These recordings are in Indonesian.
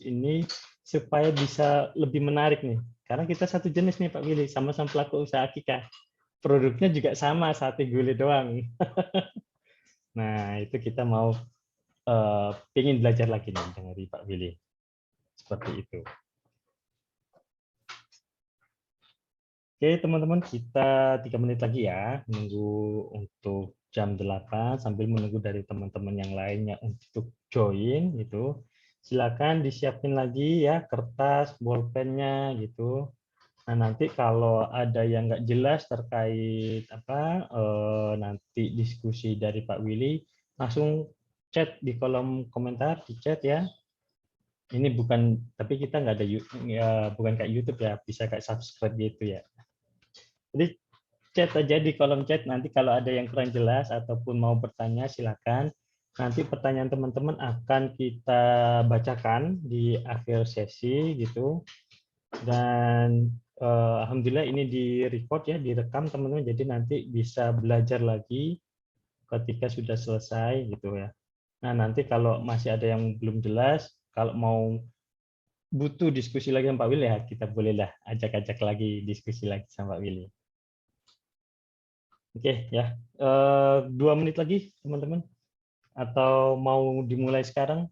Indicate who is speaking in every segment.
Speaker 1: ini supaya bisa lebih menarik nih. Karena kita satu jenis nih Pak Willy, sama-sama pelaku usaha akikah. Produknya juga sama, sate gulai doang. Nah, itu kita mau ingin belajar lagi nih dari Pak Willy. Seperti itu. Oke, teman-teman, kita 3 menit lagi ya, menunggu untuk jam 8 sambil menunggu dari teman-teman yang lainnya untuk join gitu. Silakan disiapin lagi ya kertas, bolpennya gitu. Nah, nanti kalau ada yang nggak jelas terkait nanti diskusi dari Pak Willy, langsung chat di kolom komentar, di chat ya. Ini bukan, tapi kita nggak ada ya, bukan kayak YouTube ya, bisa kayak subscribe gitu ya. Jadi chat aja di kolom chat, nanti kalau ada yang kurang jelas ataupun mau bertanya silakan. Nanti pertanyaan teman-teman akan kita bacakan di akhir sesi gitu. Dan alhamdulillah ini di-record ya, direkam teman-teman, jadi nanti bisa belajar lagi ketika sudah selesai gitu ya. Nah, nanti kalau masih ada yang belum jelas, kalau mau butuh diskusi lagi sama Pak Willy ya, kita bolehlah ajak-ajak lagi diskusi lagi sama Pak Willy. Oke ya, 2 menit lagi teman-teman. Atau mau dimulai sekarang?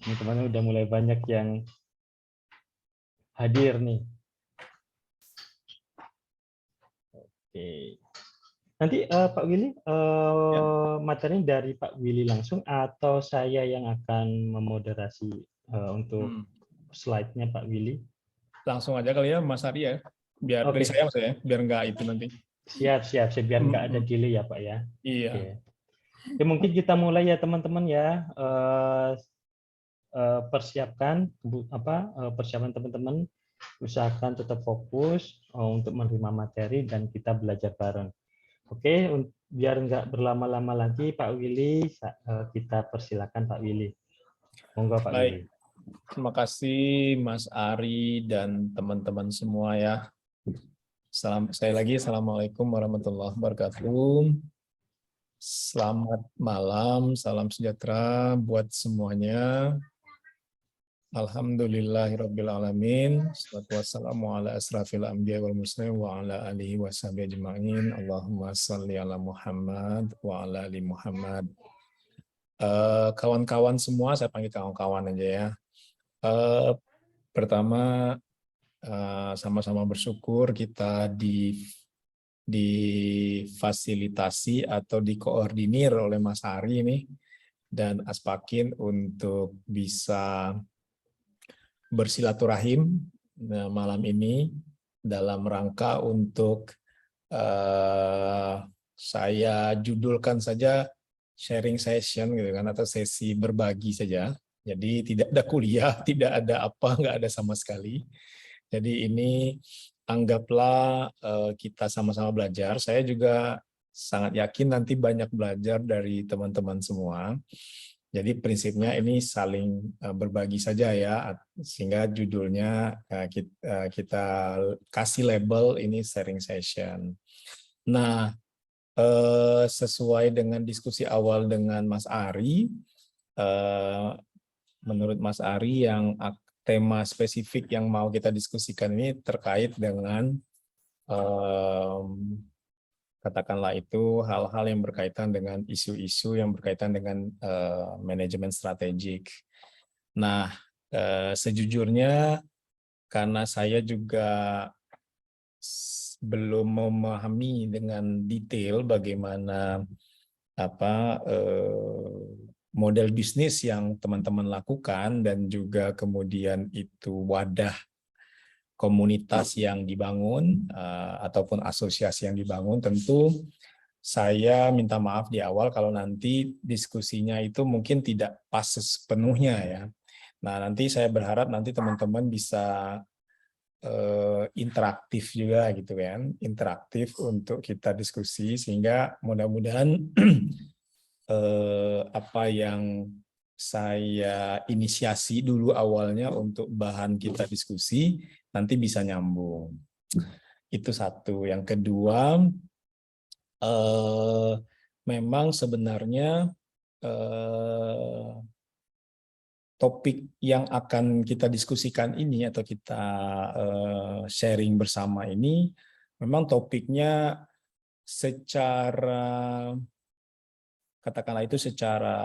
Speaker 1: Ini teman-teman udah mulai banyak yang hadir nih. Oke. Nanti Pak Willy, materi dari Pak Willy langsung atau saya yang akan memoderasi untuk slide-nya Pak Willy?
Speaker 2: Langsung aja kali ya Mas Ari ya, biar dari saya maksudnya, biar nggak itu nanti.
Speaker 1: Siap, biar nggak ada delay ya Pak ya.
Speaker 2: Iya.
Speaker 1: Oke. Ya, mungkin kita mulai ya teman-teman ya. Persiapkan persiapan teman-teman, usahakan tetap fokus untuk menerima materi dan kita belajar bareng. Oke, biar nggak berlama-lama lagi Pak Willy, kita persilakan Pak Willy. Monggo Pak Willy.
Speaker 2: Terima kasih Mas Ari dan teman-teman semua ya. Sekali lagi Assalamualaikum warahmatullahi wabarakatuh. Selamat malam, salam sejahtera buat semuanya. Alhamdulillahirrabbilalamin. Wassalatu wassalamu ala asrafil anbiya wal mursalin wa ala alihi wa sahbihi ajma'in. Allahumma salli ala Muhammad wa ala ali Muhammad. Kawan-kawan semua, saya panggil kawan-kawan aja ya. Pertama, sama-sama bersyukur kita difasilitasi atau dikoordinir oleh Mas Ari ini dan Aspakin untuk bisa bersilaturahim malam ini dalam rangka untuk saya judulkan saja sharing session gitu kan, atau sesi berbagi saja. Jadi tidak ada kuliah, tidak ada apa, nggak ada sama sekali. Jadi ini anggaplah kita sama-sama belajar. Saya juga sangat yakin nanti banyak belajar dari teman-teman semua. Jadi prinsipnya ini saling berbagi saja ya, sehingga judulnya kita kasih label ini sharing session. Nah, sesuai dengan diskusi awal dengan Mas Ari, menurut Mas Ari yang tema spesifik yang mau kita diskusikan ini terkait dengan katakanlah itu hal-hal yang berkaitan dengan isu-isu yang berkaitan dengan manajemen strategik. Nah, sejujurnya karena saya juga belum memahami dengan detail bagaimana model bisnis yang teman-teman lakukan dan juga kemudian itu wadah komunitas yang dibangun ataupun asosiasi yang dibangun, tentu saya minta maaf di awal kalau nanti diskusinya itu mungkin tidak pas sepenuhnya ya. Nah, nanti saya berharap nanti teman-teman bisa interaktif juga gitu kan, interaktif untuk kita diskusi sehingga mudah-mudahan apa yang saya inisiasi dulu awalnya untuk bahan kita diskusi nanti bisa nyambung. Itu satu. Yang kedua, memang sebenarnya topik yang akan kita diskusikan ini atau kita sharing bersama ini memang topiknya secara, katakanlah itu secara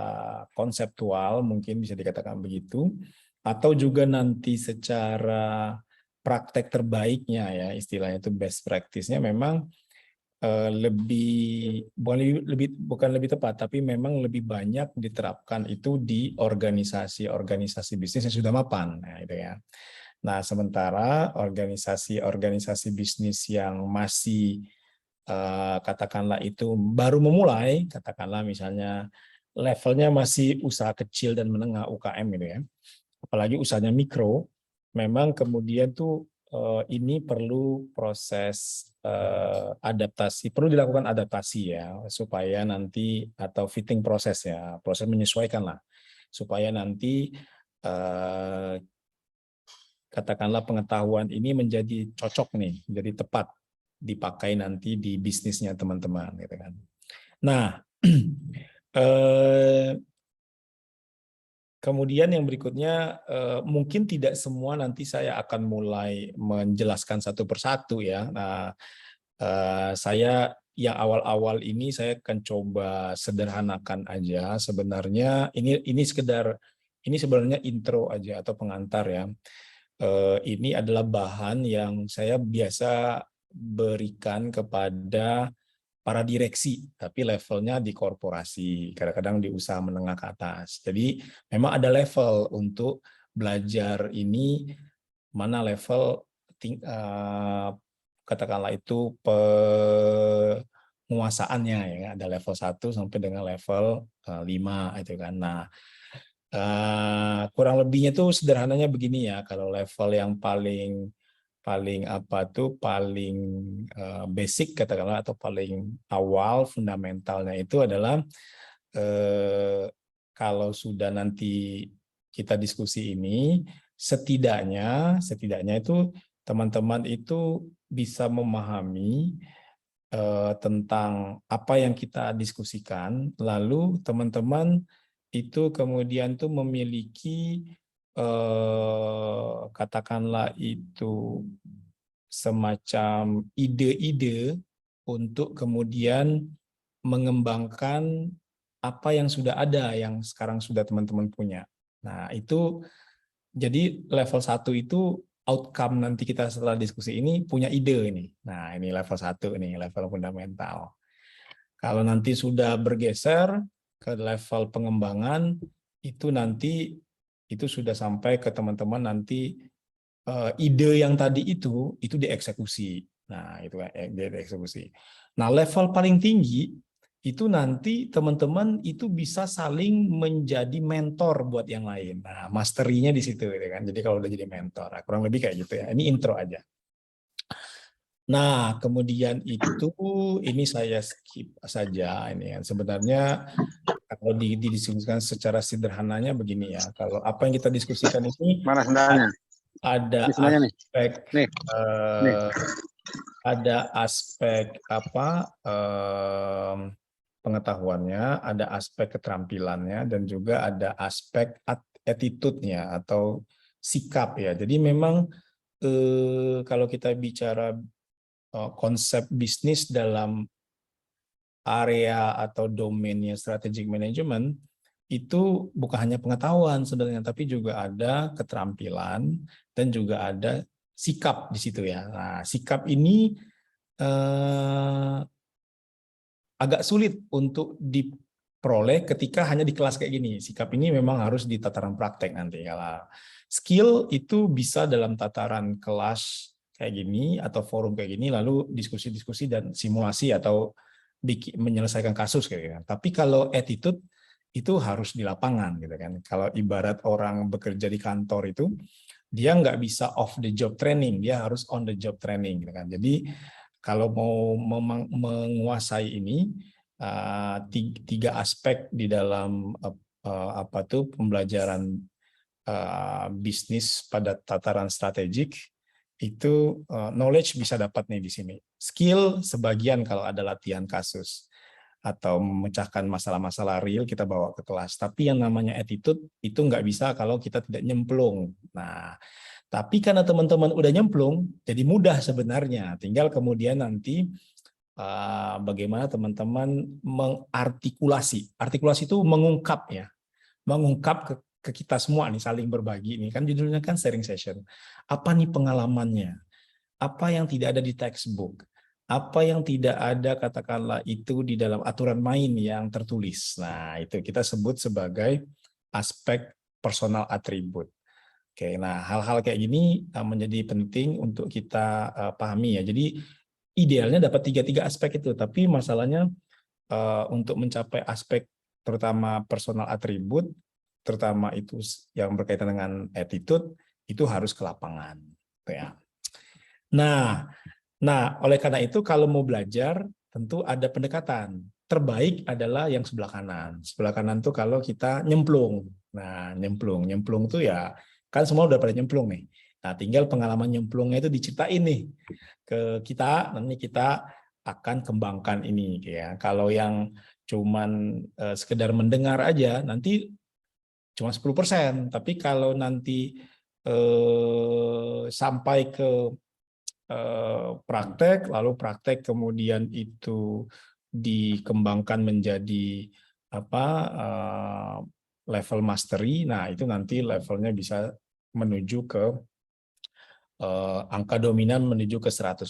Speaker 2: konseptual, mungkin bisa dikatakan begitu, atau juga nanti secara praktek terbaiknya ya, istilahnya itu best practice-nya memang bukan lebih tepat, tapi memang lebih banyak diterapkan itu di organisasi-organisasi bisnis yang sudah mapan, nah, itu ya. Nah, sementara organisasi-organisasi bisnis yang masih katakanlah itu baru memulai, katakanlah misalnya levelnya masih usaha kecil dan menengah UKM gitu ya, apalagi usahanya mikro, memang kemudian tuh ini perlu proses adaptasi, perlu dilakukan adaptasi ya, supaya nanti, atau fitting proses ya, proses menyesuaikan lah, supaya nanti katakanlah pengetahuan ini menjadi cocok nih, menjadi tepat dipakai nanti di bisnisnya teman-teman gitu kan. Nah, kemudian yang berikutnya, mungkin tidak semua nanti saya akan mulai menjelaskan satu persatu ya. Nah, saya yang awal-awal ini saya akan coba sederhanakan aja. Sebenarnya ini sebenarnya intro aja atau pengantar ya. Ini adalah bahan yang saya biasa berikan kepada para direksi, tapi levelnya di korporasi, kadang-kadang di usaha menengah ke atas. Jadi memang ada level untuk belajar ini, mana level katakanlah itu penguasaannya ya, ada level 1 sampai dengan level 5 itu kan. Nah, kurang lebihnya tuh sederhananya begini ya, kalau level yang paling basic katakanlah, atau paling awal fundamentalnya itu adalah kalau sudah nanti kita diskusi ini, setidaknya itu teman-teman itu bisa memahami tentang apa yang kita diskusikan, lalu teman-teman itu kemudian tuh memiliki katakanlah itu semacam ide-ide untuk kemudian mengembangkan apa yang sudah ada, yang sekarang sudah teman-teman punya. Nah, itu jadi level 1 itu outcome nanti kita setelah diskusi ini punya ide ini. Nah, ini level 1 nih, level fundamental. Kalau nanti sudah bergeser ke level pengembangan, itu nanti itu sudah sampai ke teman-teman nanti ide yang tadi itu dieksekusi. Nah, itu dieksekusi. Nah, level paling tinggi itu nanti teman-teman itu bisa saling menjadi mentor buat yang lain. Nah, masterinya di situ gitu kan. Jadi kalau udah jadi mentor, kurang lebih kayak gitu ya. Ini intro aja. Nah, kemudian itu ini saya skip saja ini kan. Sebenarnya kalau didiskusikan secara sederhananya begini ya. Kalau apa yang kita diskusikan ini
Speaker 3: Mana sendalnya?
Speaker 2: ada
Speaker 3: Ini
Speaker 2: aspek
Speaker 3: nih. Nih.
Speaker 2: ada aspek apa pengetahuannya, ada aspek keterampilannya, dan juga ada aspek attitude-nya atau sikap ya. Jadi memang kalau kita bicara konsep bisnis dalam area atau domainnya strategic management, itu bukan hanya pengetahuan sebenarnya, tapi juga ada keterampilan dan juga ada sikap di situ ya. Nah, sikap ini agak sulit untuk diperoleh ketika hanya di kelas kayak gini. Sikap ini memang harus di tataran praktek nanti. Kalau skill itu bisa dalam tataran kelas kayak gini atau forum kayak gini, lalu diskusi-diskusi dan simulasi atau menyelesaikan kasus kayak gitu. Tapi kalau attitude itu harus di lapangan gitu kan. Kalau ibarat orang bekerja di kantor itu, dia nggak bisa off the job training, dia harus on the job training gitu kan. Jadi kalau mau menguasai ini, tiga aspek di dalam apa tuh pembelajaran bisnis pada tataran strategik, itu knowledge bisa dapat nih di sini. Skill sebagian kalau ada latihan kasus. atau memecahkan masalah-masalah real kita bawa ke kelas. Tapi yang namanya attitude itu nggak bisa kalau kita tidak nyemplung. Nah, tapi karena teman-teman udah nyemplung, jadi mudah sebenarnya. Tinggal kemudian nanti bagaimana teman-teman mengartikulasi. Artikulasi itu mengungkap ya, mengungkap ke kita semua nih, saling berbagi nih. Kan judulnya kan sharing session. Apa nih pengalamannya? Apa yang tidak ada di textbook? Apa yang tidak ada katakanlah itu di dalam aturan main yang tertulis. Nah, itu kita sebut sebagai aspek personal attribute. Oke, nah hal-hal kayak gini menjadi penting untuk kita pahami ya. Jadi idealnya dapat tiga aspek itu, tapi masalahnya untuk mencapai aspek terutama personal attribute, terutama itu yang berkaitan dengan attitude, itu harus ke lapangan. Gitu ya. Nah, oleh karena itu kalau mau belajar tentu ada pendekatan. Terbaik adalah yang sebelah kanan. Sebelah kanan tuh kalau kita nyemplung. Nah, nyemplung tuh ya kan semua udah pada nyemplung nih. Nah, tinggal pengalaman nyemplungnya itu diceritain nih ke kita, nanti kita akan kembangkan ini ya. Kalau yang cuman sekedar mendengar aja nanti cuma 10%, tapi kalau nanti sampai ke praktek, lalu praktek kemudian itu dikembangkan menjadi apa level mastery. Nah, itu nanti levelnya bisa menuju ke angka dominan menuju ke 100%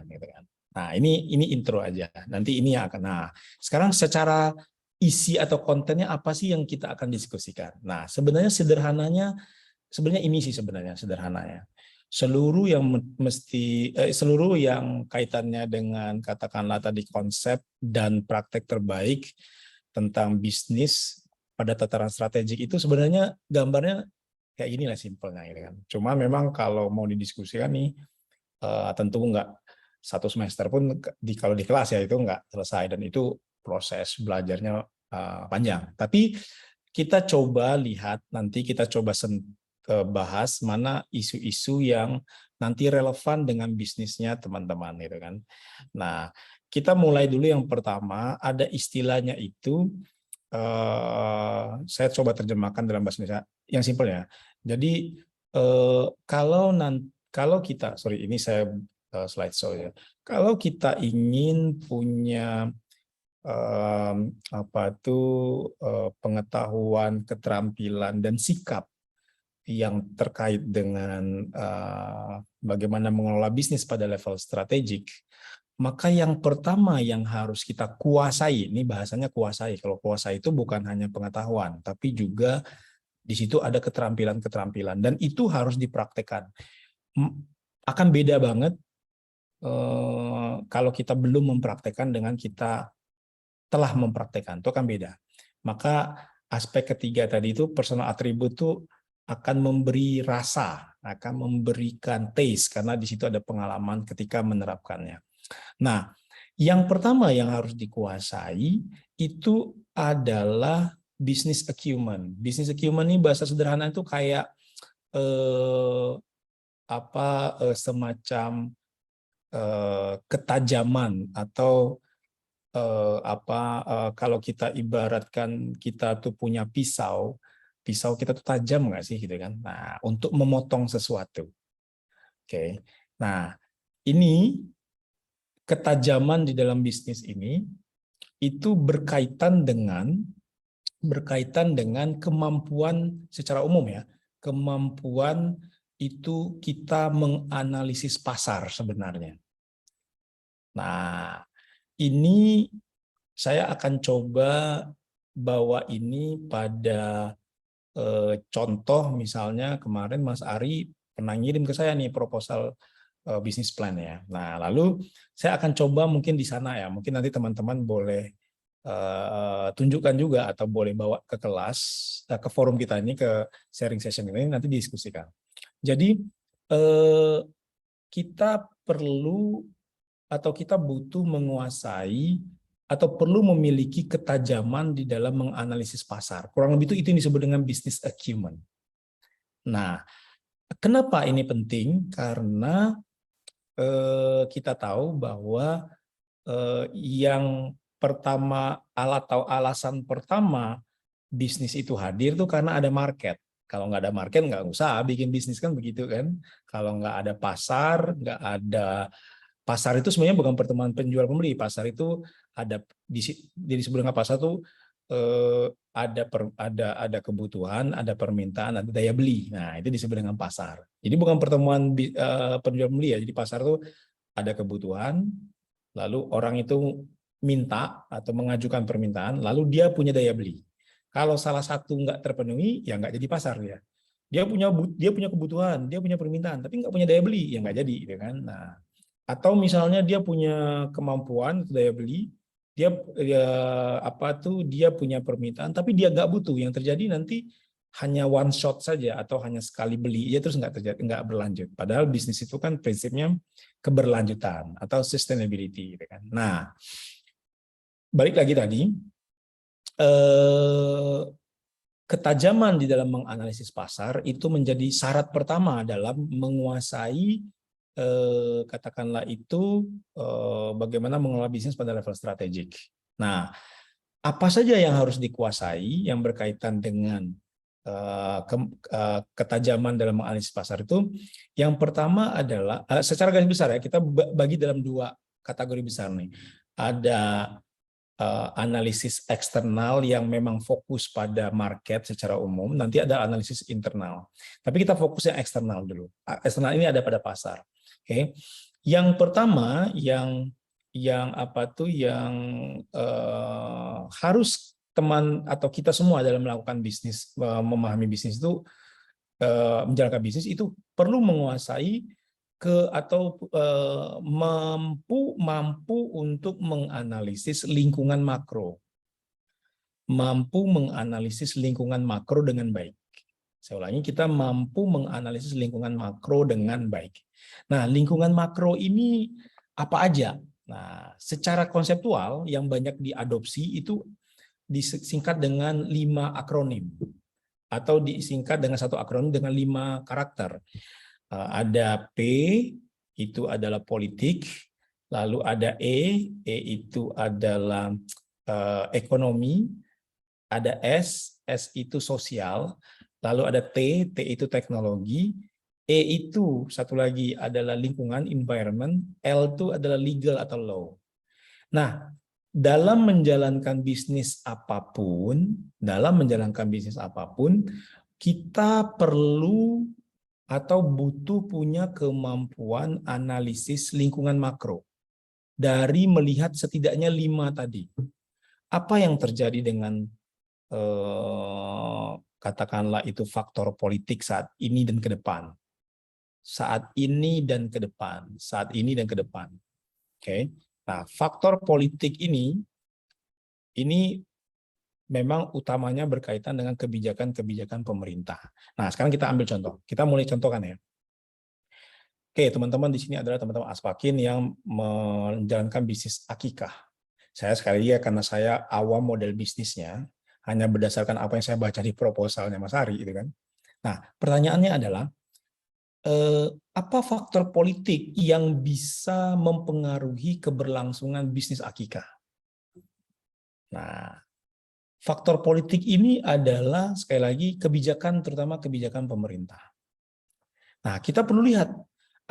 Speaker 2: gitu kan. Nah, ini intro aja. Nanti ini yang akan. Nah, sekarang secara isi atau kontennya apa sih yang kita akan diskusikan? Nah, sebenarnya sebenarnya ini sih sebenarnya sederhananya. Seluruh yang kaitannya dengan katakanlah tadi konsep dan praktek terbaik tentang bisnis pada tataran strategik itu sebenarnya gambarnya kayak inilah simpelnya gitu kan. Cuma memang kalau mau didiskusikan nih tentu nggak satu semester pun kalau di kelas ya itu nggak selesai, dan itu proses belajarnya panjang. Tapi kita coba lihat nanti, kita coba bahas mana isu-isu yang nanti relevan dengan bisnisnya teman-teman gitu kan. Nah, kita mulai dulu yang pertama, ada istilahnya itu saya coba terjemahkan dalam bahasa Indonesia yang simpel ya. Jadi kalau kita, sorry ini saya slideshow ya. Kalau kita ingin punya pengetahuan, keterampilan dan sikap yang terkait dengan bagaimana mengelola bisnis pada level strategik, maka yang pertama yang harus kita kuasai, ini bahasanya kuasai. Kalau kuasai itu bukan hanya pengetahuan, tapi juga di situ ada keterampilan-keterampilan, dan itu harus dipraktekkan. Akan beda banget kalau kita belum mempraktekkan dengan kita telah mempraktekkan, itu akan beda. Maka aspek ketiga tadi itu personal attribute itu akan memberi rasa, akan memberikan taste, karena di situ ada pengalaman ketika menerapkannya. Nah, yang pertama yang harus dikuasai itu adalah business acumen. Business acumen ini bahasa sederhana itu kayak semacam ketajaman atau kalau kita ibaratkan kita tuh punya pisau kita tuh tajam nggak sih gitu kan? Nah, untuk memotong sesuatu. Oke. Nah, ini ketajaman di dalam bisnis ini itu berkaitan dengan kemampuan secara umum ya. Kemampuan itu kita menganalisis pasar sebenarnya. Nah, ini saya akan coba bawa ini pada contoh, misalnya kemarin Mas Ari pernah ngirim ke saya nih proposal bisnis plan ya. Nah, lalu saya akan coba mungkin di sana ya, mungkin nanti teman-teman boleh tunjukkan juga atau boleh bawa ke kelas, ke forum kita ini, ke sharing session ini, nanti diskusikan. Jadi kita perlu atau kita butuh menguasai atau perlu memiliki ketajaman di dalam menganalisis pasar. Kurang lebih itu yang disebut dengan business acumen. Nah, kenapa ini penting? Karena kita tahu bahwa yang alasan pertama bisnis itu hadir tuh karena ada market. Kalau nggak ada market, nggak usah bikin bisnis, kan begitu kan. Kalau nggak ada pasar, nggak ada pasar itu sebenarnya bukan pertemuan penjual pembeli. Pasar itu ada disebut dengan pasar tuh ada kebutuhan, ada permintaan, ada daya beli. Nah, itu disebut dengan pasar. Jadi bukan pertemuan penjual pembeli ya. Jadi pasar itu ada kebutuhan, lalu orang itu minta atau mengajukan permintaan, lalu dia punya daya beli. Kalau salah satu nggak terpenuhi, ya nggak jadi pasar ya. Dia punya kebutuhan, dia punya permintaan, tapi nggak punya daya beli, ya nggak jadi, gitu kan. Nah, atau misalnya dia punya kemampuan daya beli, dia punya permintaan, tapi dia nggak butuh. Yang terjadi nanti hanya one shot saja atau hanya sekali beli, ya terus nggak berlanjut. Padahal bisnis itu kan prinsipnya keberlanjutan atau sustainability, gitu kan. Nah, balik lagi tadi. Ketajaman di dalam menganalisis pasar itu menjadi syarat pertama dalam menguasai katakanlah itu bagaimana mengelola bisnis pada level strategik. Nah, apa saja yang harus dikuasai yang berkaitan dengan ketajaman dalam menganalisis pasar itu? Yang pertama adalah secara garis besar ya, kita bagi dalam dua kategori besar nih. Ada analisis eksternal yang memang fokus pada market secara umum, nanti ada analisis internal. Tapi kita fokus yang eksternal dulu. Eksternal ini ada pada pasar. Oke. Yang pertama yang harus teman atau kita semua dalam melakukan bisnis, memahami bisnis itu, menjalankan bisnis itu perlu menguasai mampu untuk menganalisis lingkungan makro. Mampu menganalisis lingkungan makro dengan baik. Saya ulangi, kita mampu menganalisis lingkungan makro dengan baik. Nah, lingkungan makro ini apa aja? Nah, secara konseptual yang banyak diadopsi itu disingkat dengan 5 akronim atau disingkat dengan satu akronim dengan 5 karakter. Ada P, itu adalah politik, lalu ada E itu adalah ekonomi, ada S itu sosial, lalu ada T itu teknologi, E itu satu lagi adalah lingkungan, environment, L itu adalah legal atau law. Nah, dalam menjalankan bisnis apapun, kita perlu atau butuh punya kemampuan analisis lingkungan makro dari melihat setidaknya 5 tadi. Apa yang terjadi dengan katakanlah itu faktor politik saat ini dan ke depan. Saat ini dan ke depan. Oke. Nah, faktor politik ini memang utamanya berkaitan dengan kebijakan-kebijakan pemerintah. Nah, sekarang kita ambil contoh. Kita mulai contohkan ya. Oke, teman-teman di sini adalah teman-teman Aspakin yang menjalankan bisnis akikah. Saya sekali lagi karena saya awam model bisnisnya, hanya berdasarkan apa yang saya baca di proposalnya Mas Ari, gitu kan. Nah, pertanyaannya adalah apa faktor politik yang bisa mempengaruhi keberlangsungan bisnis akikah? Nah, faktor politik ini adalah sekali lagi kebijakan, terutama kebijakan pemerintah. Nah, kita perlu lihat,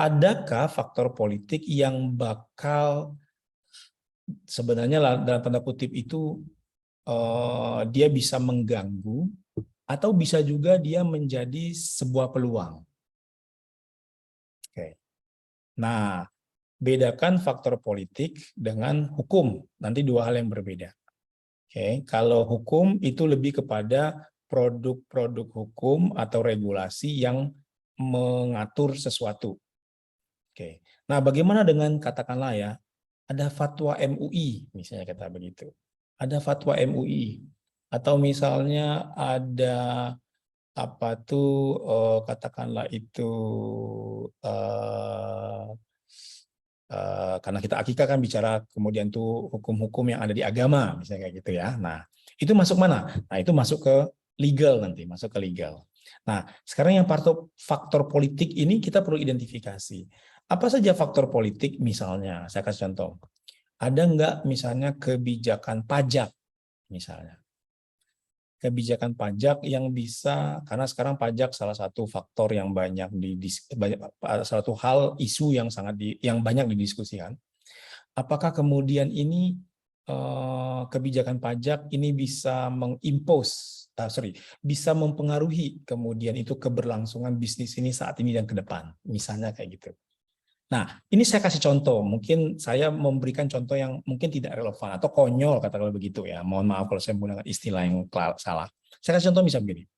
Speaker 2: adakah faktor politik yang bakal sebenarnya dalam tanda kutip itu dia bisa mengganggu atau bisa juga dia menjadi sebuah peluang. Oke. Nah, bedakan faktor politik dengan hukum, nanti 2 hal yang berbeda. Oke, kalau hukum itu lebih kepada produk-produk hukum atau regulasi yang mengatur sesuatu. Oke. Nah, bagaimana dengan katakanlah ya, ada fatwa MUI, misalnya kata begitu. Ada fatwa MUI atau misalnya ada apa tuh katakanlah itu karena kita akikah kan bicara kemudian tuh hukum-hukum yang ada di agama misalnya kayak gitu ya. Nah, itu masuk mana? Nah, itu masuk ke legal nanti, masuk ke legal. Nah, sekarang yang faktor politik ini kita perlu identifikasi. Apa saja faktor politik misalnya? Saya kasih contoh. Ada nggak misalnya kebijakan pajak, misalnya. Kebijakan pajak yang bisa, karena sekarang pajak salah satu faktor yang banyak salah satu hal isu yang yang banyak didiskusikan. Apakah kemudian ini kebijakan pajak ini bisa bisa mempengaruhi kemudian itu keberlangsungan bisnis ini saat ini dan ke depan, misalnya kayak gitu. Nah, ini saya kasih contoh. Mungkin saya memberikan contoh yang mungkin tidak relevan atau konyol, katakanlah begitu ya. Mohon maaf kalau saya menggunakan istilah yang salah. Saya kasih contoh misalnya begini.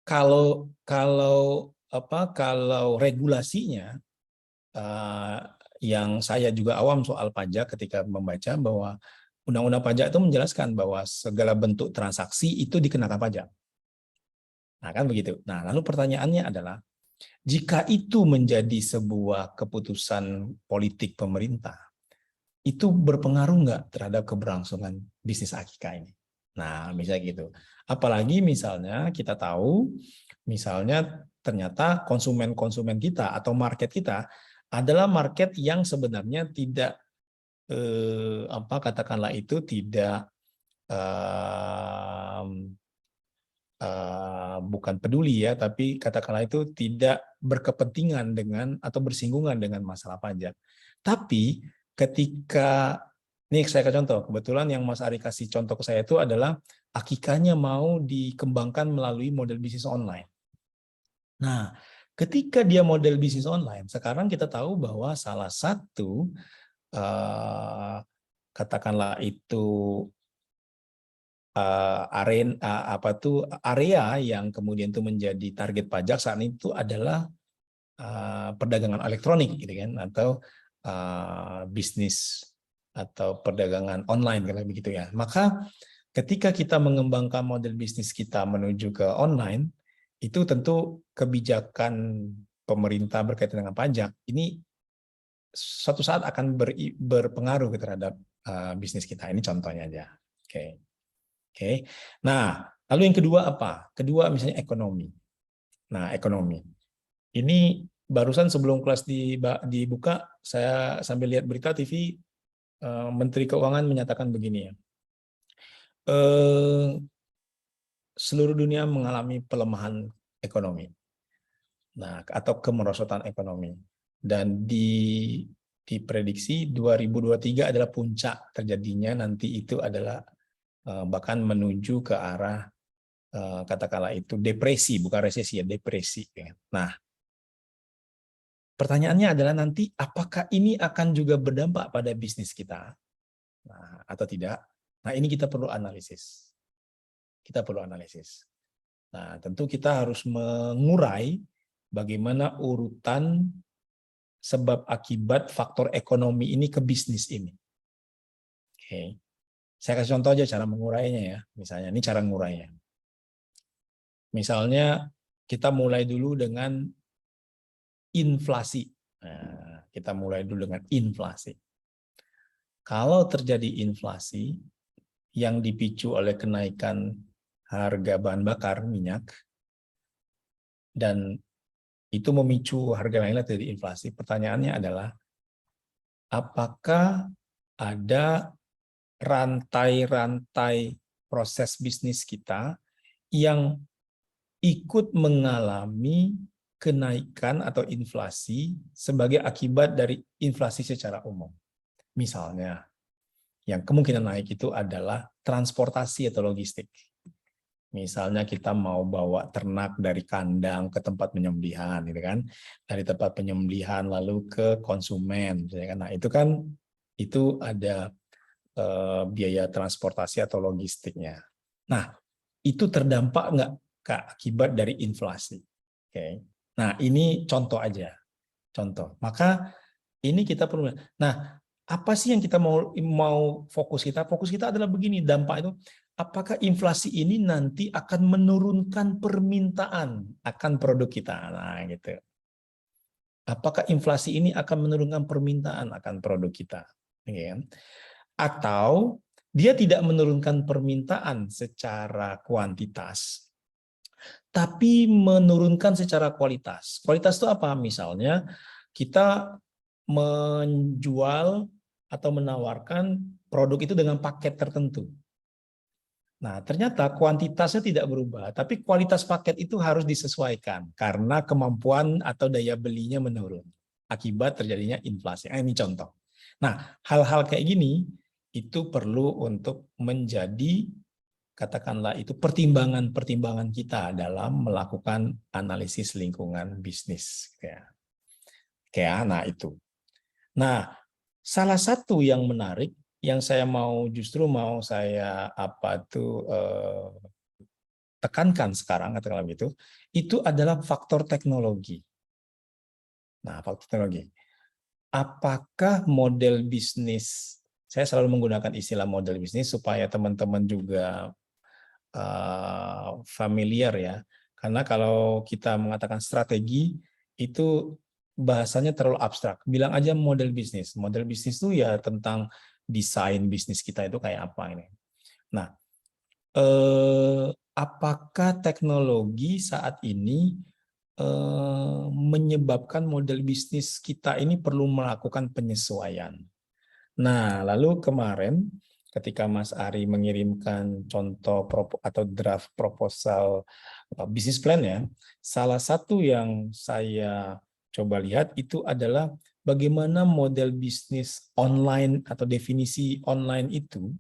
Speaker 2: Kalau regulasinya yang saya juga awam soal pajak ketika membaca bahwa Undang-Undang Pajak itu menjelaskan bahwa segala bentuk transaksi itu dikenakan pajak. Nah, kan begitu. Nah, lalu pertanyaannya adalah, jika itu menjadi sebuah keputusan politik pemerintah, itu berpengaruh nggak terhadap keberlangsungan bisnis Akika ini? Nah, misalnya gitu. Apalagi misalnya kita tahu, misalnya ternyata konsumen-konsumen kita atau market kita adalah market yang sebenarnya tidak katakanlah itu tidak bukan peduli ya, tapi katakanlah itu tidak berkepentingan dengan atau bersinggungan dengan masalah pajak. Tapi ketika, ini saya kasih contoh, kebetulan yang Mas Ari kasih contoh ke saya itu adalah Akikanya mau dikembangkan melalui model bisnis online. Nah, ketika dia model bisnis online, sekarang kita tahu bahwa salah satu katakanlah itu area yang kemudian itu menjadi target pajak saat itu adalah perdagangan elektronik gitu kan, atau bisnis atau perdagangan online kalau begitu ya. Maka ketika kita mengembangkan model bisnis kita menuju ke online, itu tentu kebijakan pemerintah berkaitan dengan pajak ini suatu saat akan berpengaruh terhadap bisnis kita. Ini contohnya aja. Oke. Oke. Nah, lalu yang kedua apa? Kedua misalnya ekonomi. Nah, ekonomi. Ini barusan sebelum kelas dibuka, saya sambil lihat berita TV, Menteri Keuangan menyatakan begini ya. Seluruh dunia mengalami pelemahan ekonomi. Nah, atau kemerosotan ekonomi. Dan diprediksi 2023 adalah puncak terjadinya, nanti itu adalah bahkan menuju ke arah katakanlah itu depresi, bukan resesi ya, depresi. Nah, pertanyaannya adalah nanti apakah ini akan juga berdampak pada bisnis kita, atau tidak? Nah, ini kita perlu analisis. Kita perlu analisis. Nah, tentu kita harus mengurai bagaimana urutan sebab akibat faktor ekonomi ini ke bisnis ini. Oke. Saya kasih contoh aja cara mengurainya ya. Misalnya, ini cara mengurainya. Misalnya, kita mulai dulu dengan inflasi. Nah, kita mulai dulu dengan inflasi. Kalau terjadi inflasi yang dipicu oleh kenaikan harga bahan bakar minyak, dan itu memicu harga lainnya terjadi inflasi, pertanyaannya adalah, apakah ada rantai-rantai proses bisnis kita yang ikut mengalami kenaikan atau inflasi sebagai akibat dari inflasi secara umum. Misalnya, yang kemungkinan naik itu adalah transportasi atau logistik. Misalnya kita mau bawa ternak dari kandang ke tempat penyembelihan, gitu kan? Dari tempat penyembelihan lalu ke konsumen, nah itu kan itu ada biaya transportasi atau logistiknya. Nah, itu terdampak nggak akibat dari inflasi? Oke. Nah, ini contoh aja, contoh. Maka ini kita perlu. Nah, apa sih yang kita mau fokus kita? Fokus kita adalah begini, dampak itu. Apakah inflasi ini nanti akan menurunkan permintaan akan produk kita? Nah, gitu. Apakah inflasi ini akan menurunkan permintaan akan produk kita? Atau dia tidak menurunkan permintaan secara kuantitas, tapi menurunkan secara kualitas. Kualitas itu apa? Misalnya kita menjual atau menawarkan produk itu dengan paket tertentu. Nah, ternyata kuantitasnya tidak berubah, tapi kualitas paket itu harus disesuaikan karena kemampuan atau daya belinya menurun akibat terjadinya inflasi. Ini contoh. Nah, hal-hal kayak gini itu perlu untuk menjadi, katakanlah itu pertimbangan-pertimbangan kita dalam melakukan analisis lingkungan bisnis. Nah itu. Nah, salah satu yang menarik yang saya mau saya tekankan sekarang katakanlah itu adalah faktor teknologi. Nah, faktor teknologi. Apakah model bisnis, saya selalu menggunakan istilah model bisnis supaya teman-teman juga familiar ya. Karena kalau kita mengatakan strategi itu bahasanya terlalu abstrak. Bilang aja model bisnis. Model bisnis itu ya tentang desain bisnis kita itu kayak apa ini. Nah, apakah teknologi saat ini menyebabkan model bisnis kita ini perlu melakukan penyesuaian? Nah, lalu kemarin ketika Mas Ari mengirimkan contoh atau draft proposal bisnis plan ya, salah satu yang saya coba lihat itu adalah bagaimana model bisnis online atau definisi online itu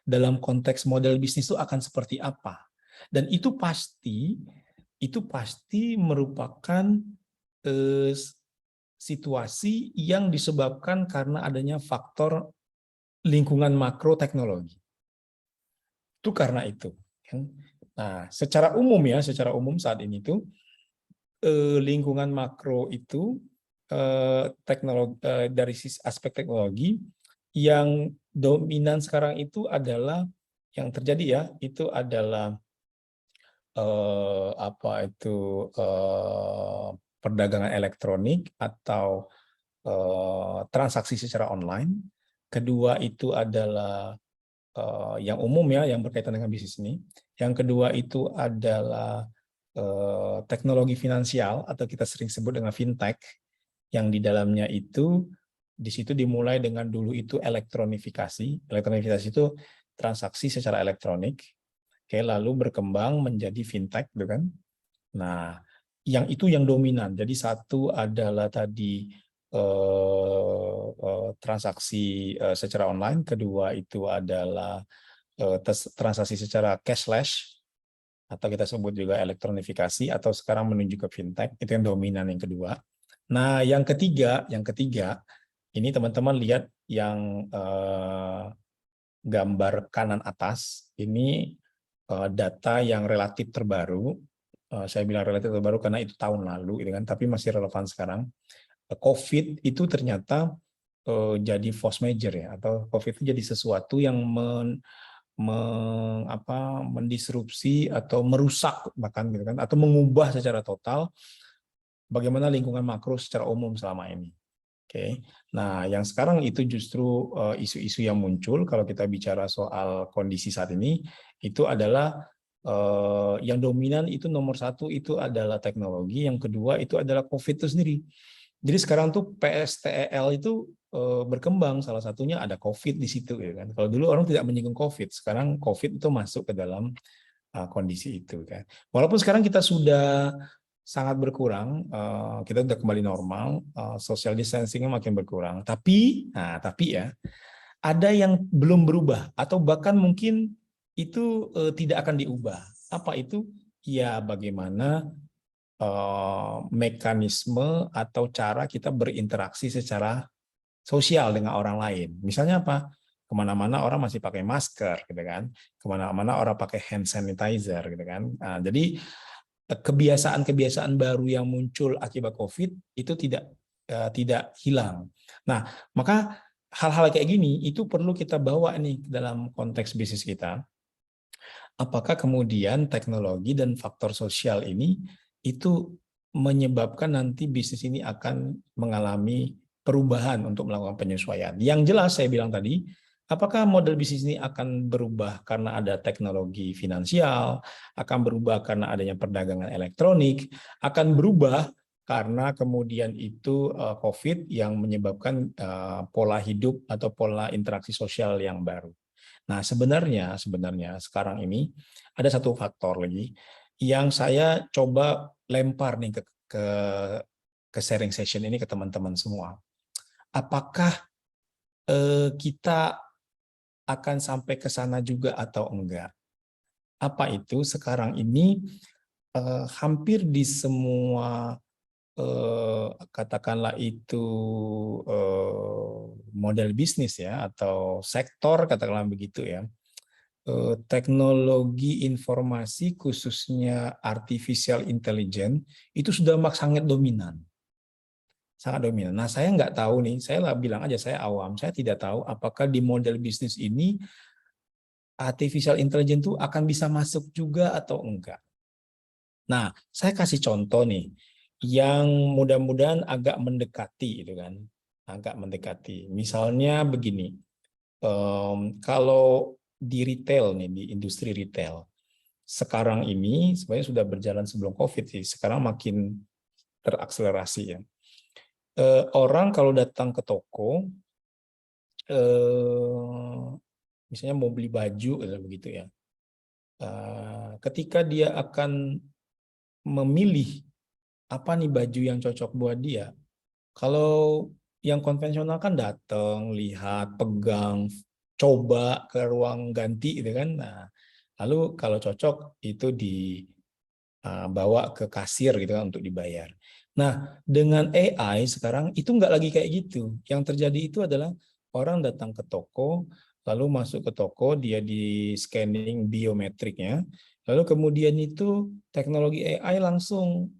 Speaker 2: dalam konteks model bisnis itu akan seperti apa. Dan itu pasti merupakan situasi yang disebabkan karena adanya faktor lingkungan makro teknologi. Itu karena itu. Nah, secara umum saat ini tuh lingkungan makro itu teknologi dari aspek teknologi yang dominan sekarang itu adalah yang terjadi ya, itu adalah perdagangan elektronik atau transaksi secara online. Kedua itu adalah yang umum ya, yang berkaitan dengan bisnis ini. Yang kedua itu adalah teknologi finansial atau kita sering sebut dengan fintech, yang di dalamnya itu di situ dimulai dengan dulu itu elektronifikasi. Elektronifikasi itu transaksi secara elektronik, lalu berkembang menjadi fintech, gitu kan? Nah, yang itu yang dominan. Jadi satu adalah tadi transaksi secara online, kedua itu adalah transaksi secara cashless, atau kita sebut juga elektronifikasi, atau sekarang menuju ke fintech, itu yang dominan yang kedua. Nah, yang ketiga, ini teman-teman lihat yang gambar kanan atas, ini data yang relatif terbaru. Saya bilang relatif terbaru karena itu tahun lalu, gitu kan, tapi masih relevan sekarang. COVID itu ternyata jadi force major ya, atau COVID itu jadi sesuatu yang mendisrupsi atau merusak bahkan, gitu kan, atau mengubah secara total bagaimana lingkungan makro secara umum selama ini. Oke. Nah, yang sekarang itu justru isu-isu yang muncul kalau kita bicara soal kondisi saat ini itu adalah yang dominan itu nomor satu itu adalah teknologi, yang kedua itu adalah COVID itu sendiri. Jadi sekarang tuh PSTEL itu berkembang, salah satunya ada COVID di situ, ya kan. Kalau dulu orang tidak menyinggung COVID, sekarang COVID itu masuk ke dalam kondisi itu, kan. Walaupun sekarang kita sudah sangat berkurang, kita sudah kembali normal, social distancing-nya makin berkurang. Tapi ya, ada yang belum berubah atau bahkan mungkin itu tidak akan diubah. Apa itu? Ya bagaimana mekanisme atau cara kita berinteraksi secara sosial dengan orang lain. Misalnya apa? Kemana-mana orang masih pakai masker, gitu kan? Kemana-mana orang pakai hand sanitizer, gitu kan? Nah, jadi kebiasaan-kebiasaan baru yang muncul akibat COVID itu tidak hilang. Nah, maka hal-hal kayak gini itu perlu kita bawa nih dalam konteks bisnis kita. Apakah kemudian teknologi dan faktor sosial ini itu menyebabkan nanti bisnis ini akan mengalami perubahan untuk melakukan penyesuaian. Yang jelas saya bilang tadi, apakah model bisnis ini akan berubah karena ada teknologi finansial, akan berubah karena adanya perdagangan elektronik, akan berubah karena kemudian itu COVID yang menyebabkan pola hidup atau pola interaksi sosial yang baru. Nah, sebenarnya sekarang ini ada satu faktor lagi yang saya coba lempar nih ke sharing session ini ke teman-teman semua. Apakah kita akan sampai ke sana juga atau enggak? Apa itu? Sekarang ini hampir di semua katakanlah itu model bisnis ya atau sektor katakanlah begitu ya, teknologi informasi khususnya artificial intelligence itu sudah sangat dominan. Sangat dominan. Nah, saya nggak tahu nih, saya lah bilang aja saya awam, saya tidak tahu apakah di model bisnis ini artificial intelligence itu akan bisa masuk juga atau enggak. Nah, saya kasih contoh nih, yang mudah-mudahan agak mendekati, gitu kan, agak mendekati. Misalnya begini, kalau di retail nih, di industri retail, sekarang ini sebenarnya sudah berjalan sebelum COVID sih, sekarang makin terakselerasi ya. Orang kalau datang ke toko, misalnya mau beli baju begitu ya, ketika dia akan memilih apa nih baju yang cocok buat dia, kalau yang konvensional kan datang, lihat, pegang, coba ke ruang ganti gitu kan. Nah, lalu kalau cocok itu dibawa ke kasir gitu kan untuk dibayar. Nah, dengan AI sekarang itu nggak lagi kayak gitu. Yang terjadi itu adalah orang datang ke toko, lalu masuk ke toko, dia di scanning biometriknya, lalu kemudian itu teknologi AI langsung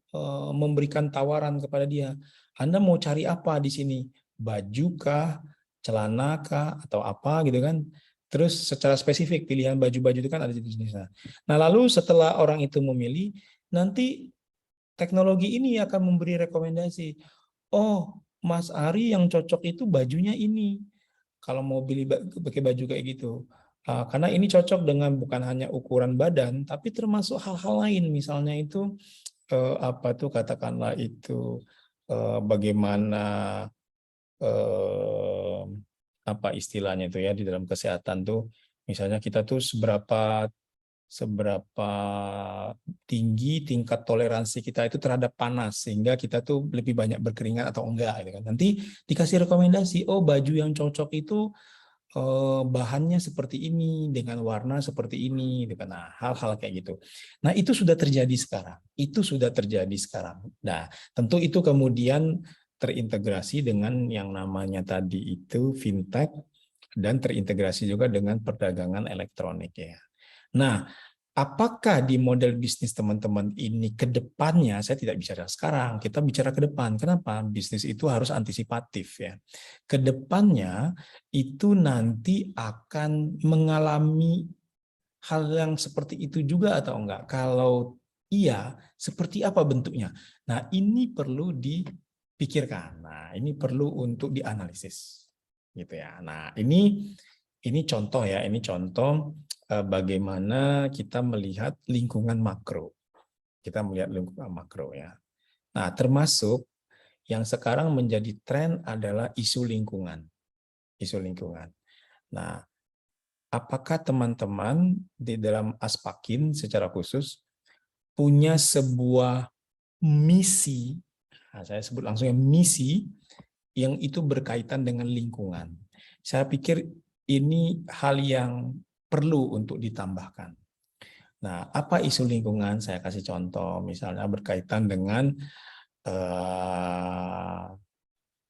Speaker 2: memberikan tawaran kepada dia. Anda mau cari apa di sini? Baju kah, celana kah, atau apa gitu kan? Terus secara spesifik pilihan baju-baju itu kan ada jenis-jenisnya. Nah, lalu setelah orang itu memilih, nanti teknologi ini akan memberi rekomendasi. Oh, Mas Ari yang cocok itu bajunya ini. Kalau mau pakai baju kayak gitu. Karena ini cocok dengan bukan hanya ukuran badan, tapi termasuk hal-hal lain. Misalnya itu apa tuh katakanlah itu bagaimana apa istilahnya itu ya di dalam kesehatan tuh, misalnya kita tuh seberapa tinggi tingkat toleransi kita itu terhadap panas sehingga kita tuh lebih banyak berkeringat atau enggak gitu kan. Nanti dikasih rekomendasi, oh baju yang cocok itu bahannya seperti ini dengan warna seperti ini gitu kan. Nah, hal-hal kayak gitu. Nah, itu sudah terjadi sekarang. Itu sudah terjadi sekarang. Nah, tentu itu kemudian terintegrasi dengan yang namanya tadi itu fintech dan terintegrasi juga dengan perdagangan elektronik ya. Nah, apakah di model bisnis teman-teman ini ke depannya, saya tidak bicara sekarang, kita bicara ke depan. Kenapa? Bisnis itu harus antisipatif ya. Ke depannya itu nanti akan mengalami hal yang seperti itu juga atau enggak? Kalau iya, seperti apa bentuknya? Nah, ini perlu dipikirkan. Nah, ini perlu untuk dianalisis. Gitu ya. Nah, ini contoh ya, ini contoh bagaimana kita melihat lingkungan makro. Kita melihat lingkungan makro ya. Nah, termasuk yang sekarang menjadi tren adalah isu lingkungan. Isu lingkungan. Nah, apakah teman-teman di dalam Aspakin secara khusus punya sebuah misi, nah, saya sebut langsung ya misi, yang itu berkaitan dengan lingkungan. Saya pikir ini hal yang perlu untuk ditambahkan. Nah, apa isu lingkungan? Saya kasih contoh, misalnya berkaitan dengan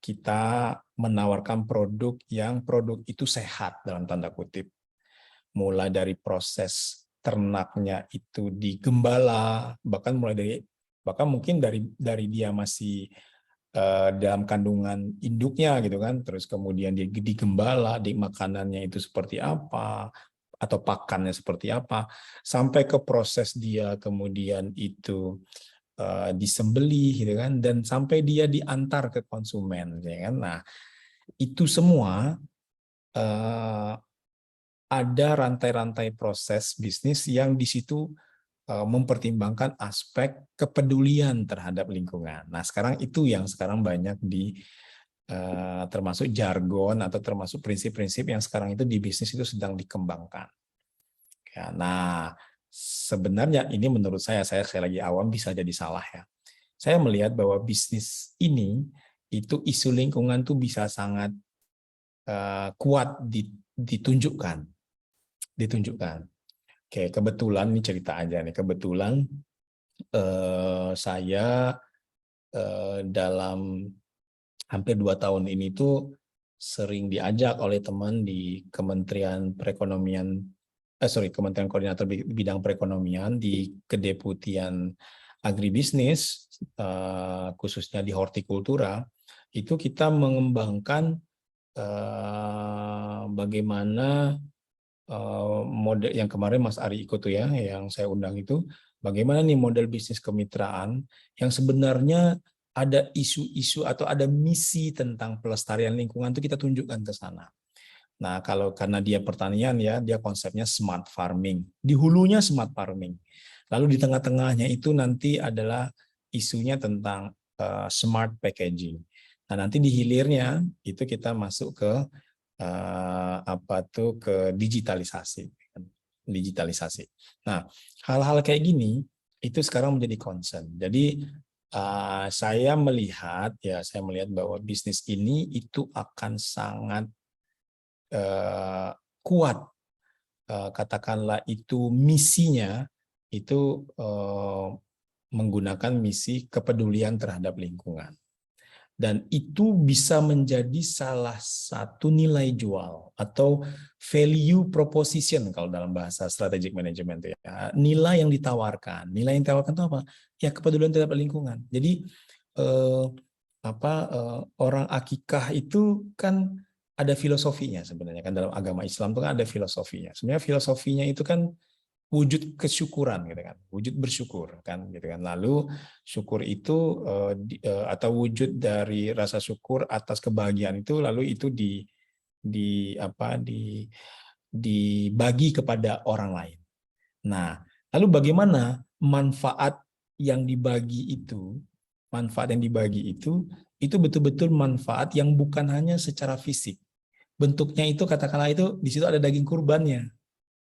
Speaker 2: kita menawarkan produk itu sehat dalam tanda kutip. Mulai dari proses ternaknya itu digembala, bahkan mungkin dari dia masih dalam kandungan induknya gitu kan, terus kemudian dia digembala, di makanannya itu seperti apa atau pakannya seperti apa, sampai ke proses dia kemudian itu disembelih gitu kan, dan sampai dia diantar ke konsumen ya kan. Nah, itu semua ada rantai-rantai proses bisnis yang di situ mempertimbangkan aspek kepedulian terhadap lingkungan. Nah, sekarang itu yang sekarang banyak termasuk jargon atau termasuk prinsip-prinsip yang sekarang itu di bisnis itu sedang dikembangkan. Ya, nah, sebenarnya ini menurut saya lagi awam bisa jadi salah ya. Saya melihat bahwa bisnis ini itu isu lingkungan tuh bisa sangat kuat ditunjukkan. Oke, kebetulan ini cerita aja nih. Kebetulan saya dalam hampir 2 tahun ini tuh sering diajak oleh teman di Kementerian Perekonomian, Kementerian Koordinator Bidang Perekonomian di Kedeputian Agribisnis, khususnya di hortikultura, itu kita mengembangkan bagaimana model yang kemarin Mas Ari ikut tuh ya, yang saya undang itu, bagaimana nih model bisnis kemitraan yang sebenarnya ada isu-isu atau ada misi tentang pelestarian lingkungan itu kita tunjukkan ke sana. Nah, karena dia pertanian ya, dia konsepnya smart farming. Di hulunya smart farming. Lalu di tengah-tengahnya itu nanti adalah isunya tentang smart packaging. Nah, nanti di hilirnya itu kita masuk ke ke digitalisasi. Nah, hal-hal kayak gini itu sekarang menjadi concern. Jadi saya melihat bahwa bisnis ini itu akan sangat kuat, katakanlah itu misinya itu menggunakan misi kepedulian terhadap lingkungan. Dan itu bisa menjadi salah satu nilai jual atau value proposition kalau dalam bahasa strategic management ya. Nilai yang ditawarkan. Nilai yang ditawarkan itu apa? Ya kepedulian terhadap lingkungan. Jadi orang akikah itu kan ada filosofinya sebenarnya kan, dalam agama Islam itu kan ada filosofinya. Sebenarnya filosofinya itu kan wujud kesyukuran gitu kan, wujud bersyukur kan gitu kan. Lalu syukur itu atau wujud dari rasa syukur atas kebahagiaan itu lalu itu dibagi kepada orang lain. Nah, lalu bagaimana manfaat yang dibagi itu betul-betul manfaat yang bukan hanya secara fisik. Bentuknya itu katakanlah itu di situ ada daging kurbannya.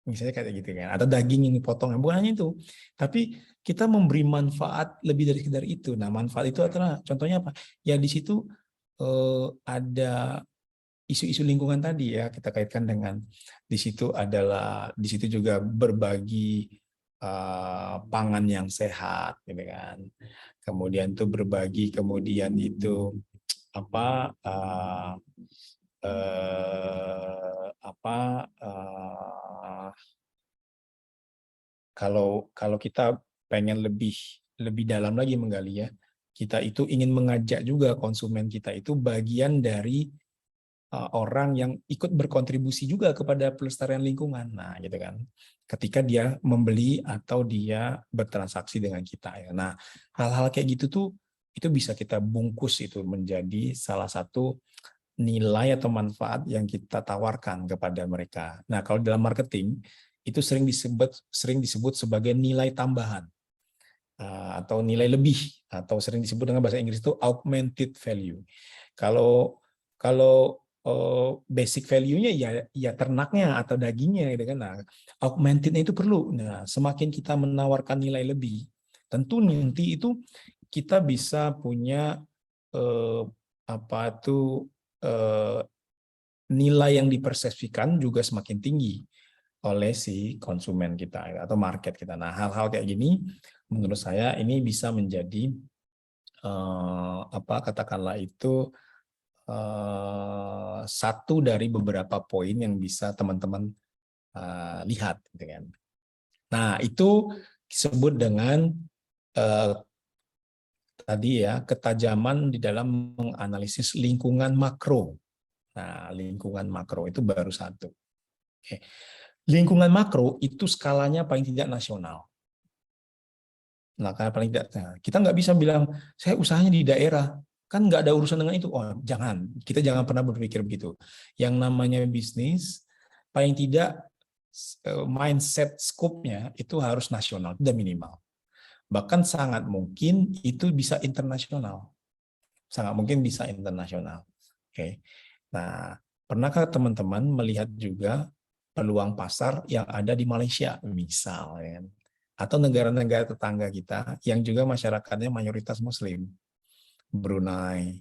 Speaker 2: Misalnya kayak gitu kan, atau daging yang dipotong, bukan hanya itu, tapi kita memberi manfaat lebih dari sekedar itu. Nah, manfaat itu adalah contohnya apa? Ya di situ ada isu-isu lingkungan tadi ya, kita kaitkan dengan di situ juga berbagi pangan yang sehat, gitu kan. Kemudian itu berbagi, kemudian itu kalau kita pengen lebih dalam lagi menggali ya, kita itu ingin mengajak juga konsumen kita itu bagian dari orang yang ikut berkontribusi juga kepada pelestarian lingkungan. Nah, gitu kan. Ketika dia membeli atau dia bertransaksi dengan kita ya. Nah, hal-hal kayak gitu tuh itu bisa kita bungkus itu menjadi salah satu nilai atau manfaat yang kita tawarkan kepada mereka. Nah, kalau dalam marketing itu sering disebut sebagai nilai tambahan atau nilai lebih, atau sering disebut dengan bahasa Inggris itu augmented value. Kalau basic value-nya ya ternaknya atau dagingnya gitu kan. Nah, augmented-nya itu perlu. Nah, semakin kita menawarkan nilai lebih, tentu nanti itu kita bisa punya nilai yang dipersepsikan juga semakin tinggi oleh si konsumen kita atau market kita. Nah, hal-hal kayak gini menurut saya ini bisa menjadi katakanlah itu satu dari beberapa poin yang bisa teman-teman lihat, gitu kan. Nah, itu disebut dengan tadi ya ketajaman di dalam menganalisis lingkungan makro. Nah, lingkungan makro itu baru satu. Oke. Lingkungan makro itu skalanya paling tidak nasional. Nah, karena paling tidak, kita nggak bisa bilang saya usahanya di daerah. Kan nggak ada urusan dengan itu. Oh, jangan. Kita jangan pernah berpikir begitu. Yang namanya bisnis, paling tidak mindset scope-nya itu harus nasional, sudah minimal. Bahkan sangat mungkin itu bisa internasional. Sangat mungkin bisa internasional. Oke. Nah, pernahkah teman-teman melihat juga peluang pasar yang ada di Malaysia, misalnya, atau negara-negara tetangga kita yang juga masyarakatnya mayoritas Muslim, Brunei,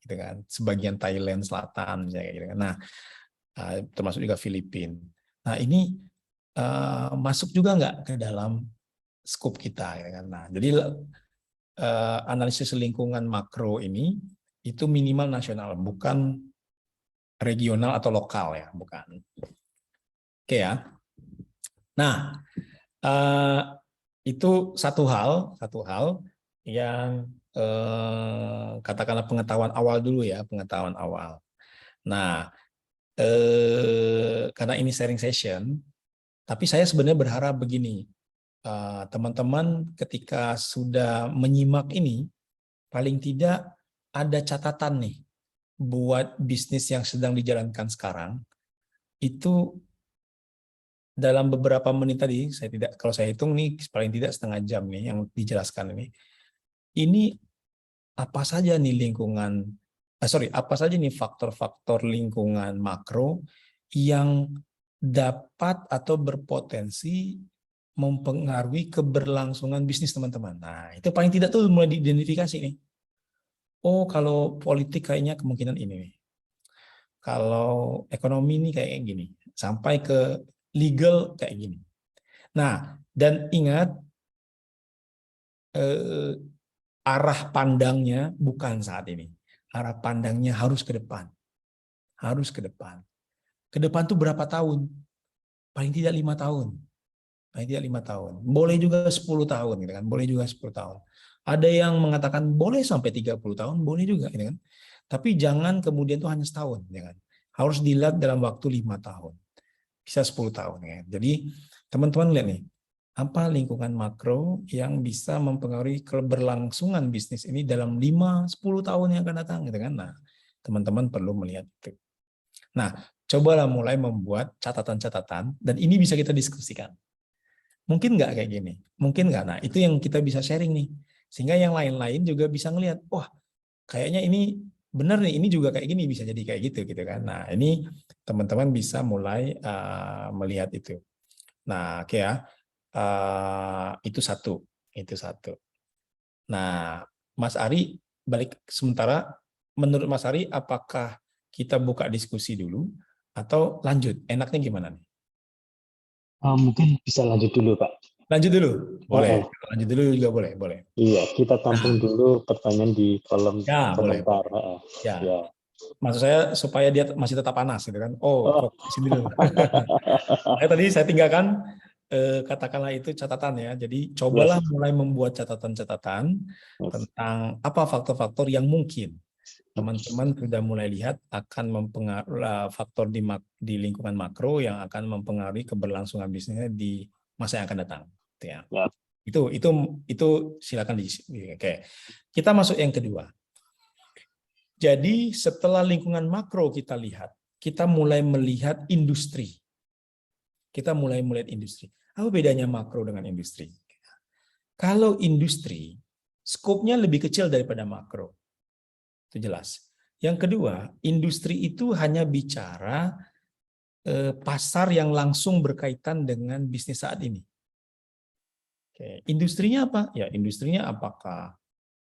Speaker 2: gitu kan, sebagian Thailand Selatan, misalnya, gitu kan. Nah, termasuk juga Filipina. Nah, ini masuk juga nggak ke dalam skop kita, ya kan? Nah, jadi analisis lingkungan makro ini itu minimal nasional, bukan regional atau lokal ya, bukan. Oke ya. Nah, itu satu hal yang katakanlah pengetahuan awal dulu ya, pengetahuan awal. Nah, karena ini sharing session, tapi saya sebenarnya berharap begini, teman-teman ketika sudah menyimak ini, paling tidak ada catatan nih buat bisnis yang sedang dijalankan sekarang. Itu dalam beberapa menit tadi, kalau saya hitung nih paling tidak setengah jam nih yang dijelaskan ini. Ini apa saja nih apa saja nih faktor-faktor lingkungan makro yang dapat atau berpotensi mempengaruhi keberlangsungan bisnis teman-teman. Nah, itu paling tidak tuh mulai diidentifikasi nih. Oh, kalau politik kayaknya kemungkinan ini nih. Kalau ekonomi ini kayak gini. Sampai ke legal kayak gini. Nah, dan ingat arah pandangnya bukan saat ini. Arah pandangnya harus ke depan. Harus ke depan. Ke depan tuh berapa tahun? Paling tidak 5 tahun. Paling tidak 5 tahun. Boleh juga 10 tahun, gitu kan? Boleh juga 10 tahun. Ada yang mengatakan boleh sampai 30 tahun, boleh juga, gitu kan? Tapi jangan kemudian tuh hanya setahun, ya kan? Harus dilihat dalam waktu 5 tahun. Bisa 10 tahun, ya. Jadi teman-teman lihat nih, apa lingkungan makro yang bisa mempengaruhi keberlangsungan bisnis ini dalam 5-10 tahun yang akan datang, gitu kan? Nah, teman-teman perlu melihat itu. Nah, cobalah mulai membuat catatan-catatan, dan ini bisa kita diskusikan. Mungkin nggak kayak gini? Mungkin nggak? Nah, itu yang kita bisa sharing nih. Sehingga yang lain-lain juga bisa ngelihat, wah, kayaknya ini benar nih, ini juga kayak gini, bisa jadi kayak gitu kan. Nah, ini teman-teman bisa mulai melihat itu. Nah, oke ya. Itu satu. Itu satu. Nah, Mas Ari, balik sementara, menurut Mas Ari, apakah kita buka diskusi dulu atau lanjut? Enaknya gimana nih?
Speaker 1: Mungkin bisa lanjut dulu, Pak.
Speaker 2: Lanjut dulu, boleh.
Speaker 1: Oh,
Speaker 2: Lanjut dulu juga boleh, boleh.
Speaker 1: iya, kita tampung
Speaker 2: Nah,
Speaker 1: dulu pertanyaan di kolom
Speaker 2: ya boleh,
Speaker 1: komentar.
Speaker 2: boleh. Ya,
Speaker 1: Ya.
Speaker 2: maksud saya supaya dia masih tetap panas gitu kan. Oh,
Speaker 1: Oh.
Speaker 2: fokus sini dulu. Tadi saya tinggalkan katakanlah itu catatan ya. Jadi cobalah
Speaker 1: Yes.
Speaker 2: mulai membuat catatan-catatan
Speaker 1: Yes.
Speaker 2: tentang apa faktor-faktor yang mungkin teman-teman sudah mulai lihat akan mempengaruhi faktor di lingkungan makro yang akan mempengaruhi keberlangsungan bisnisnya di masa yang akan datang. Ya.
Speaker 1: Ya.
Speaker 2: Itu silakan oke. Kita masuk yang kedua. Jadi setelah lingkungan makro kita lihat, kita mulai melihat industri. Kita mulai melihat industri. Apa bedanya makro dengan industri? Kalau industri, skopnya lebih kecil daripada makro. Itu jelas. Yang kedua, industri itu hanya bicara pasar yang langsung berkaitan dengan bisnis saat ini. Oke. Industrinya apa? Ya, industrinya apakah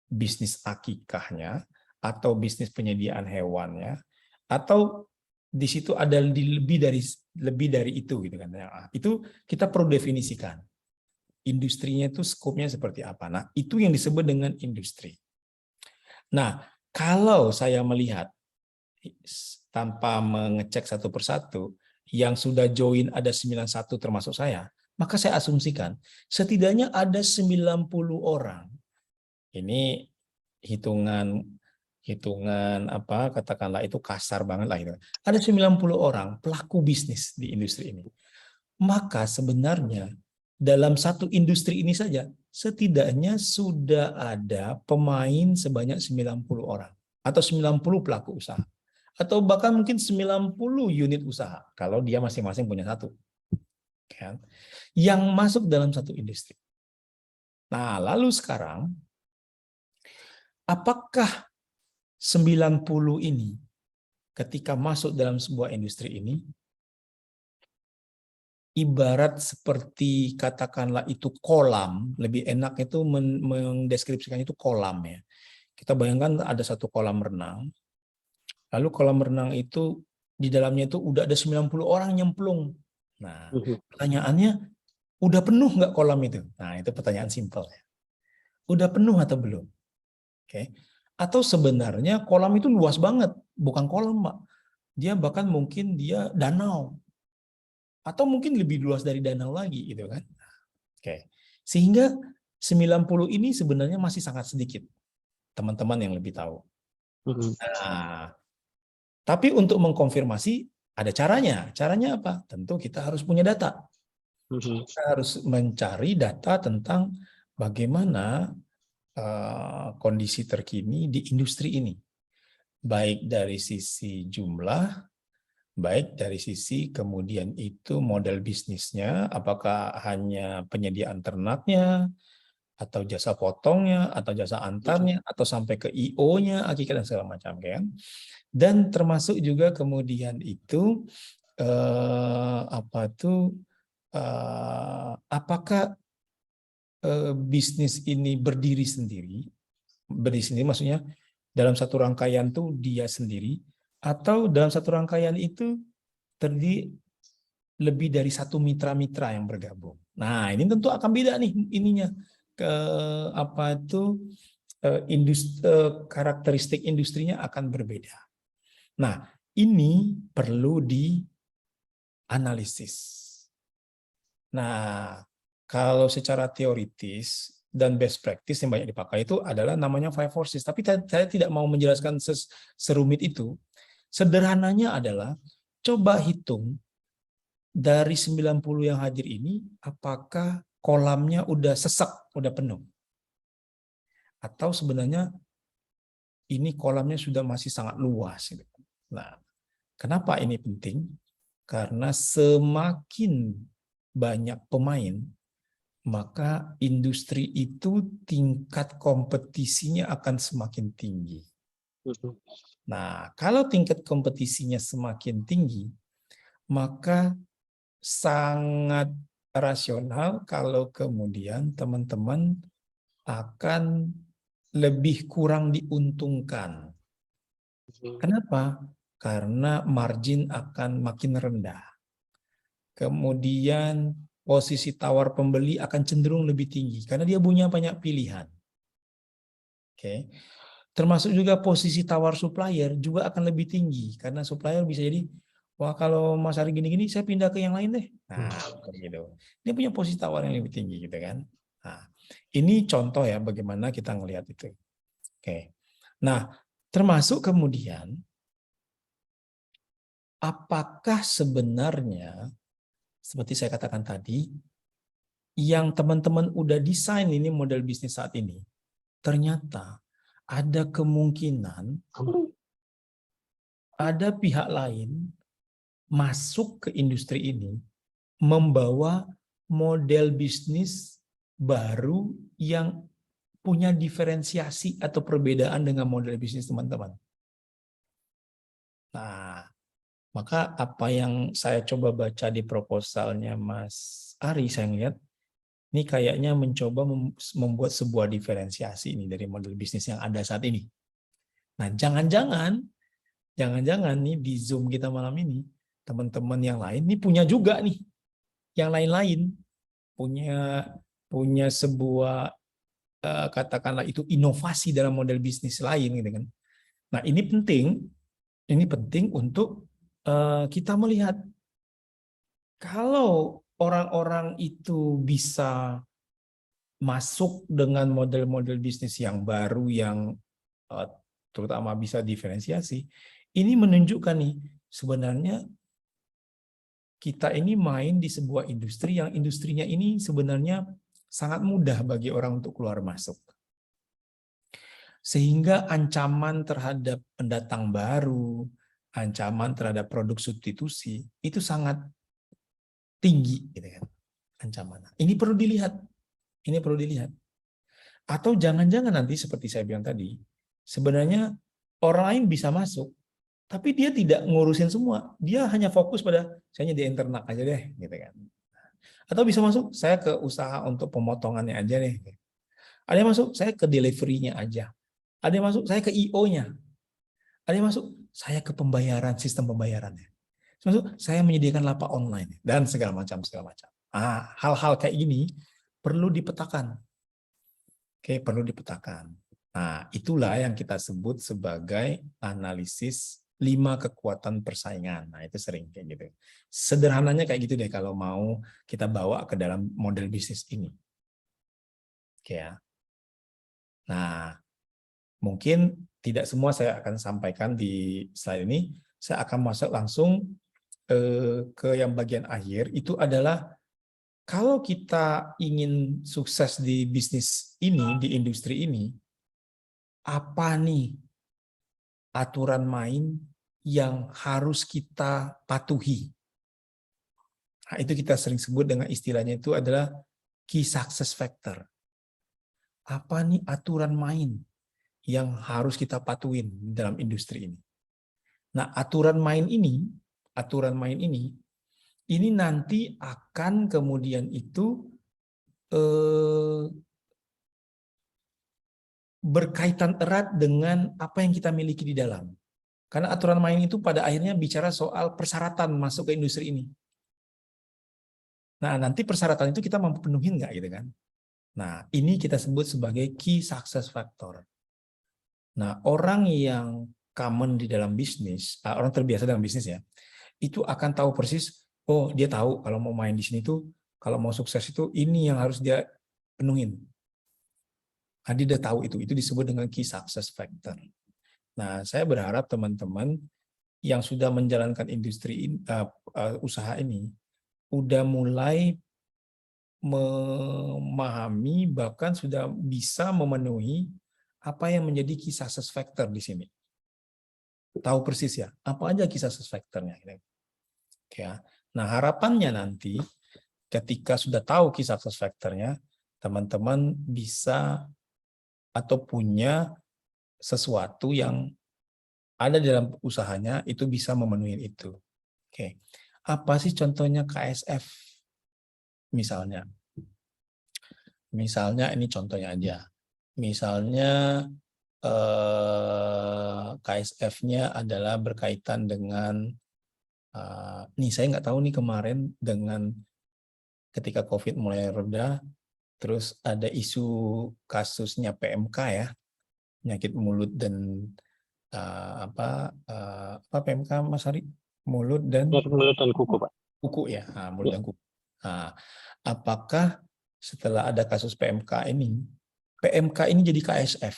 Speaker 2: bisnis akikahnya, atau bisnis penyediaan hewannya, atau di situ ada lebih dari itu gitu kan. Nah, itu kita perlu definisikan. Industrinya itu skopnya seperti apa. Nah, itu yang disebut dengan industri. Nah, kalau saya melihat tanpa mengecek satu persatu, yang sudah join ada 91 termasuk saya, maka saya asumsikan setidaknya ada 90 orang. Ini hitungan apa katakanlah itu kasar banget lah itu. Ada 90 orang pelaku bisnis di industri ini. Maka sebenarnya dalam satu industri ini saja setidaknya sudah ada pemain sebanyak 90 orang atau 90 pelaku usaha atau bahkan mungkin 90 unit usaha kalau dia masing-masing punya satu. kan, yang masuk dalam satu industri. Nah, lalu sekarang, apakah 90 ini ketika masuk dalam sebuah industri ini, ibarat seperti katakanlah itu kolam, lebih enak itu mendeskripsikan itu kolam ya. Kita bayangkan ada satu kolam renang, lalu kolam renang itu di dalamnya itu udah ada 90 orang nyemplung. Nah, pertanyaannya, udah penuh nggak kolam itu? Nah, itu pertanyaan simpel ya. Udah penuh atau belum? Oke. Atau sebenarnya kolam itu luas banget, bukan kolam, Pak. Dia bahkan mungkin dia danau. Atau mungkin lebih luas dari danau lagi gitu kan. Oke. Sehingga 90 ini sebenarnya masih sangat sedikit teman-teman yang lebih tahu. Nah, tapi untuk mengkonfirmasi ada caranya. Caranya apa? Tentu kita harus punya data. Kita harus mencari data tentang bagaimana kondisi terkini di industri ini. Baik dari sisi jumlah, baik dari sisi kemudian itu model bisnisnya, apakah hanya penyediaan ternaknya, atau jasa potongnya, atau jasa antarnya, atau sampai ke IO-nya, hakikat dan segala macam kan. Dan termasuk juga kemudian itu apakah bisnis ini berdiri sendiri maksudnya dalam satu rangkaian tuh dia sendiri, atau dalam satu rangkaian itu terdiri lebih dari satu mitra-mitra yang bergabung. Nah, ini tentu akan beda nih ininya ke karakteristik industrinya akan berbeda. Nah, ini perlu dianalisis. Nah, kalau secara teoritis dan best practice yang banyak dipakai itu adalah namanya five forces. Tapi saya tidak mau menjelaskan serumit itu. Sederhananya adalah coba hitung dari 90 yang hadir ini, apakah kolamnya udah sesak, udah penuh? Atau sebenarnya ini kolamnya sudah masih sangat luas. Nah, kenapa ini penting? Karena semakin banyak pemain, maka industri itu tingkat kompetisinya akan semakin tinggi. Nah, kalau tingkat kompetisinya semakin tinggi, maka sangat rasional kalau kemudian teman-teman akan lebih kurang diuntungkan. Kenapa? Karena margin akan makin rendah. Kemudian posisi tawar pembeli akan cenderung lebih tinggi karena dia punya banyak pilihan. Oke. Termasuk juga posisi tawar supplier juga akan lebih tinggi karena supplier bisa jadi, wah kalau Mas Ari gini-gini saya pindah ke yang lain deh. Nah, gitu. Dia punya posisi tawar yang lebih tinggi gitu kan. Nah, ini contoh ya bagaimana kita ngelihat itu. Oke. Nah, termasuk kemudian apakah sebenarnya seperti saya katakan tadi, yang teman-teman udah desain ini model bisnis saat ini, ternyata ada kemungkinan ada pihak lain masuk ke industri ini membawa model bisnis baru yang punya diferensiasi atau perbedaan dengan model bisnis teman-teman. Nah, maka apa yang saya coba baca di proposalnya Mas Ari, saya lihat ini kayaknya mencoba membuat sebuah diferensiasi ini dari model bisnis yang ada saat ini. Nah, jangan-jangan nih di Zoom kita malam ini, teman-teman yang lain ini punya juga nih, yang lain-lain punya sebuah katakanlah itu inovasi dalam model bisnis lain gitu kan. Nah, ini penting untuk kita melihat kalau orang-orang itu bisa masuk dengan model-model bisnis yang baru yang terutama bisa diferensiasi, ini menunjukkan nih sebenarnya kita ini main di sebuah industri yang industrinya ini sebenarnya sangat mudah bagi orang untuk keluar masuk. Sehingga ancaman terhadap pendatang baru, ancaman terhadap produk substitusi itu sangat tinggi, gitu kan, ancaman. Ini perlu dilihat, ini perlu dilihat. Atau jangan-jangan nanti seperti saya bilang tadi, sebenarnya orang lain bisa masuk, tapi dia tidak ngurusin semua. Dia hanya fokus pada saya nyediain ternak aja deh, gitu kan. Atau bisa masuk saya ke usaha untuk pemotongannya aja deh. Ada yang masuk saya ke delivery-nya aja. Ada yang masuk saya ke IO-nya. Ada yang masuk saya ke pembayaran, sistem pembayarannya. Masuk saya menyediakan lapak online dan segala macam. Hal-hal kayak gini perlu dipetakan. Oke, perlu dipetakan. Nah, itulah yang kita sebut sebagai analisis 5 kekuatan persaingan. Nah, itu sering kayak gitu. Sederhananya kayak gitu deh kalau mau kita bawa ke dalam model bisnis ini. Oke ya. Nah, mungkin tidak semua saya akan sampaikan di slide ini. Saya akan masuk langsung ke yang bagian akhir. Itu adalah kalau kita ingin sukses di bisnis ini, di industri ini, apa nih aturan main yang harus kita patuhi? Nah, itu kita sering sebut dengan istilahnya itu adalah key success factor. Apa nih aturan main yang harus kita patuhin dalam industri ini? Nah, aturan main ini nanti akan kemudian itu berkaitan erat dengan apa yang kita miliki di dalam. Karena aturan main itu pada akhirnya bicara soal persyaratan masuk ke industri ini. Nah, nanti persyaratan itu kita mampu penuhin nggak gitu kan? Nah, ini kita sebut sebagai key success factor. Nah, orang yang common di dalam bisnis, orang terbiasa dalam bisnis ya, itu akan tahu persis, oh dia tahu kalau mau main di sini tuh, kalau mau sukses itu ini yang harus dia penuhin. Nah, dia udah tahu itu disebut dengan key success factor. Nah, saya berharap teman-teman yang sudah menjalankan industri usaha ini udah mulai memahami bahkan sudah bisa memenuhi apa yang menjadi key success factor di sini. Tahu persis ya, apa aja key success factor-nya. Ya. Nah, harapannya nanti ketika sudah tahu key success factor-nya, teman-teman bisa atau punya sesuatu yang ada dalam usahanya itu bisa memenuhi itu. Oke. Apa sih contohnya KSF? Misalnya ini contohnya aja. Misalnya KSF-nya adalah berkaitan dengan nih saya nggak tahu nih kemarin dengan ketika COVID mulai reda, terus ada isu kasusnya PMK ya, penyakit mulut dan apa PMK Mas Hari? Mulut dan
Speaker 3: kuku, Pak.
Speaker 2: kuku ya, mulut dan kuku. Nah, apakah setelah ada kasus PMK ini jadi KSF?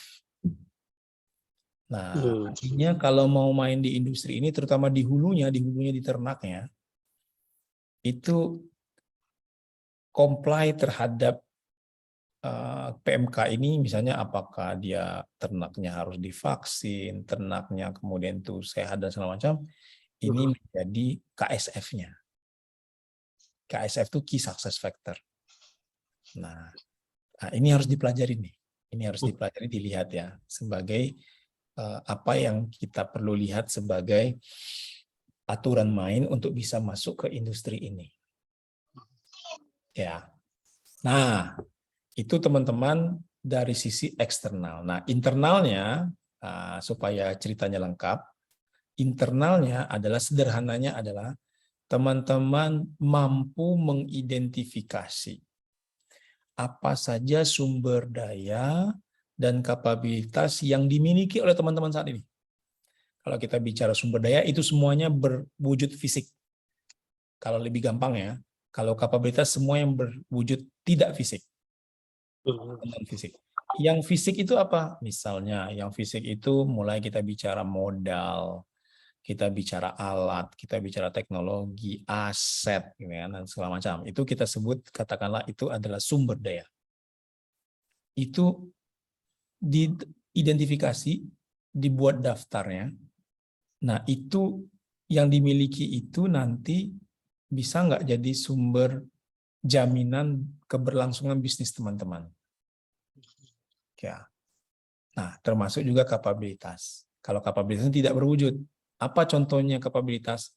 Speaker 2: Nah, artinya kalau mau main di industri ini, terutama di hulunya di ternaknya, itu comply terhadap PMK ini, misalnya apakah dia ternaknya harus divaksin, ternaknya kemudian itu sehat dan segala macam, ini menjadi KSF-nya. KSF itu Key Success Factor. Nah, ini harus dipelajari nih. Ini harus dipelajari, dilihat ya, sebagai apa yang kita perlu lihat sebagai aturan main untuk bisa masuk ke industri ini. Ya. Nah, itu teman-teman dari sisi eksternal. Nah, internalnya supaya ceritanya lengkap, internalnya adalah sederhananya adalah teman-teman mampu mengidentifikasi apa saja sumber daya dan kapabilitas yang dimiliki oleh teman-teman saat ini. Kalau kita bicara sumber daya, itu semuanya berwujud fisik. Kalau lebih gampang ya, kalau kapabilitas semua yang berwujud tidak fisik. Non-fisik. Yang fisik itu apa? Misalnya, yang fisik itu mulai kita bicara modal, kita bicara alat, kita bicara teknologi, aset, dan segala macam. Itu kita sebut, katakanlah itu adalah sumber daya. Itu diidentifikasi, dibuat daftarnya. Nah, itu yang dimiliki itu nanti bisa nggak jadi sumber jaminan keberlangsungan bisnis teman-teman. Ya. Nah, termasuk juga kapabilitas. Kalau kapabilitas tidak berwujud, apa contohnya kapabilitas?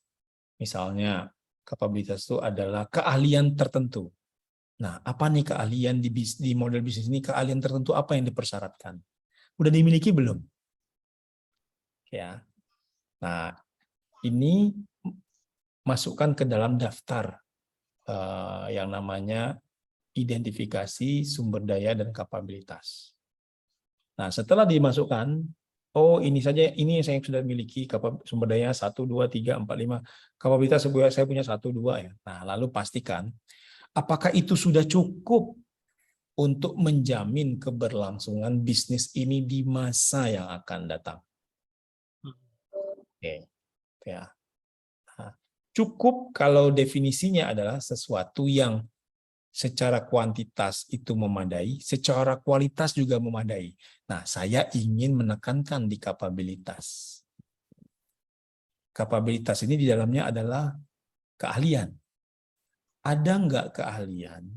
Speaker 2: Misalnya, kapabilitas itu adalah keahlian tertentu. Nah, apa nih keahlian di model bisnis ini? Keahlian tertentu apa yang dipersyaratkan? Udah dimiliki belum? Ya. Nah, ini masukkan ke dalam daftar yang namanya identifikasi sumber daya dan kapabilitas. Nah, setelah dimasukkan, oh ini saja, ini yang saya sudah miliki, sumber daya 1, 2, 3, 4, 5, kapabilitas saya punya 1, 2 ya. Nah, lalu pastikan apakah itu sudah cukup untuk menjamin keberlangsungan bisnis ini di masa yang akan datang. Oke, ya. Nah, cukup kalau definisinya adalah sesuatu yang secara kuantitas itu memadai, secara kualitas juga memadai. Nah, saya ingin menekankan di kapabilitas. Kapabilitas ini di dalamnya adalah keahlian. Ada nggak keahlian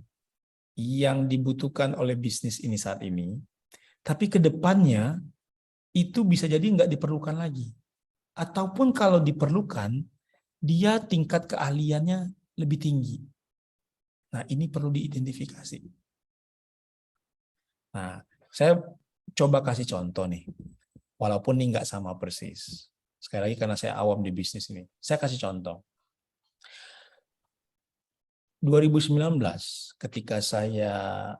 Speaker 2: yang dibutuhkan oleh bisnis ini saat ini, tapi ke depannya itu bisa jadi nggak diperlukan lagi. Ataupun kalau diperlukan, dia tingkat keahliannya lebih tinggi. Nah, ini perlu diidentifikasi. Nah, saya coba kasih contoh nih, walaupun ini nggak sama persis. Sekali lagi karena saya awam di bisnis ini, saya kasih contoh. 2019, ketika saya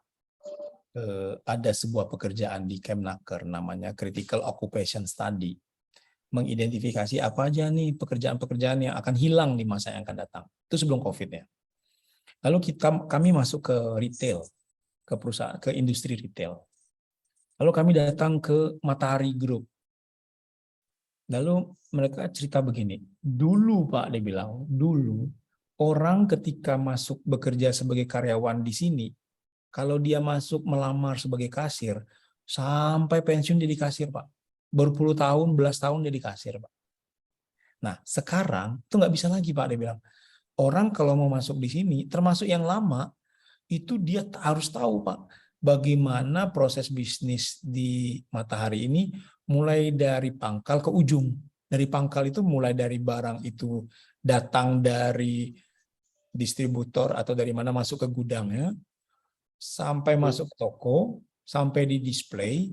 Speaker 2: ada sebuah pekerjaan di Kemnaker namanya Critical Occupation Study, mengidentifikasi apa aja nih pekerjaan-pekerjaan yang akan hilang di masa yang akan datang. Itu sebelum COVID ya. Lalu kami masuk ke retail, ke perusahaan, ke industri retail. Lalu kami datang ke Matahari Group. Lalu mereka cerita begini, dulu Pak, dia bilang, dulu orang ketika masuk bekerja sebagai karyawan di sini, kalau dia masuk melamar sebagai kasir, sampai pensiun jadi kasir Pak. Berpuluh tahun, belas tahun jadi kasir Pak. Nah sekarang itu nggak bisa lagi Pak, dia bilang. Orang kalau mau masuk di sini, termasuk yang lama, itu dia harus tahu Pak, bagaimana proses bisnis di Matahari ini mulai dari pangkal ke ujung. Dari pangkal itu mulai dari barang itu datang dari distributor atau dari mana masuk ke gudangnya, sampai masuk ke toko, sampai di display,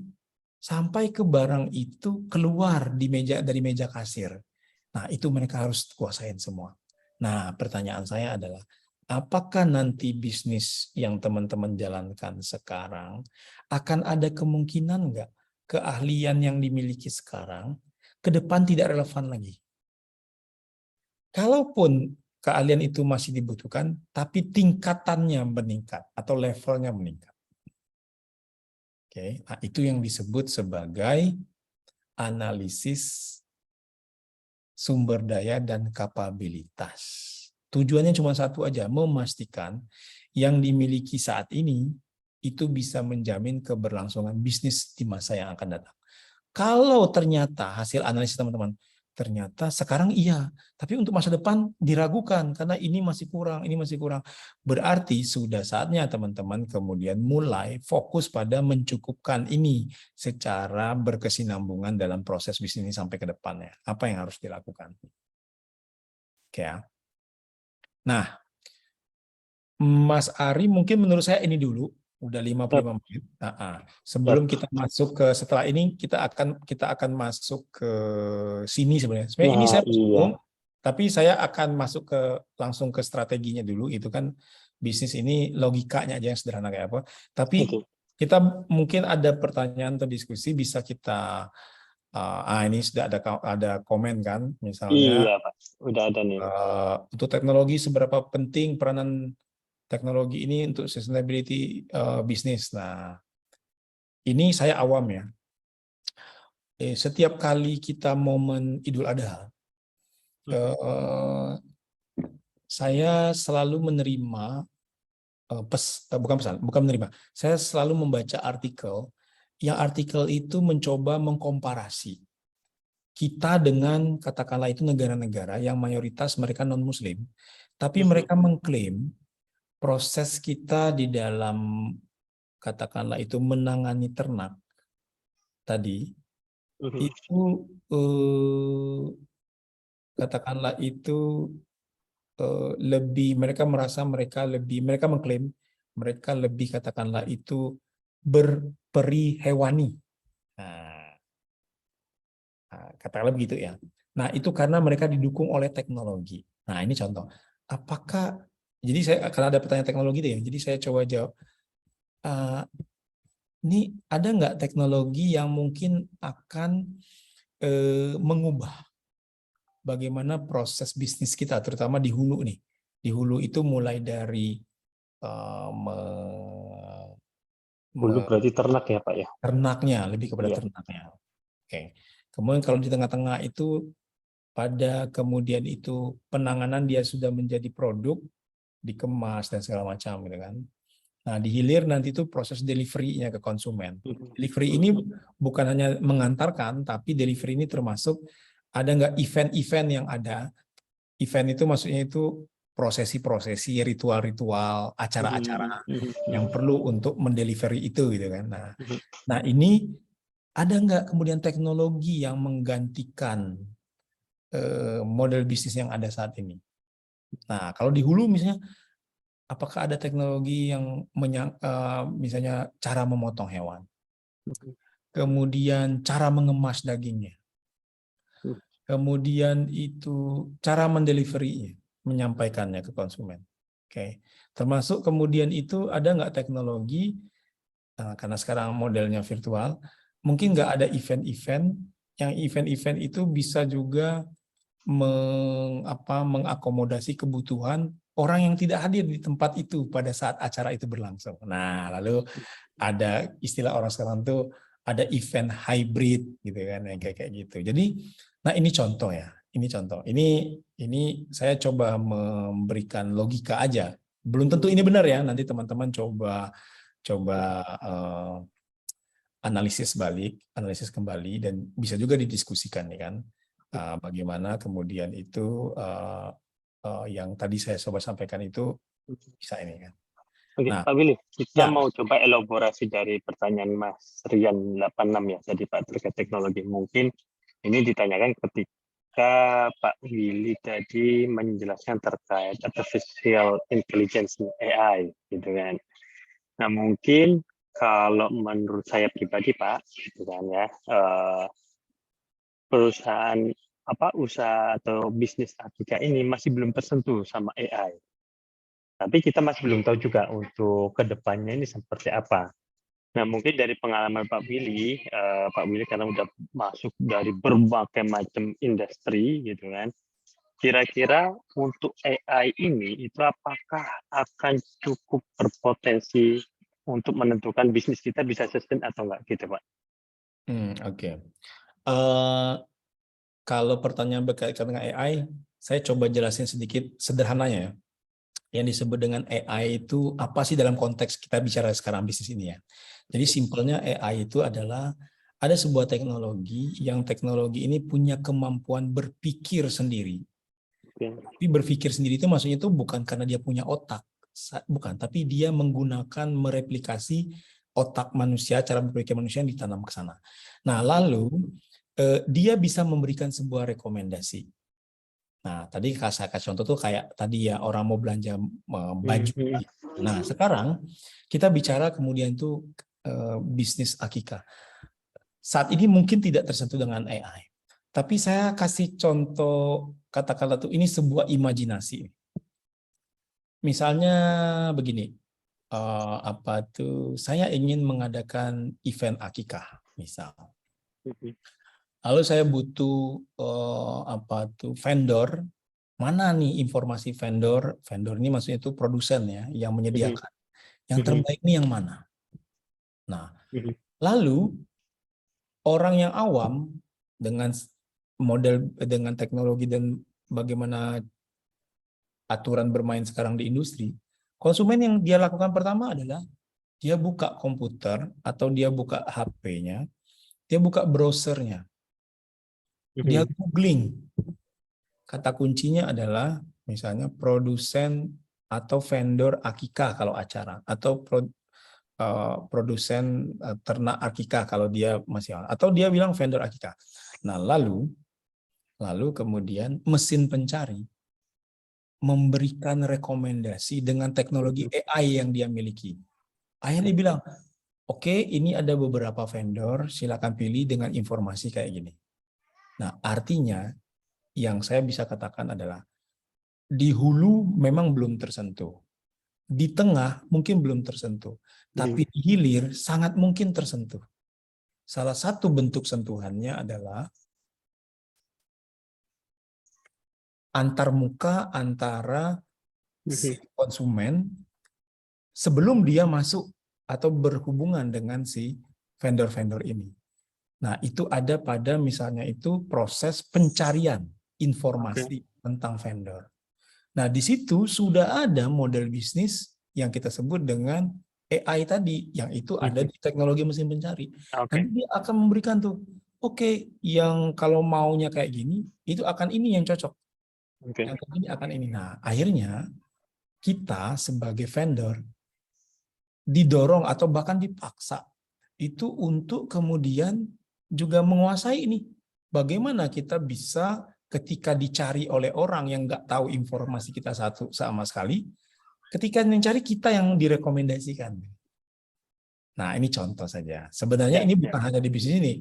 Speaker 2: sampai ke barang itu keluar dari meja kasir. Nah, itu mereka harus kuasain semua. Nah, pertanyaan saya adalah, apakah nanti bisnis yang teman-teman jalankan sekarang akan ada kemungkinan nggak keahlian yang dimiliki sekarang ke depan tidak relevan lagi? Kalaupun keahlian itu masih dibutuhkan, tapi tingkatannya meningkat atau levelnya meningkat. Oke, nah itu yang disebut sebagai analisis sumber daya dan kapabilitas. Tujuannya cuma satu aja, memastikan yang dimiliki saat ini itu bisa menjamin keberlangsungan bisnis di masa yang akan datang. Kalau ternyata hasil analisis teman-teman, ternyata sekarang iya, tapi untuk masa depan diragukan karena ini masih kurang, ini masih kurang. Berarti sudah saatnya teman-teman kemudian mulai fokus pada mencukupkan ini secara berkesinambungan dalam proses bisnis ini sampai ke depannya. Apa yang harus dilakukan? Oke ya. Nah, Mas Ari mungkin menurut saya ini dulu. Udah 55 menit. Sebelum kita masuk ke setelah ini kita akan masuk ke sini sebenarnya. Sebenarnya ini saya
Speaker 1: Iya.
Speaker 2: tapi saya akan masuk langsung ke strateginya dulu. Itu kan bisnis ini logikanya aja yang sederhana kayak apa. Tapi kita mungkin ada pertanyaan atau diskusi bisa kita ini sudah ada komen kan, misalnya
Speaker 1: Iya, Pak. Udah ada nih.
Speaker 2: untuk teknologi seberapa penting peranan teknologi ini untuk sustainability bisnis. Nah, ini saya awam ya. Setiap kali kita momen Idul Adha, saya selalu menerima bukan menerima. Saya selalu membaca artikel yang artikel itu mencoba mengkomparasi kita dengan katakanlah itu negara-negara yang mayoritas mereka non-Muslim, tapi mereka mengklaim proses kita di dalam katakanlah itu menangani ternak tadi itu katakanlah itu lebih mereka merasa mereka mengklaim mereka lebih katakanlah itu berperi hewani. Nah, katakanlah begitu ya. Nah, itu karena mereka didukung oleh teknologi. Nah, ini contoh. Apakah jadi saya karena ada pertanyaan teknologi itu ya. Jadi saya coba jawab. Ini ada nggak teknologi yang mungkin akan mengubah bagaimana proses bisnis kita, terutama di hulu nih. Di hulu itu mulai dari
Speaker 1: Dulu berarti ternak ya Pak ya?
Speaker 2: ternaknya, lebih kepada
Speaker 1: Iya.
Speaker 2: ternaknya. Oke. Kemudian kalau di tengah-tengah itu pada kemudian itu penanganan dia sudah menjadi produk, dikemas dan segala macam gitu kan. Nah, di hilir nanti itu proses delivery-nya ke konsumen. Delivery ini bukan hanya mengantarkan, tapi delivery ini termasuk ada nggak event-event yang ada. Event itu maksudnya itu prosesi-prosesi, ritual-ritual, acara-acara yang perlu untuk mendelivery itu gitu kan. Nah ini ada nggak kemudian teknologi yang menggantikan model bisnis yang ada saat ini? Nah, kalau di hulu misalnya, apakah ada teknologi yang misalnya cara memotong hewan, kemudian cara mengemas dagingnya, kemudian itu cara mendeliverynya, menyampaikannya ke konsumen. Oke, termasuk kemudian itu ada nggak teknologi karena sekarang modelnya virtual, mungkin nggak ada event-event yang event-event itu bisa juga mengakomodasi kebutuhan orang yang tidak hadir di tempat itu pada saat acara itu berlangsung. Nah, lalu ada istilah orang sekarang tuh ada event hybrid gitu kan, yang kayak gitu. Jadi, nah ini contoh ya. Ini contoh. Ini saya coba memberikan logika aja. Belum tentu ini benar ya. Nanti teman-teman coba analisis kembali dan bisa juga didiskusikan nih kan. Bagaimana kemudian itu yang tadi saya coba sampaikan itu bisa ini kan.
Speaker 1: Oke,
Speaker 2: Nah,
Speaker 1: Pak Willy, kita
Speaker 2: ya.
Speaker 1: mau coba elaborasi dari pertanyaan Mas Rian 86 ya, tadi Pak terkait teknologi. Mungkin ini ditanyakan ketika Pak Willy tadi menjelaskan terkait artificial intelligence AI, gitu kan. Nah, mungkin kalau menurut saya pribadi Pak, gitu kan ya, perusahaan usaha atau bisnis Akika ini masih belum tersentuh sama AI. Tapi kita masih belum tahu juga untuk kedepannya ini seperti apa. Nah, mungkin dari pengalaman Pak Willy karena udah masuk dari berbagai macam industri gitu kan, kira-kira untuk AI ini itu apakah akan cukup berpotensi untuk menentukan bisnis kita bisa sustain atau enggak gitu Pak?
Speaker 2: Oke. Kalau pertanyaan berkaitan dengan AI, saya coba jelasin sedikit sederhananya ya. Yang disebut dengan AI itu apa sih dalam konteks kita bicara sekarang bisnis ini ya. Jadi simpelnya AI itu adalah ada sebuah teknologi yang teknologi ini punya kemampuan berpikir sendiri. Tapi berpikir sendiri itu maksudnya itu bukan karena dia punya otak, bukan, tapi dia menggunakan mereplikasi otak manusia, cara berpikir manusia yang ditanam ke sana. Nah, lalu dia bisa memberikan sebuah rekomendasi. Nah, tadi saya kasih contoh tuh kayak tadi ya orang mau belanja baju. Nah, sekarang kita bicara kemudian tuh bisnis Akika. Saat ini mungkin tidak tersentuh dengan AI. Tapi saya kasih contoh kata-kata tuh ini sebuah imajinasi. Misalnya begini, saya ingin mengadakan event Akikah, misal. Lalu saya butuh vendor. Mana nih informasi vendor? Vendor ini maksudnya itu produsen ya, yang menyediakan. Yang terbaik ini yang mana? Nah, lalu orang yang awam dengan teknologi dan bagaimana aturan bermain sekarang di industri, konsumen yang dia lakukan pertama adalah dia buka komputer atau dia buka HP-nya, dia buka browsernya. dia googling. Kata kuncinya adalah misalnya produsen atau vendor akikah kalau acara, atau produsen ternak akikah kalau dia masih, atau dia bilang vendor akikah. Nah, lalu kemudian mesin pencari memberikan rekomendasi dengan teknologi AI yang dia miliki. Akhirnya dia bilang, oke, ini ada beberapa vendor, silakan pilih dengan informasi kayak gini. Nah, artinya yang saya bisa katakan adalah di hulu memang belum tersentuh. Di tengah mungkin belum tersentuh. Tapi di hilir sangat mungkin tersentuh. Salah satu bentuk sentuhannya adalah antar muka antara si konsumen sebelum dia masuk atau berhubungan dengan si vendor-vendor ini. Nah, itu ada pada misalnya itu proses pencarian informasi tentang vendor. Nah, di situ sudah ada model bisnis yang kita sebut dengan AI tadi, yang itu ada di teknologi mesin pencari. Nanti dia akan memberikan tuh, oke, yang kalau maunya kayak gini, itu akan ini yang cocok. Yang kayak gini akan ini. Nah, akhirnya kita sebagai vendor didorong atau bahkan dipaksa itu untuk kemudian juga menguasai ini. Bagaimana kita bisa ketika dicari oleh orang yang nggak tahu informasi kita satu sama sekali, ketika mencari kita yang direkomendasikan. Nah, ini contoh saja. Sebenarnya ini bukan hanya di bisnis ini.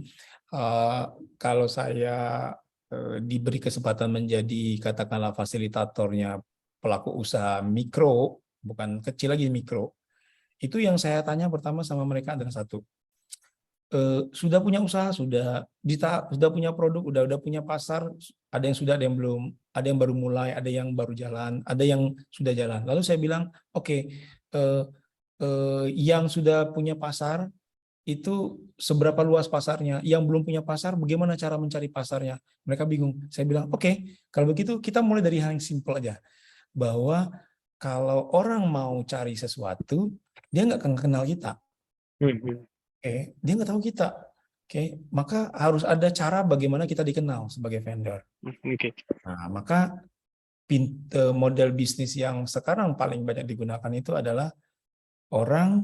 Speaker 2: Kalau saya diberi kesempatan menjadi katakanlah fasilitatornya pelaku usaha mikro, bukan kecil lagi mikro, itu yang saya tanya pertama sama mereka adalah satu, sudah punya usaha, sudah punya produk, udah punya pasar, ada yang sudah, ada yang belum, ada yang baru mulai, ada yang baru jalan, ada yang sudah jalan. Lalu saya bilang, oke, yang sudah punya pasar itu seberapa luas pasarnya, yang belum punya pasar bagaimana cara mencari pasarnya. Mereka bingung. Saya bilang, oke, kalau begitu kita mulai dari hal yang simpel aja, bahwa kalau orang mau cari sesuatu, dia nggak akan kenal kita. Dia nggak tahu kita. Maka harus ada cara bagaimana kita dikenal sebagai vendor. Nah, maka model bisnis yang sekarang paling banyak digunakan itu adalah orang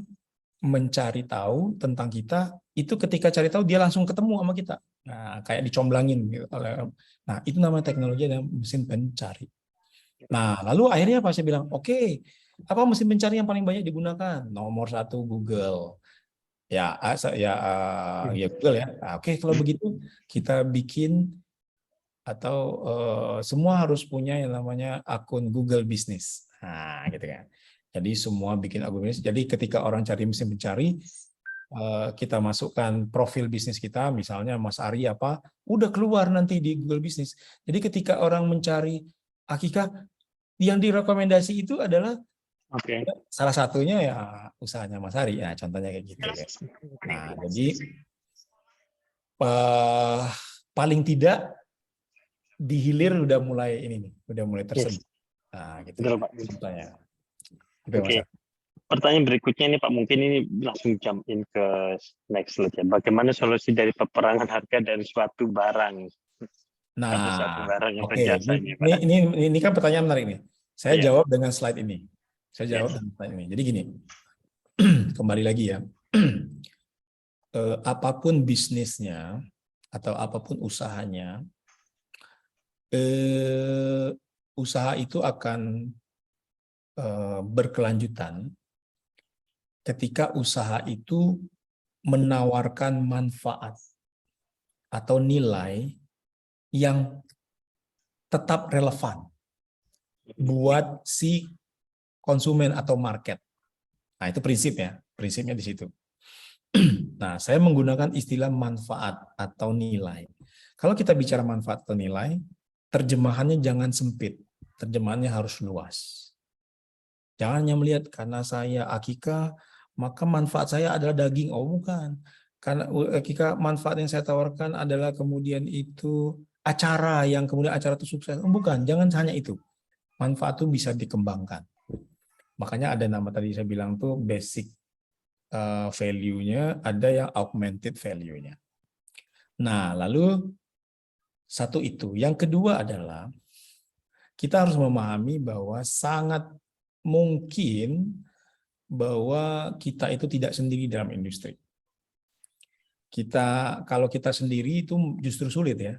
Speaker 2: mencari tahu tentang kita, itu ketika cari tahu dia langsung ketemu sama kita. Nah, kayak dicomblangin gitu. Nah, itu namanya teknologi dan mesin pencari. Nah, lalu akhirnya apa? Saya bilang, oke, apa mesin pencari yang paling banyak digunakan? Nomor 1 Google. Ya Google ya. Nah, oke, kalau begitu kita bikin atau semua harus punya yang namanya akun Google Business. Nah, gitu kan. Jadi semua bikin akun bisnis. Jadi ketika orang cari mesin pencari, kita masukkan profil bisnis kita, misalnya Mas Ari apa, udah keluar nanti di Google Business. Jadi ketika orang mencari akikah, yang direkomendasi itu adalah salah satunya ya usahanya Mas Ari. Nah, contohnya kayak gitu. Ya. Nah, jadi paling tidak di hilir udah mulai ini nih, udah mulai tersedia. Nah, gitu.
Speaker 3: Betul, Pak.
Speaker 2: Contohnya.
Speaker 3: Oke. Pertanyaan berikutnya ini Pak, mungkin ini langsung jump in ke next slide ya. Bagaimana solusi dari peperangan harga dari suatu barang?
Speaker 2: Nah,
Speaker 3: suatu barang yang
Speaker 2: oke.
Speaker 3: Pak.
Speaker 2: Ini kan pertanyaan menarik nih. Saya jawab dengan slide ini. Saya jawab dengan slide ini. Jadi gini, kembali lagi ya. Apapun bisnisnya atau apapun usahanya, usaha itu akan berkelanjutan ketika usaha itu menawarkan manfaat atau nilai yang tetap relevan buat si konsumen atau market. Nah, itu prinsipnya di situ. Nah, saya menggunakan istilah manfaat atau nilai. Kalau kita bicara manfaat atau nilai, terjemahannya jangan sempit, terjemahannya harus luas. Jangan hanya melihat karena saya akikah, maka manfaat saya adalah daging. Oh, bukan. Karena akikah manfaat yang saya tawarkan adalah kemudian itu acara yang kemudian acara itu sukses. Oh, bukan, jangan hanya itu. Manfaat itu bisa dikembangkan. Makanya ada nama tadi saya bilang tuh basic value-nya, ada yang augmented value-nya. Nah, lalu Satu itu. Yang kedua adalah kita harus memahami bahwa sangat mungkin bahwa kita itu tidak sendiri dalam industri. Kalau kita sendiri itu justru sulit ya.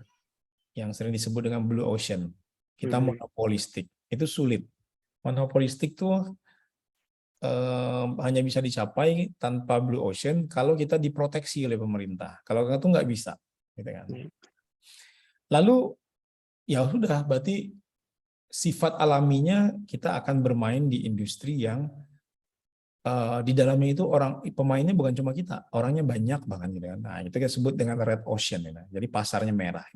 Speaker 2: Yang sering disebut dengan blue ocean. Kita monopolistik. Itu sulit. Monopolistik tuh hanya bisa dicapai tanpa blue ocean kalau kita diproteksi oleh pemerintah. Kalau itu nggak bisa. Gitu kan. Lalu ya sudah, berarti sifat alaminya kita akan bermain di industri yang di dalamnya itu pemainnya bukan cuma kita, orangnya banyak bahkan gitu kan. Nah, itu kita sebut dengan red ocean ya. Jadi pasarnya merah.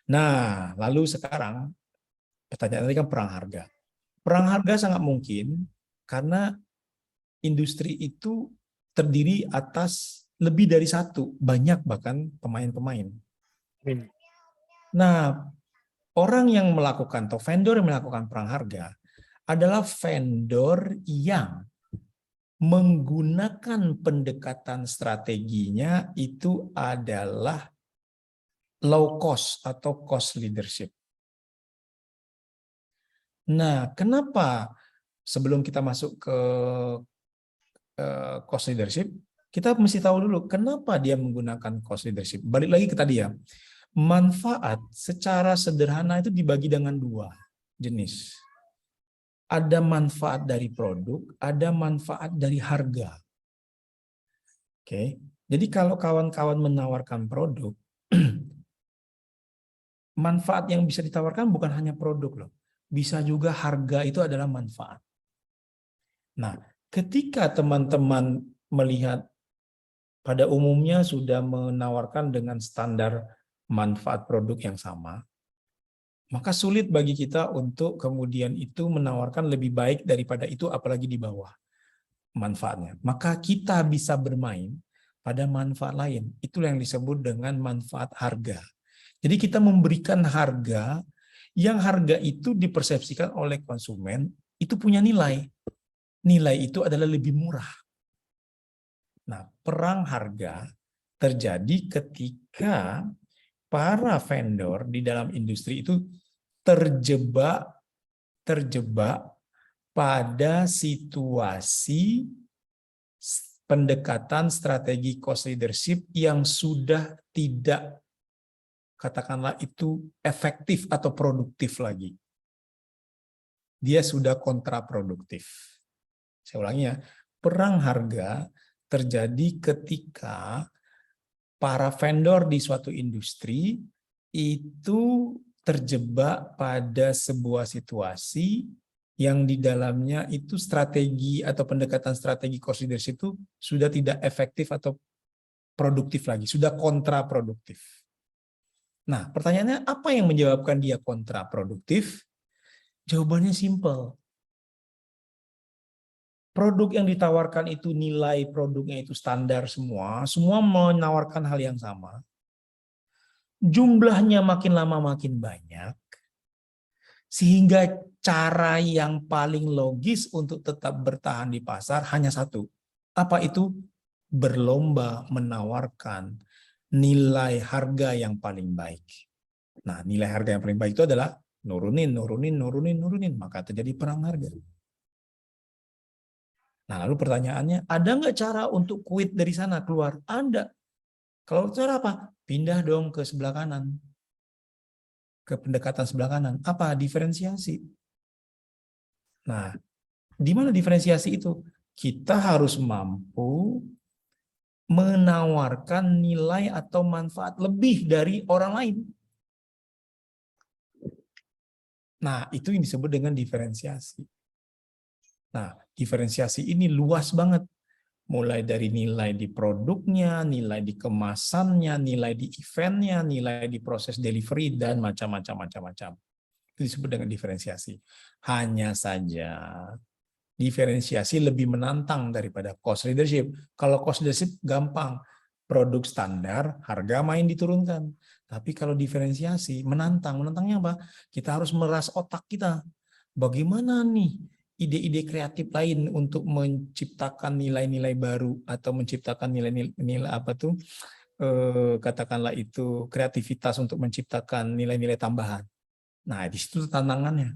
Speaker 2: Nah, lalu sekarang pertanyaan tadi kan perang harga. Perang harga sangat mungkin karena industri itu terdiri atas lebih dari satu, banyak bahkan pemain-pemain. Nah, orang yang melakukan atau vendor yang melakukan perang harga adalah vendor yang menggunakan pendekatan strateginya itu adalah low cost atau cost leadership. Nah, kenapa sebelum kita masuk ke cost leadership, kita mesti tahu dulu kenapa dia menggunakan cost leadership. Balik lagi ke tadi ya, manfaat secara sederhana itu dibagi dengan dua jenis. Ada manfaat dari produk, ada manfaat dari harga. Oke, jadi kalau kawan-kawan menawarkan produk, manfaat yang bisa ditawarkan bukan hanya produk loh, bisa juga harga itu adalah manfaat. Nah, ketika teman-teman melihat pada umumnya sudah menawarkan dengan standar manfaat produk yang sama, maka sulit bagi kita untuk kemudian itu menawarkan lebih baik daripada itu, apalagi di bawah manfaatnya. Maka kita bisa bermain pada manfaat lain. Itulah yang disebut dengan manfaat harga. Jadi kita memberikan harga yang harga itu dipersepsikan oleh konsumen itu punya nilai. Nilai itu adalah lebih murah. Nah, perang harga terjadi ketika para vendor di dalam industri itu terjebak pada situasi pendekatan strategi cost leadership yang sudah tidak, katakanlah itu, efektif atau produktif lagi. Dia sudah kontraproduktif. Saya ulangi ya, perang harga terjadi ketika para vendor di suatu industri itu terjebak pada sebuah situasi yang di dalamnya itu strategi atau pendekatan strategi cost leadership itu sudah tidak efektif atau produktif lagi, sudah kontraproduktif. Nah, pertanyaannya apa yang menyebabkan dia kontraproduktif? Jawabannya simpel. Produk yang ditawarkan itu nilai produknya itu standar semua menawarkan hal yang sama. Jumlahnya makin lama makin banyak, sehingga cara yang paling logis untuk tetap bertahan di pasar hanya satu. Apa itu? Berlomba menawarkan nilai harga yang paling baik. Nah, nilai harga yang paling baik itu adalah nurunin. Maka terjadi perang harga. Nah, lalu pertanyaannya, ada nggak cara untuk quit dari sana, keluar? Ada. Kalau cara apa? Pindah dong ke sebelah kanan. Ke pendekatan sebelah kanan. Apa? Diferensiasi. Nah, di mana diferensiasi itu? Kita harus mampu menawarkan nilai atau manfaat lebih dari orang lain. Nah, itu yang disebut dengan diferensiasi. Nah, diferensiasi ini luas banget. Mulai dari nilai di produknya, nilai di kemasannya, nilai di eventnya, nilai di proses delivery, dan macam-macam. Itu disebut dengan diferensiasi. Hanya saja, diferensiasi lebih menantang daripada cost leadership. Kalau cost leadership gampang. Produk standar, harga main diturunkan. Tapi kalau diferensiasi, menantang. Menantangnya apa? Kita harus meras otak kita. Bagaimana nih ide-ide kreatif lain untuk menciptakan nilai-nilai baru atau menciptakan nilai-nilai katakanlah itu kreativitas untuk menciptakan nilai-nilai tambahan. Nah, di situ tantangannya.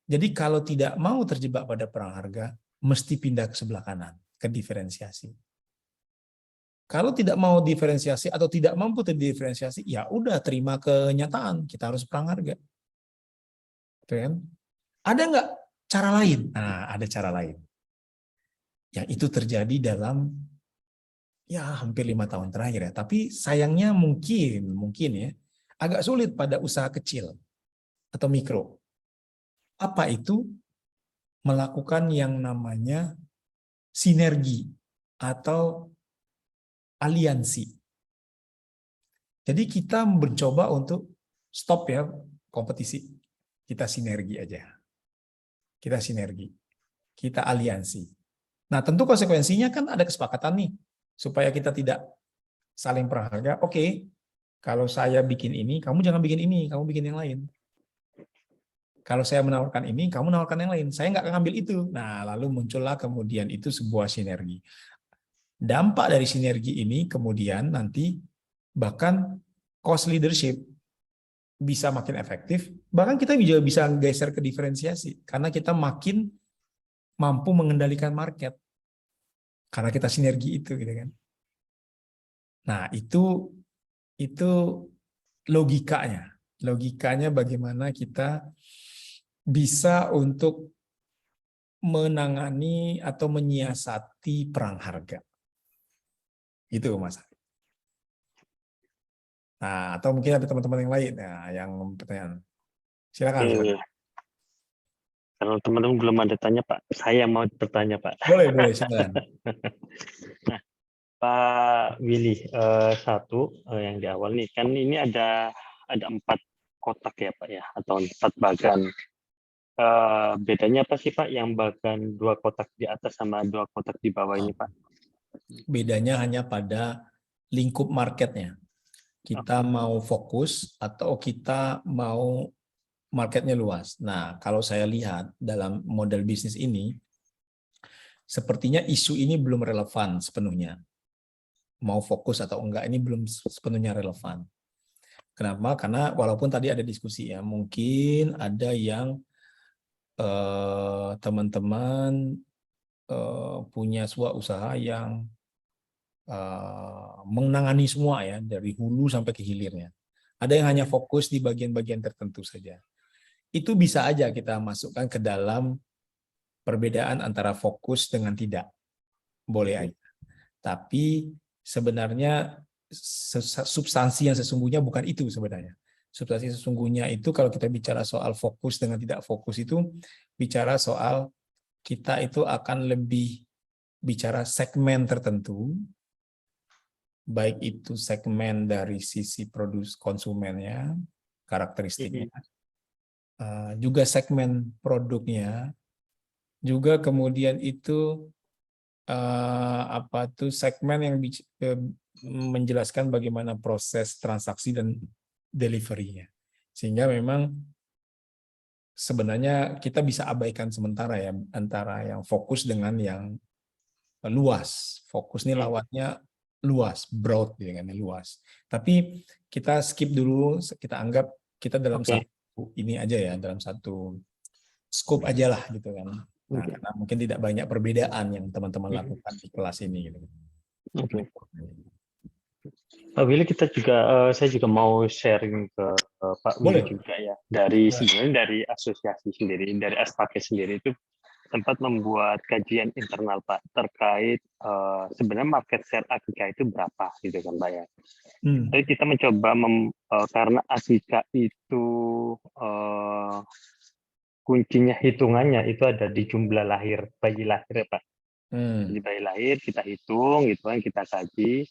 Speaker 2: Jadi kalau tidak mau terjebak pada perang harga, mesti pindah ke sebelah kanan, ke diferensiasi. Kalau tidak mau diferensiasi atau tidak mampu terdiferensiasi, ya udah terima kenyataan, kita harus perang harga. Gitu kan? Ada nggak cara lain? Nah, ada cara lain. Yang itu terjadi dalam ya hampir 5 tahun terakhir ya. Tapi sayangnya mungkin ya agak sulit pada usaha kecil atau mikro. Apa itu? Melakukan yang namanya sinergi atau aliansi. Jadi kita mencoba untuk stop ya kompetisi. Kita sinergi aja. Kita sinergi. Kita aliansi. Nah, tentu konsekuensinya kan ada kesepakatan nih supaya kita tidak saling perang harga. Oke, kalau saya bikin ini, kamu jangan bikin ini, kamu bikin yang lain. Kalau saya menawarkan ini, kamu menawarkan yang lain. Saya nggak akan ngambil itu. Nah, lalu muncullah kemudian itu sebuah sinergi. Dampak dari sinergi ini kemudian nanti bahkan cost leadership bisa makin efektif. Bahkan kita juga bisa geser ke diferensiasi karena kita makin mampu mengendalikan market karena kita sinergi itu, gitu kan. Nah, itu logikanya. Logikanya bagaimana kita bisa untuk menangani atau menyiasati perang harga. Itu Mas. Nah, atau mungkin ada teman-teman yang lain yang pertanyaan. Silakan.
Speaker 3: Oke. Kalau teman-teman belum ada tanya Pak, saya mau bertanya Pak.
Speaker 2: Boleh silakan.
Speaker 3: Nah, Pak Willy, satu yang di awal nih kan ini ada 4 kotak ya Pak ya, atau 4 bagan. Bedanya apa sih Pak yang bagan 2 kotak di atas sama 2 kotak di bawah ini Pak?
Speaker 2: Bedanya hanya pada lingkup marketnya. Kita mau fokus atau kita mau marketnya luas. Nah, kalau saya lihat dalam model bisnis ini, sepertinya isu ini belum relevan sepenuhnya. Mau fokus atau enggak ini belum sepenuhnya relevan. Kenapa? Karena walaupun tadi ada diskusi ya, mungkin ada yang teman-teman punya sebuah usaha yang menangani semua ya, dari hulu sampai ke hilirnya. Ada yang hanya fokus di bagian-bagian tertentu saja. Itu bisa aja kita masukkan ke dalam perbedaan antara fokus dengan tidak. Boleh aja. Tapi sebenarnya substansi yang sesungguhnya bukan itu sebenarnya. Substansi sesungguhnya itu kalau kita bicara soal fokus dengan tidak fokus itu bicara soal kita itu akan lebih bicara segmen tertentu, baik itu segmen dari sisi produk konsumennya, karakteristiknya, juga segmen produknya, juga kemudian itu segmen yang menjelaskan bagaimana proses transaksi dan delivery-nya. Sehingga memang sebenarnya kita bisa abaikan sementara ya antara yang fokus dengan yang luas. Fokus ini lawatnya luas, broad dengan luas. Tapi kita skip dulu, kita anggap kita dalam satu ini aja ya, dalam satu scope aja lah gitu kan. Nah, karena mungkin tidak banyak perbedaan yang teman-teman lakukan di kelas ini gitu.
Speaker 3: Pak Willy, saya juga mau sharing ke Pak Willy juga ya. Sebenarnya dari asosiasi sendiri, dari Aspake sendiri itu sempat membuat kajian internal Pak terkait sebenarnya market share Akika itu berapa gitu kan Pak ya. Jadi kita mencoba karena Akika itu kuncinya hitungannya itu ada di jumlah lahir bayi lahir ya Pak. Jadi bayi lahir kita hitung gitu kan, kita kaji.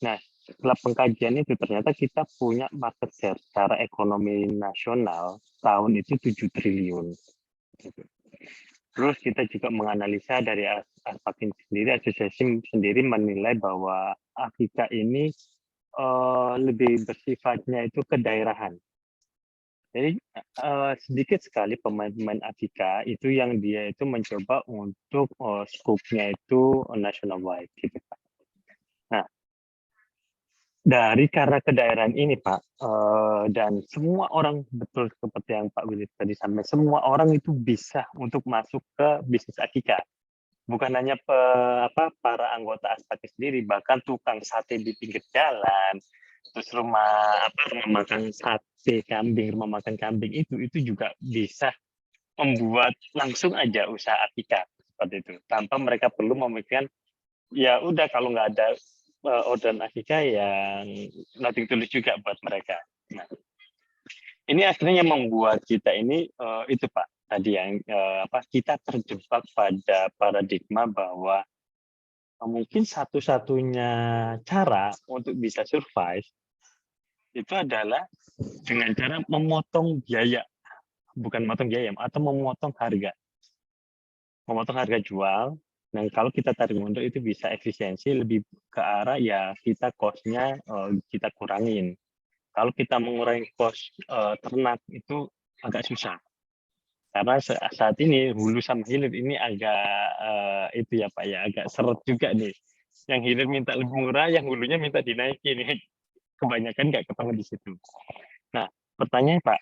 Speaker 3: Nah, setelah pengkajian itu ternyata kita punya market share secara ekonomi nasional tahun itu 7 triliun. Terus kita juga menganalisa dari Aspake sendiri, asosiasi sendiri menilai bahwa Akika ini lebih bersifatnya itu kedaerahan. Jadi sedikit sekali pemain-pemain Akika itu yang dia itu mencoba untuk scope-nya itu nationwide gitu Pak. Nah, dari karena kedaerahan ini Pak, dan semua orang betul seperti yang Pak Willy tadi sampaikan, semua orang itu bisa untuk masuk ke bisnis akikah. Bukan hanya para anggota Aspati sendiri, bahkan tukang sate di pinggir jalan, terus rumah makan sate kambing, rumah makan kambing itu juga bisa membuat langsung aja usaha akikah seperti itu, tanpa mereka perlu memikirkan ya udah kalau nggak ada orderan akikah yang nothing tulus juga buat mereka. Nah, ini akhirnya yang membuat kita ini itu Pak tadi yang kita terjebak pada paradigma bahwa mungkin satu-satunya cara untuk bisa survive itu adalah dengan cara memotong biaya, bukan memotong biaya atau memotong harga jual. Dan kalau kita tarik mundur itu bisa efisiensi lebih ke arah ya kita cost-nya kita kurangin. Kalau kita mengurangi cost ternak itu agak susah. Karena saat ini hulu sama hilir ini agak itu ya Pak ya, agak seret juga nih. Yang hilir minta lebih murah, yang hulunya minta dinaikin. Kebanyakan nggak ketemu di situ. Nah, pertanyaan Pak,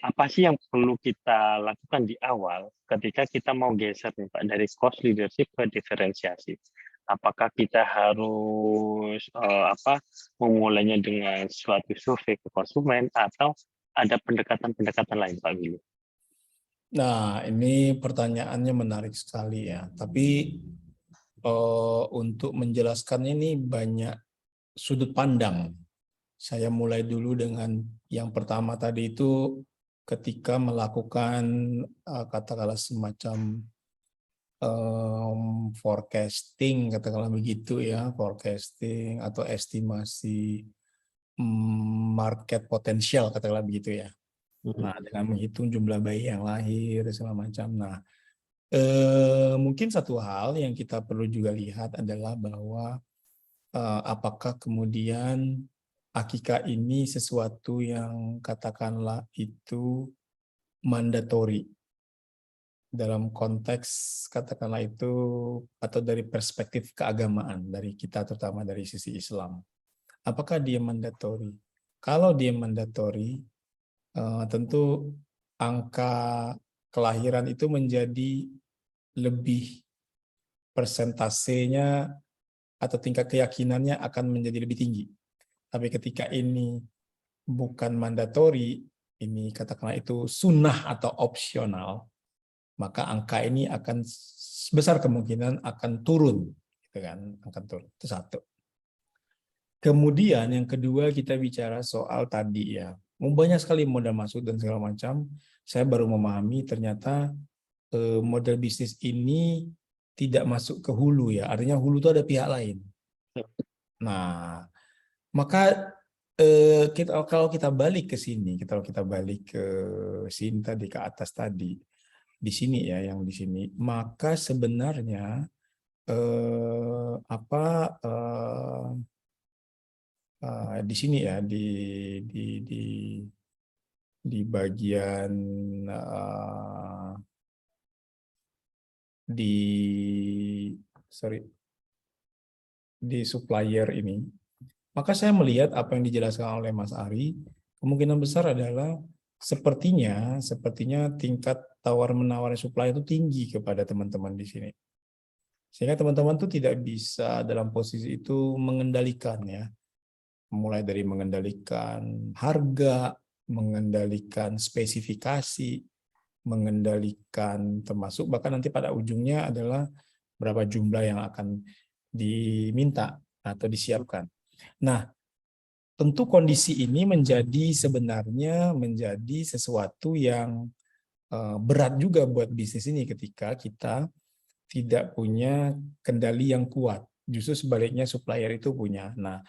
Speaker 3: apa sih yang perlu kita lakukan di awal ketika kita mau geser nih Pak dari cost leadership ke diferensiasi? Apakah kita harus memulainya dengan suatu survei ke konsumen atau ada pendekatan-pendekatan lain Pak Willy?
Speaker 2: Nah, ini pertanyaannya menarik sekali ya. Tapi untuk menjelaskannya ini banyak sudut pandang. Saya mulai dulu dengan yang pertama tadi itu ketika melakukan katakanlah semacam forecasting, katakanlah begitu ya, forecasting atau estimasi market potensial, katakanlah begitu ya. Nah, dengan menghitung jumlah bayi yang lahir segala macam. Nah, mungkin satu hal yang kita perlu juga lihat adalah bahwa apakah kemudian akikah ini sesuatu yang katakanlah itu mandatori dalam konteks katakanlah itu atau dari perspektif keagamaan dari kita terutama dari sisi Islam. Apakah dia mandatori? Kalau dia mandatori, tentu angka kelahiran itu menjadi lebih persentasenya atau tingkat keyakinannya akan menjadi lebih tinggi. Tapi ketika ini bukan mandatori, ini katakanlah itu sunnah atau opsional, maka angka ini akan besar kemungkinan akan turun, gitu kan? Akan turun. Itu satu. Kemudian yang kedua kita bicara soal tadi ya, banyak sekali modal masuk dan segala macam. Saya baru memahami ternyata model bisnis ini tidak masuk ke hulu ya, artinya hulu itu ada pihak lain. Nah, maka kalau kita balik ke sini, kalau kita balik ke sini tadi, ke atas tadi, di sini ya, yang di sini, maka sebenarnya di sini ya, di bagian di supplier ini, maka saya melihat apa yang dijelaskan oleh Mas Ari, kemungkinan besar adalah sepertinya tingkat tawar-menawar supply itu tinggi kepada teman-teman di sini. Sehingga teman-teman tuh tidak bisa dalam posisi itu mengendalikan ya. Mulai dari mengendalikan harga, mengendalikan spesifikasi, mengendalikan termasuk bahkan nanti pada ujungnya adalah berapa jumlah yang akan diminta atau disiapkan. Nah, tentu kondisi ini sebenarnya menjadi sesuatu yang berat juga buat bisnis ini ketika kita tidak punya kendali yang kuat. Justru sebaliknya supplier itu punya. Nah,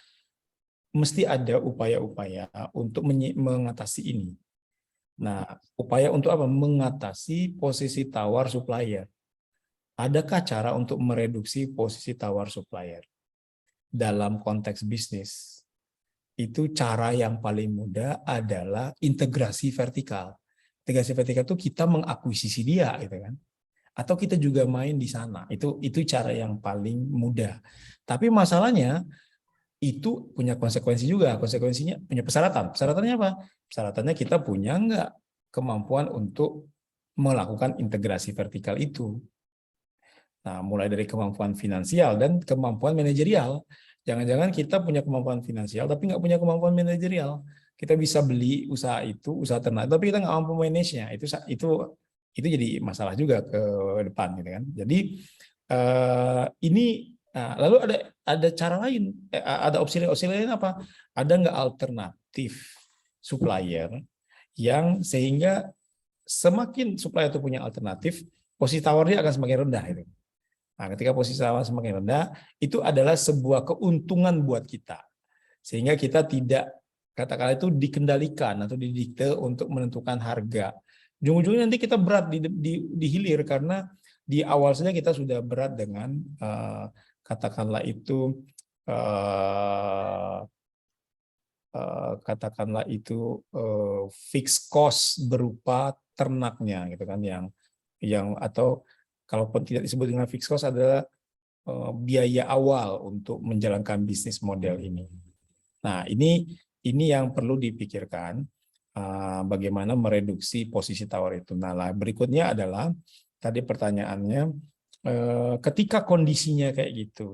Speaker 2: mesti ada upaya-upaya untuk mengatasi ini. Nah, upaya untuk apa? Mengatasi posisi tawar supplier. Adakah cara untuk mereduksi posisi tawar supplier? Dalam konteks bisnis, itu cara yang paling mudah adalah integrasi vertikal. Integrasi vertikal itu kita mengakuisisi dia, gitu kan? Atau kita juga main di sana. Itu cara yang paling mudah. Tapi masalahnya itu punya konsekuensi juga. Konsekuensinya punya persyaratan. Persyaratannya apa? Persyaratannya kita punya nggak kemampuan untuk melakukan integrasi vertikal itu. Nah, mulai dari kemampuan finansial dan kemampuan manajerial. Jangan-jangan kita punya kemampuan finansial tapi nggak punya kemampuan manajerial. Kita bisa beli usaha itu, usaha ternak, tapi kita nggak mampu manage-nya. Itu jadi masalah juga ke depan, gitu kan. Jadi ini, nah, lalu ada cara lain, ada opsi lain apa? Ada nggak alternatif supplier yang sehingga semakin supplier itu punya alternatif, posisi tawarnya akan semakin rendah itu. Nah, ketika posisi tawar semakin rendah, itu adalah sebuah keuntungan buat kita. Sehingga kita tidak, katakanlah itu dikendalikan atau didikte untuk menentukan harga. Ujung-ujungnya nanti kita berat di hilir, karena di awal saja kita sudah berat dengan katakanlah itu fixed cost berupa ternaknya, gitu kan, yang atau kalaupun tidak disebut dengan fixed cost adalah biaya awal untuk menjalankan bisnis model ini. Nah, ini yang perlu dipikirkan, bagaimana mereduksi posisi tawar itu. Nah, berikutnya adalah tadi pertanyaannya, ketika kondisinya kayak gitu,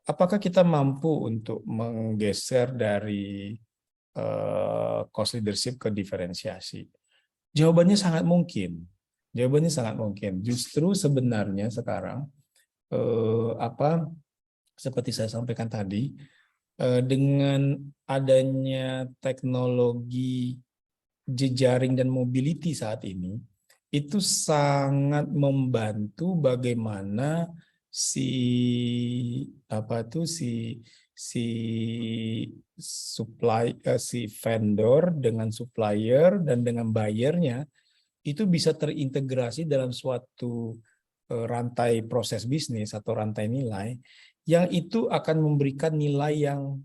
Speaker 2: apakah kita mampu untuk menggeser dari cost leadership ke diferensiasi? Jawabannya sangat mungkin. Justru sebenarnya sekarang seperti saya sampaikan tadi, dengan adanya teknologi jejaring dan mobility saat ini, itu sangat membantu bagaimana si vendor dengan supplier dan dengan buyernya itu bisa terintegrasi dalam suatu rantai proses bisnis atau rantai nilai, yang itu akan memberikan nilai yang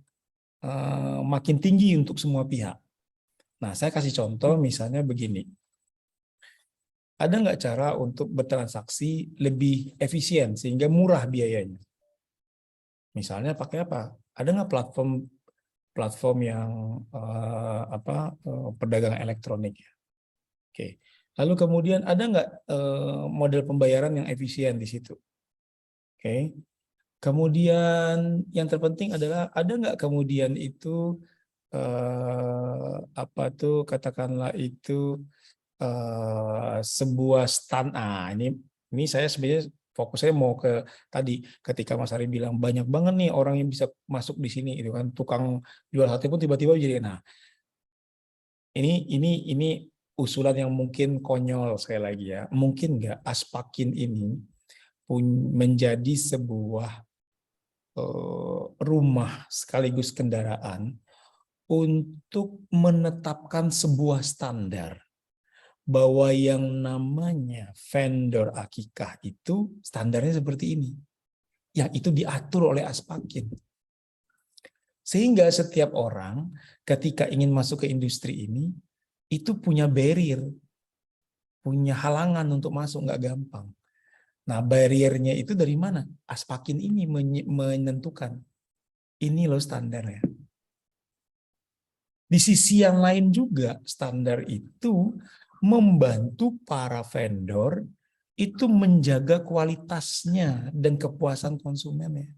Speaker 2: makin tinggi untuk semua pihak. Nah, saya kasih contoh misalnya begini. Ada nggak cara untuk bertransaksi lebih efisien sehingga murah biayanya? Misalnya pakai apa? Ada nggak platform yang perdagangan elektronik? Oke. Lalu kemudian ada nggak model pembayaran yang efisien di situ? Oke. Kemudian yang terpenting adalah ada nggak kemudian itu katakanlah itu sebuah ini saya sebenarnya fokusnya mau ke tadi ketika Mas Ari bilang banyak banget nih orang yang bisa masuk di sini, itu kan tukang jual hati pun tiba-tiba jadi. Nah, ini usulan yang mungkin konyol sekali lagi ya. Mungkin nggak Aspakin ini menjadi sebuah rumah sekaligus kendaraan untuk menetapkan sebuah standar bahwa yang namanya vendor akikah itu standarnya seperti ini. Yang itu diatur oleh Aspakin. Sehingga setiap orang ketika ingin masuk ke industri ini, itu punya barrier, punya halangan untuk masuk, nggak gampang. Nah, barriernya itu dari mana? Aspakin ini menentukan. Ini loh standarnya. Di sisi yang lain juga, standar itu membantu para vendor itu menjaga kualitasnya dan kepuasan konsumennya.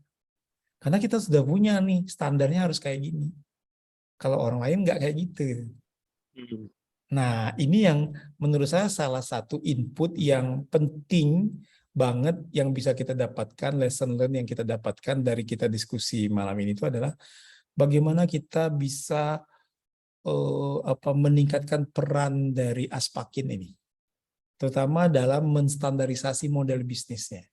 Speaker 2: Karena kita sudah punya nih, standarnya harus kayak gini. Kalau orang lain nggak kayak gitu. Nah, ini yang menurut saya salah satu input yang penting banget yang bisa kita dapatkan, lesson learn yang kita dapatkan dari kita diskusi malam ini itu adalah bagaimana kita bisa meningkatkan peran dari Aspakin ini, terutama dalam menstandarisasi model bisnisnya,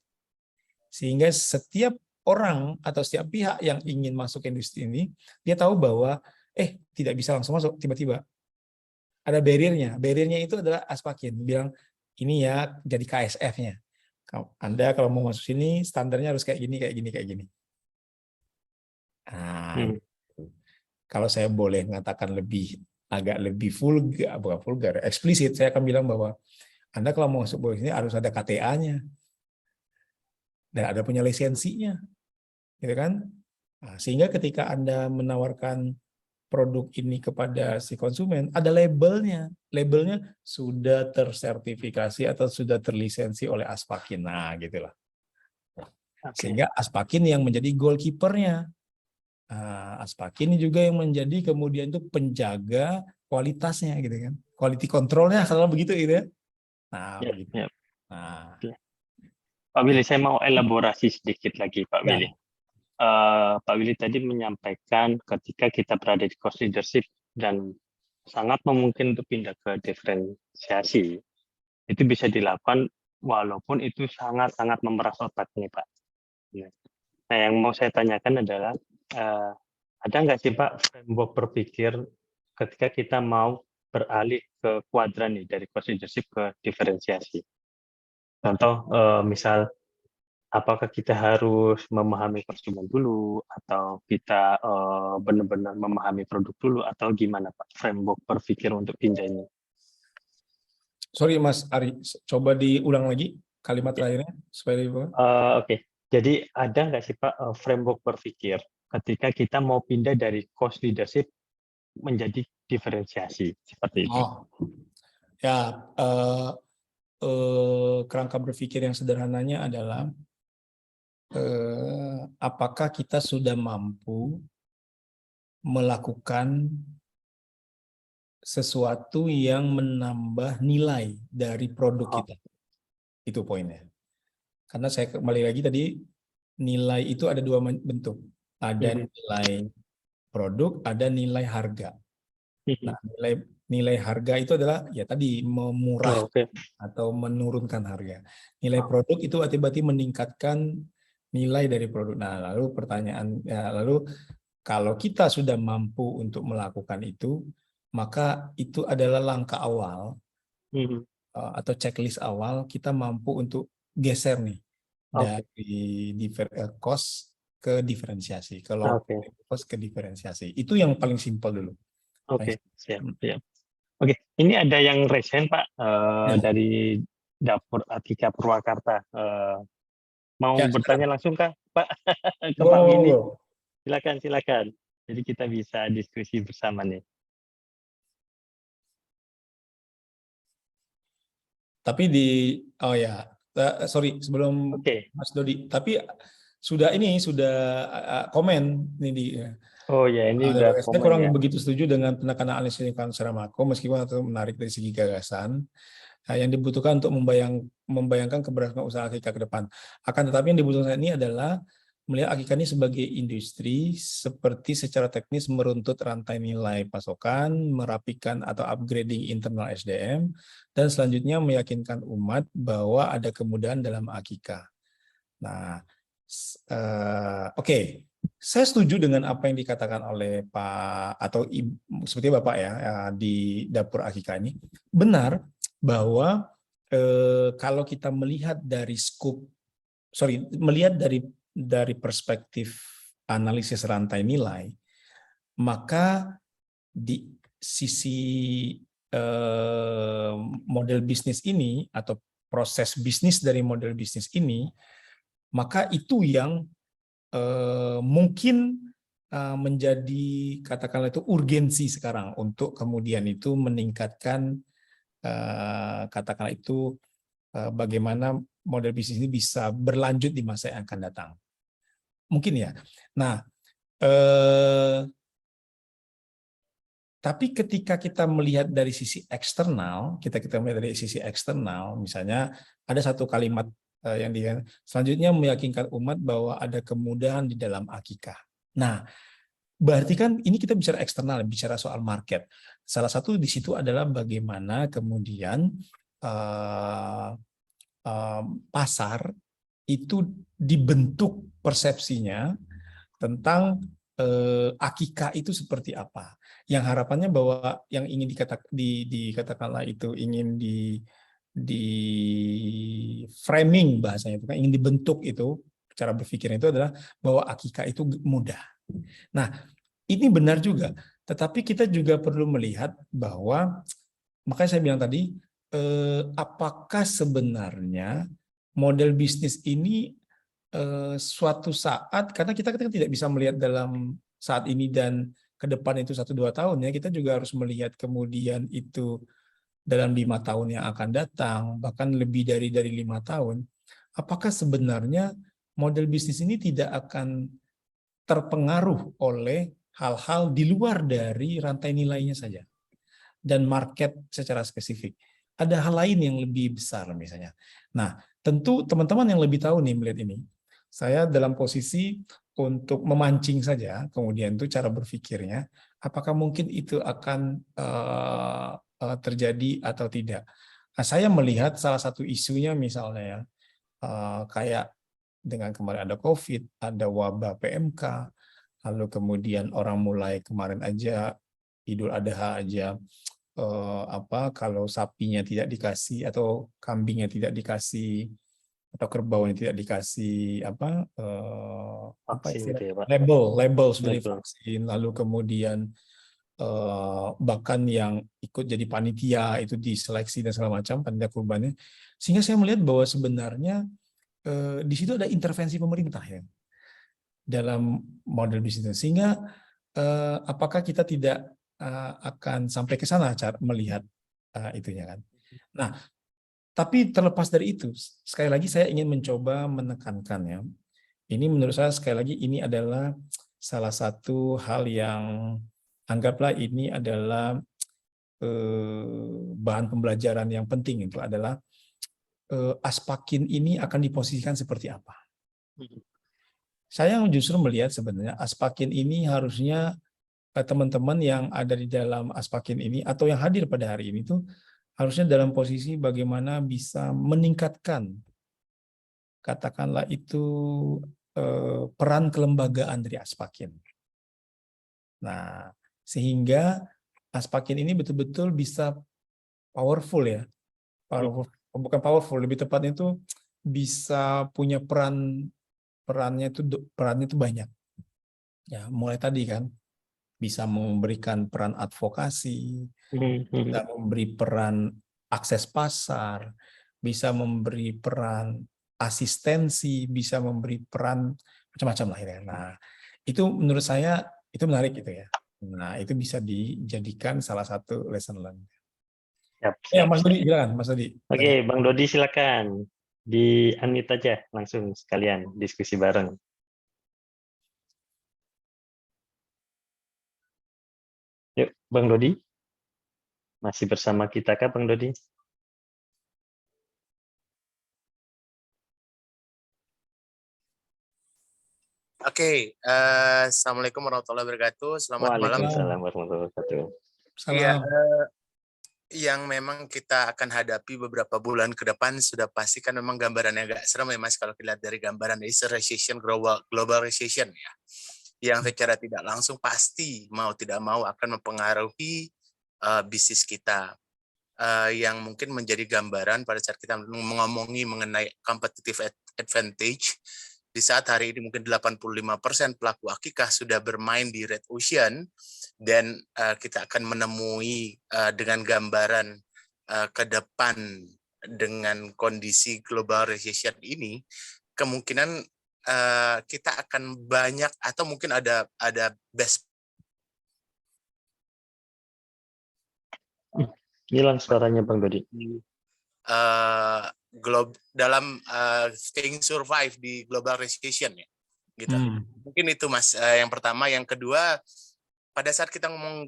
Speaker 2: sehingga setiap orang atau setiap pihak yang ingin masuk ke industri ini, dia tahu bahwa tidak bisa langsung masuk tiba-tiba. Ada barriernya. Barriernya itu adalah Aspakin bilang ini ya jadi KSF-nya. Anda kalau mau masuk sini standarnya harus kayak gini, kayak gini, kayak gini. Nah, kalau saya boleh mengatakan agak lebih vulgar, eksplisit, saya akan bilang bahwa Anda kalau mau masuk sini harus ada KTA-nya dan ada punya lisensinya, gitu kan? Nah, sehingga ketika Anda menawarkan produk ini kepada si konsumen, ada labelnya. Labelnya sudah tersertifikasi atau sudah terlisensi oleh Aspakin. Nah, gitulah. Sehingga Aspakin yang menjadi goalkeeper-nya. Nah, Aspakin juga yang menjadi kemudian itu penjaga kualitasnya gitu kan. Quality control-nya selalu begitu gitu ya. Nah,
Speaker 3: Ya,
Speaker 2: begitu.
Speaker 3: ya.
Speaker 2: Nah,
Speaker 3: Pak Willy, saya mau elaborasi sedikit lagi, Pak
Speaker 2: ya.
Speaker 3: Willy. Pak Willy tadi menyampaikan ketika kita berada di cost leadership dan sangat memungkinkan untuk pindah ke diferensiasi, itu bisa dilakukan walaupun itu sangat-sangat memeras otak nih, Pak. Nah, yang mau saya tanyakan adalah, ada nggak sih Pak framework berpikir ketika kita mau beralih ke kuadran nih, dari cost leadership ke diferensiasi? Contoh, misal, apakah kita harus memahami konsumen dulu, atau kita benar-benar memahami produk dulu, atau gimana Pak framework berpikir untuk pindah ini?
Speaker 2: Sorry Mas Ari, coba diulang lagi kalimat terakhirnya supaya
Speaker 3: Oke. Jadi ada nggak sih Pak framework berpikir ketika kita mau pindah dari cost leadership menjadi diferensiasi seperti itu?
Speaker 2: Oh, ya, kerangka berpikir yang sederhananya adalah apakah kita sudah mampu melakukan sesuatu yang menambah nilai dari produk
Speaker 3: Oh,
Speaker 2: kita. Itu poinnya. Karena saya kembali lagi tadi, nilai itu ada dua bentuk. Ada nilai produk, ada nilai harga. Nah, nilai harga itu adalah ya tadi memurah
Speaker 3: oke.
Speaker 2: atau menurunkan harga. Nilai produk itu berarti meningkatkan nilai dari produk. Nah, lalu pertanyaan ya, lalu kalau kita sudah mampu untuk melakukan itu, maka itu adalah langkah awal atau checklist awal kita mampu untuk geser nih
Speaker 3: Oke.
Speaker 2: dari cost ke diferensiasi. Kalau
Speaker 3: Oke.
Speaker 2: cost ke diferensiasi, itu yang paling simpel dulu.
Speaker 3: Oke. Siap. Siap. Oke. Ini ada yang resen Pak
Speaker 2: Ya,
Speaker 3: dari dapur Atika Purwakarta. Mau
Speaker 2: ya,
Speaker 3: bertanya langsung kah Pak ke Pak Willy?
Speaker 2: Bro.
Speaker 3: Silakan, silakan. Jadi kita bisa diskusi bersama nih.
Speaker 2: Tapi oh ya, sorry sebelum
Speaker 3: Oke.
Speaker 2: Mas Dodi, tapi sudah komen ini di.
Speaker 3: Oh ya, ini udah
Speaker 2: Saya
Speaker 3: komen
Speaker 2: kurang
Speaker 3: ya.
Speaker 2: begitu setuju dengan penekanan analisis lingkungan secara makro, meskipun itu menarik dari segi gagasan. Yang dibutuhkan untuk membayangkan keberhasilan usaha Akika ke depan. Akan tetapi yang dibutuhkan ini adalah melihat Akika ini sebagai industri seperti secara teknis meruntut rantai nilai pasokan, merapikan atau upgrading internal SDM, dan selanjutnya meyakinkan umat bahwa ada kemudahan dalam Akika. Nah, oke. Saya setuju dengan apa yang dikatakan oleh Pak atau Ibu, seperti Bapak ya di dapur Akika ini. Benar bahwa kalau kita melihat dari melihat dari perspektif analisis rantai nilai, maka di sisi model bisnis ini atau proses bisnis dari model bisnis ini, maka itu yang mungkin menjadi katakanlah itu urgensi sekarang untuk kemudian itu meningkatkan katakanlah itu bagaimana model bisnis ini bisa berlanjut di masa yang akan datang. Mungkin ya. Nah, tapi ketika kita melihat dari sisi eksternal, misalnya ada satu kalimat yang selanjutnya meyakinkan umat bahwa ada kemudahan di dalam Akika. Nah, berarti kan ini kita bicara eksternal, bicara soal market. Salah satu di situ adalah bagaimana kemudian pasar itu dibentuk persepsinya tentang Akika itu seperti apa. Yang harapannya bahwa yang ingin dikatakanlah itu ingin di framing bahasanya itu kan ingin dibentuk itu cara berpikirnya itu adalah bahwa Akika itu mudah. Nah, ini benar juga, tetapi kita juga perlu melihat bahwa makanya saya bilang tadi apakah sebenarnya model bisnis ini suatu saat, karena kita kan tidak bisa melihat dalam saat ini dan ke depan itu 1-2 tahun ya, kita juga harus melihat kemudian itu dalam 5 tahun yang akan datang, bahkan lebih dari 5 tahun. Apakah sebenarnya model bisnis ini tidak akan terpengaruh oleh hal-hal di luar dari rantai nilainya saja dan market secara spesifik? Ada hal lain yang lebih besar misalnya. Nah, tentu teman-teman yang lebih tahu nih melihat ini. Saya dalam posisi untuk memancing saja, kemudian itu cara berpikirnya, apakah mungkin itu akan terjadi atau tidak. Nah, saya melihat salah satu isunya misalnya ya, kayak dengan kemarin ada COVID, ada wabah PMK, lalu kemudian orang mulai kemarin aja Idul Adha aja, kalau sapinya tidak dikasih atau kambingnya tidak dikasih atau kerbaunya tidak dikasih
Speaker 3: Vaksin gitu ya, Pak.
Speaker 2: label sebagai
Speaker 3: Label.
Speaker 2: vaksin, lalu kemudian bahkan yang ikut jadi panitia itu diseleksi dan segala macam panitia kurbannya, sehingga saya melihat bahwa sebenarnya di situ ada intervensi pemerintah ya dalam model bisnis, sehingga apakah kita tidak akan sampai ke sana cara melihat itunya kan. Nah, tapi terlepas dari itu, sekali lagi saya ingin mencoba menekankan ya. Ini menurut saya sekali lagi ini adalah salah satu hal yang anggaplah ini adalah bahan pembelajaran yang penting, itu adalah Aspakin ini akan diposisikan seperti apa. Saya justru melihat sebenarnya Aspakin ini harusnya teman-teman yang ada di dalam Aspakin ini atau yang hadir pada hari ini tuh harusnya dalam posisi bagaimana bisa meningkatkan, katakanlah itu peran kelembagaan dari Aspakin. Nah, sehingga Aspakin ini betul-betul bisa powerful ya, bukan powerful, lebih tepatnya itu bisa punya perannya itu banyak. Ya, mulai tadi kan bisa memberikan peran advokasi, bisa memberi peran akses pasar, bisa memberi peran asistensi, bisa memberi peran macam-macam lah ya. Nah, itu menurut saya itu menarik gitu ya. Nah, itu bisa dijadikan salah satu lesson learned.
Speaker 3: Siap,
Speaker 2: Ya,
Speaker 3: siap,
Speaker 2: Mas
Speaker 3: siap.
Speaker 2: Dodi, silakan, Mas Dodi.
Speaker 3: Oke, Bang Dodi silakan. Di-unmute aja langsung sekalian diskusi bareng. Yuk, Bang Dodi. Masih bersama kita kah, Bang Dodi?
Speaker 4: Oke, Assalamualaikum warahmatullahi wabarakatuh. Selamat malam.
Speaker 3: Waalaikumsalam warahmatullahi wabarakatuh.
Speaker 4: Iya, yang memang kita akan hadapi beberapa bulan ke depan sudah pasti kan memang gambarannya agak serem ya Mas kalau dilihat dari gambaran is recession, global recession ya. Yang secara tidak langsung pasti mau tidak mau akan mempengaruhi bisnis kita. Yang mungkin menjadi gambaran pada saat kita mengomongi mengenai competitive advantage. Di saat hari ini mungkin 85% pelaku akikah sudah bermain di red ocean, dan kita akan menemui dengan gambaran ke depan dengan kondisi global recession ini, kemungkinan kita akan banyak atau mungkin ada best.
Speaker 3: Hilang suaranya Bang Dodi.
Speaker 4: Dalam staying survive di global recession ya gitu. Mungkin itu Mas yang pertama. Yang kedua, pada saat kita ngomong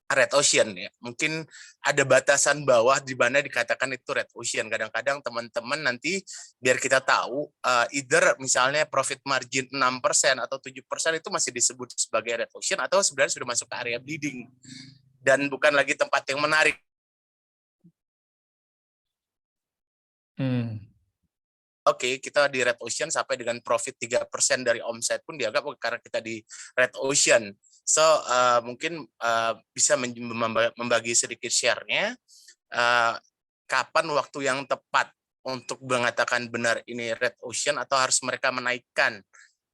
Speaker 4: red ocean ya, mungkin ada batasan bawah di mana dikatakan itu red ocean. Kadang-kadang teman-teman nanti biar kita tahu either misalnya profit margin 6% atau 7% itu masih disebut sebagai red ocean atau sebenarnya sudah masuk ke area bleeding dan bukan lagi tempat yang menarik. Oke, kita di red ocean sampai dengan profit 3% dari omset pun dianggap karena kita di red ocean. So, mungkin bisa membagi sedikit share-nya. Kapan waktu yang tepat untuk mengatakan benar ini red ocean atau harus mereka menaikkan?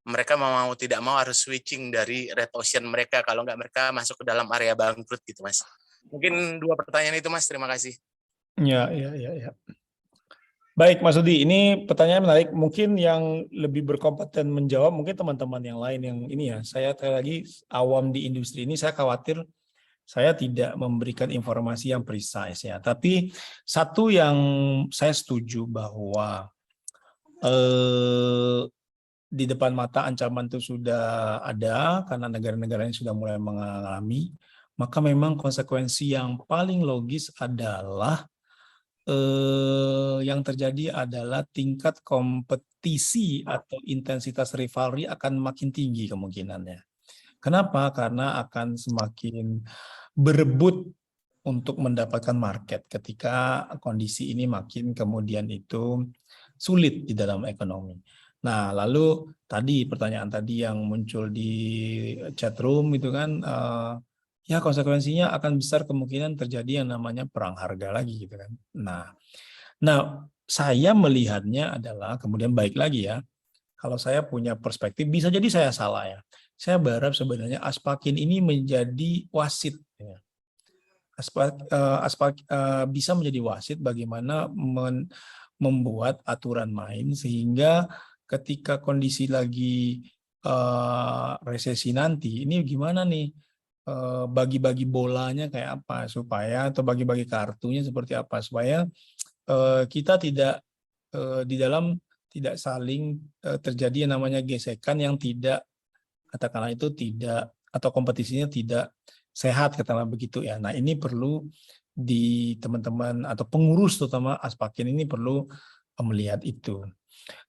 Speaker 4: Mereka mau tidak mau harus switching dari red ocean mereka. Kalau nggak mereka masuk ke dalam area bangkrut gitu, Mas. Mungkin 2 pertanyaan itu, Mas. Terima kasih.
Speaker 2: Ya. Baik, Mas Udi, ini pertanyaan menarik. Mungkin yang lebih berkompeten menjawab, mungkin teman-teman yang lain yang ini ya. Saya lagi awam di industri ini, saya khawatir saya tidak memberikan informasi yang precise ya. Tapi satu yang saya setuju bahwa di depan mata ancaman itu sudah ada karena negara-negara yang sudah mulai mengalami, maka memang konsekuensi yang paling logis adalah yang terjadi adalah tingkat kompetisi atau intensitas rivalry akan makin tinggi kemungkinannya. Kenapa? Karena akan semakin berebut untuk mendapatkan market ketika kondisi ini makin kemudian itu sulit di dalam ekonomi. Nah, lalu tadi pertanyaan tadi yang muncul di chat room itu kan, ya konsekuensinya akan besar kemungkinan terjadi yang namanya perang harga lagi gitu kan. Nah, saya melihatnya adalah kemudian baik lagi ya. Kalau saya punya perspektif, bisa jadi saya salah ya. Saya berharap sebenarnya Aspakin ini menjadi wasit. Ya. Bisa menjadi wasit bagaimana membuat aturan main sehingga ketika kondisi lagi resesi nanti, ini gimana nih bagi-bagi bolanya kayak apa supaya, atau bagi-bagi kartunya seperti apa supaya kita tidak di dalam tidak saling terjadi yang namanya gesekan yang tidak, katakanlah itu tidak, atau kompetisinya tidak sehat katakanlah begitu ya. Nah, ini perlu di teman-teman atau pengurus terutama Aspakin ini perlu melihat itu.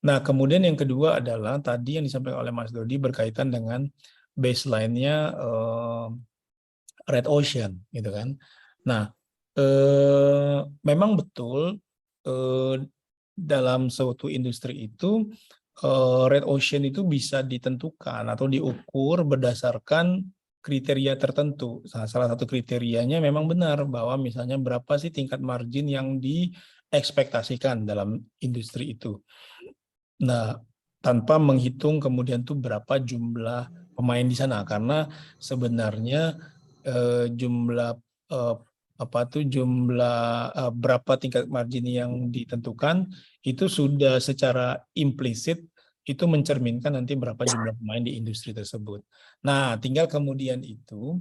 Speaker 2: Nah, kemudian yang kedua adalah tadi yang disampaikan oleh Mas Dodi berkaitan dengan baseline-nya Red Ocean gitu kan. Nah, memang betul dalam suatu industri itu Red Ocean itu bisa ditentukan atau diukur berdasarkan kriteria tertentu. Salah satu kriterianya memang benar bahwa misalnya berapa sih tingkat margin yang diekspektasikan dalam industri itu. Nah, tanpa menghitung kemudian tuh berapa jumlah pemain di sana, karena sebenarnya jumlah berapa tingkat margin yang ditentukan itu sudah secara implisit itu mencerminkan nanti berapa jumlah pemain di industri tersebut. Nah, tinggal kemudian itu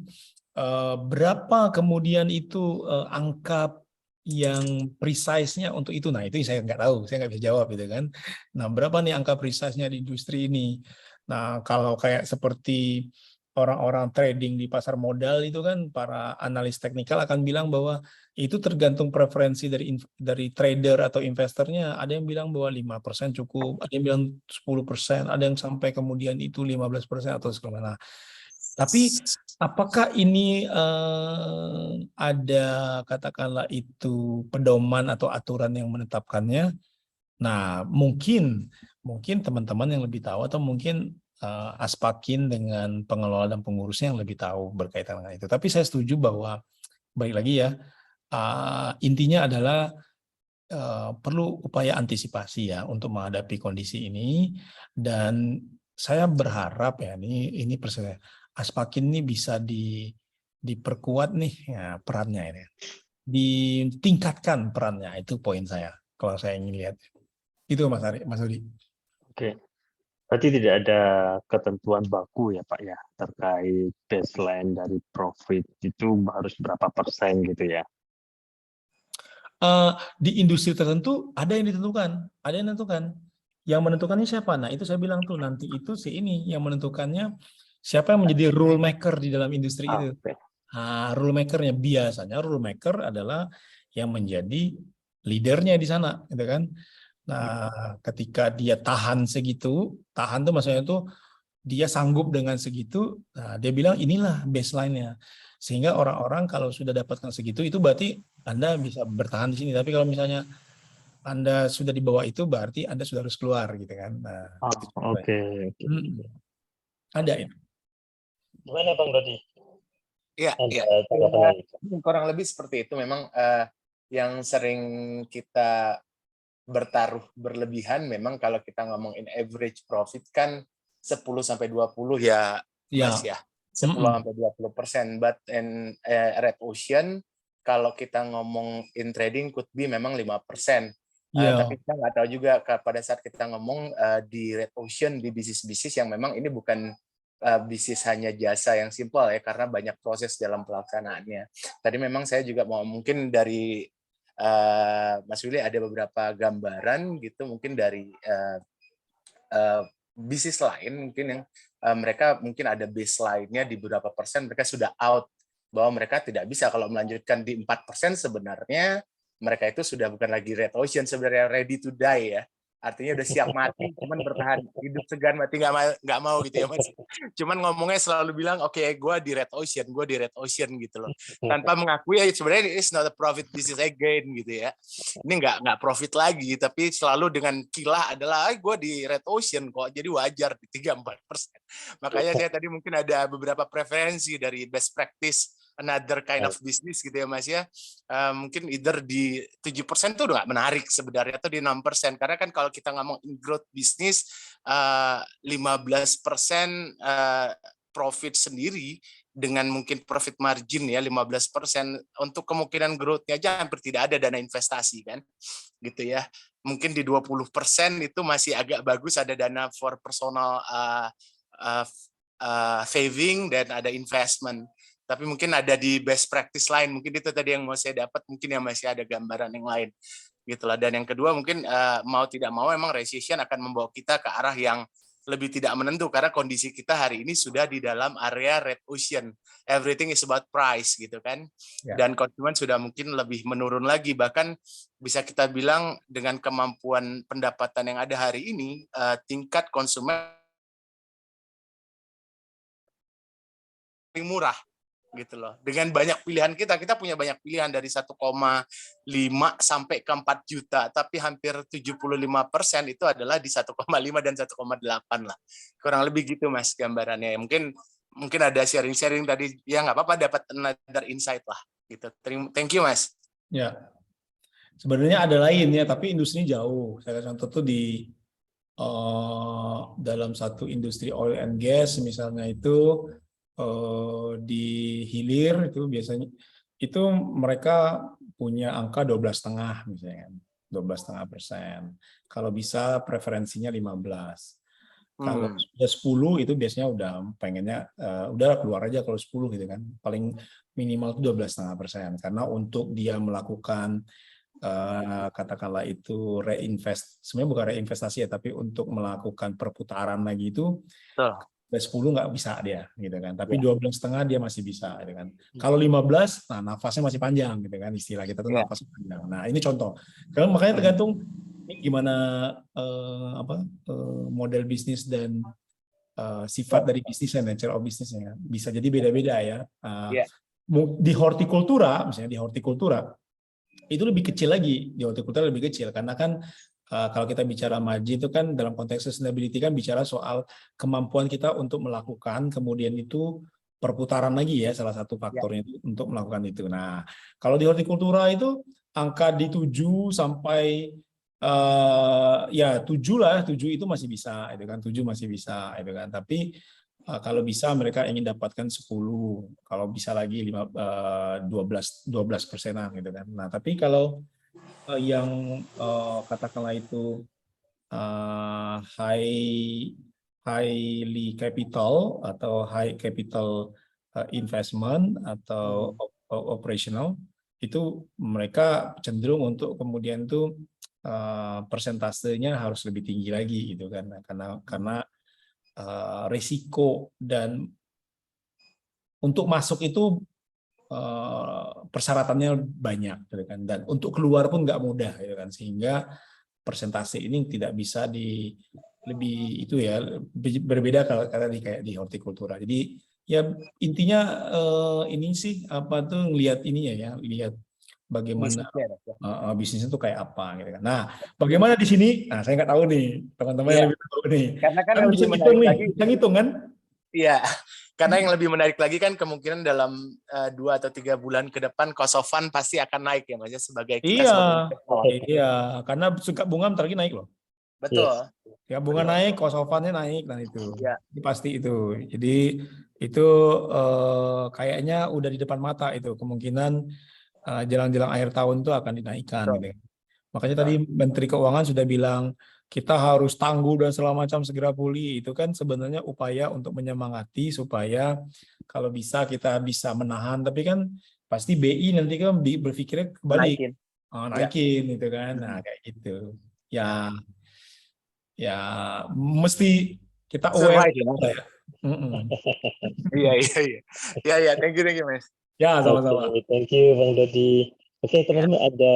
Speaker 2: berapa kemudian itu angka yang precise-nya untuk itu. Nah, itu saya nggak tahu, saya nggak bisa jawab gitu kan. Nah, berapa nih angka precise-nya di industri ini? Nah, kalau kayak seperti orang-orang trading di pasar modal itu kan para analis teknikal akan bilang bahwa itu tergantung preferensi dari trader atau investornya. Ada yang bilang bahwa 5% cukup, ada yang bilang 10%, ada yang sampai kemudian itu 15% atau segala. Nah, tapi apakah ini ada katakanlah itu pedoman atau aturan yang menetapkannya? Nah, mungkin teman-teman yang lebih tahu atau mungkin Aspakin dengan pengelola dan pengurusnya yang lebih tahu berkaitan dengan itu. Tapi saya setuju bahwa balik lagi ya, intinya adalah perlu upaya antisipasi ya untuk menghadapi kondisi ini, dan saya berharap ya ini persen Aspakin ini bisa diperkuat nih ya perannya ini, ditingkatkan perannya, itu poin saya kalau saya ingin lihat. Itu Mas Udi.
Speaker 3: Oke. Berarti tidak ada ketentuan baku ya Pak ya terkait baseline dari profit itu harus berapa persen gitu ya?
Speaker 2: Di industri tertentu ada yang ditentukan, ada yang menentukan. Yang menentukannya siapa? Nah, itu saya bilang tuh nanti itu ini yang menentukannya siapa yang menjadi rule maker di dalam industri itu. Nah, rule makernya biasanya rule maker adalah yang menjadi leadernya di sana, gitu kan? Nah, ketika dia tahan segitu, tahan tuh maksudnya tuh dia sanggup dengan segitu, nah dia bilang inilah baseline-nya. Sehingga orang-orang kalau sudah dapatkan segitu, itu berarti Anda bisa bertahan di sini. Tapi kalau misalnya Anda sudah di bawah itu, berarti Anda sudah harus keluar, gitu kan. Nah,
Speaker 3: Oke.
Speaker 2: Ada ya.
Speaker 3: Gimana Bang Dodi?
Speaker 4: Iya. Kurang lebih seperti itu. Memang yang sering kita bertaruh berlebihan memang kalau kita ngomongin average profit kan 10-20 ya Mas ya. 10-20%. But in Red Ocean kalau kita ngomong in trading could be memang 5%. Tapi kita nggak tahu juga pada saat kita ngomong di red ocean, di bisnis-bisnis yang memang ini bukan bisnis hanya jasa yang simpel ya, karena banyak proses dalam pelaksanaannya. Tadi memang saya juga mau mungkin dari Mas Willy ada beberapa gambaran gitu, mungkin dari bisnis lain mungkin yang mereka mungkin ada baseline-nya di beberapa persen mereka sudah out, bahwa mereka tidak bisa kalau melanjutkan di 4% sebenarnya mereka itu sudah bukan lagi red ocean, sebenarnya ready to die ya. Artinya udah siap mati, cuman bertahan hidup segan mati nggak mau gitu ya Mas. Cuman ngomongnya selalu bilang oke, gue di red ocean gitu loh. Tanpa mengakui ya sebenarnya it's not a profit business again gitu ya. Ini nggak profit lagi, tapi selalu dengan kilah adalah gue di red ocean kok, jadi wajar di 3-4%. Makanya saya tadi mungkin ada beberapa preferensi dari best practice another kind of business gitu ya Mas ya. Mungkin either di 7% itu udah nggak menarik sebenarnya, atau di 6%. Karena kan kalau kita ngomong in growth business, 15% profit sendiri dengan mungkin profit margin ya 15%, untuk kemungkinan growth-nya aja hampir tidak ada dana investasi kan. Gitu ya. Mungkin di 20% itu masih agak bagus, ada dana for personal saving dan ada investment. Tapi mungkin ada di best practice lain, mungkin itu tadi yang mau saya dapat, mungkin yang masih ada gambaran yang lain gitulah. Dan yang kedua mungkin mau tidak mau memang recession akan membawa kita ke arah yang lebih tidak menentu, karena kondisi kita hari ini sudah di dalam area red ocean, everything is about price gitu kan. Dan konsumen sudah mungkin lebih menurun lagi, bahkan bisa kita bilang dengan kemampuan pendapatan yang ada hari ini, tingkat konsumen murah gitu loh. Dengan banyak pilihan kita punya banyak pilihan dari 1,5 sampai ke 4 juta, tapi hampir 75% itu adalah di 1,5 dan 1,8 lah. Kurang lebih gitu Mas gambarannya. Mungkin ada sharing-sharing tadi, ya nggak apa-apa, dapat another insight lah gitu. Thank you Mas.
Speaker 2: Ya. Sebenarnya ada lain ya, tapi industrinya jauh. Saya contoh tuh di dalam satu industri oil and gas misalnya itu, di hilir itu biasanya itu mereka punya angka 12,5 misalnya, 12,5%. Kalau bisa preferensinya 15. Kalau sudah 10 itu biasanya udah pengennya udah keluar aja kalau 10 gitu kan. Paling minimal itu 12,5%, karena untuk dia melakukan katakanlah itu sebenarnya bukan reinvestasi ya, tapi untuk melakukan perputaran lagi itu 10 nggak bisa dia gitu kan, tapi 12,5 dia masih bisa gitu kan. Kalau 15, nah nafasnya masih panjang gitu kan, istilah kita tuh nafasnya panjang. Nah ini contoh. Kalau makanya tergantung gimana model bisnis dan sifat dari bisnisnya, nature of bisnisnya bisa jadi beda-beda ya. Di hortikultura misalnya, itu lebih kecil lagi, di hortikultura lebih kecil karena kan kalau kita bicara margin itu kan dalam konteks sustainability kan bicara soal kemampuan kita untuk melakukan, kemudian itu perputaran lagi ya, salah satu faktornya itu untuk melakukan itu. Nah, kalau di hortikultura itu angka di 7 sampai 7 lah, 7 itu masih bisa, itu kan 7 masih bisa, itu kan. Tapi kalau bisa mereka ingin dapatkan 10, kalau bisa lagi 12%-an gitu kan. Nah, tapi kalau yang katakanlah itu highly capital atau high capital investment atau operational, itu mereka cenderung untuk kemudian itu persentasenya harus lebih tinggi lagi gitu kan, karena risiko dan untuk masuk itu persyaratannya banyak gitu kan, dan untuk keluar pun nggak mudah gitu kan, sehingga persentase ini tidak bisa lebih itu ya, berbeda kalau kayak di hortikultura. Jadi ya intinya ini sih apa tuh lihat ininya ya, lihat bagaimana bisnisnya itu kayak apa gitu kan. Nah, bagaimana di sini? Nah, saya nggak tahu nih, teman-teman yang lebih tahu nih.
Speaker 4: Karena kan
Speaker 2: bisa hitung nih, bisa hitung kan?
Speaker 4: Iya, karena yang lebih menarik lagi kan kemungkinan dalam 2 atau 3 bulan ke depan cost of fund pasti akan naik ya Mas, sebagai kita sebagai investor.
Speaker 2: Iya, karena suka bunga bentar lagi naik loh.
Speaker 4: Betul.
Speaker 2: Ya bunga naik, cost of fund-nya naik, nah itu. Ini pasti itu. Jadi itu kayaknya udah di depan mata itu, kemungkinan jelang-jelang akhir tahun itu akan dinaikkan gitu. Makanya tadi Menteri Keuangan sudah bilang kita harus tangguh dan segala macam segera pulih. Itu kan sebenarnya upaya untuk menyemangati supaya kalau bisa kita bisa menahan. Tapi kan pasti BI nanti kan berpikirnya kebalik.
Speaker 3: Naikin.
Speaker 2: Naikin gitu kan. Nah kayak gitu. Ya mesti kita aware.
Speaker 4: Survive, ya. Iya. Ya, thank you, Mas.
Speaker 2: Ya, sama-sama.
Speaker 3: Oke, thank you Bang Dodi. Oke, teman-teman ada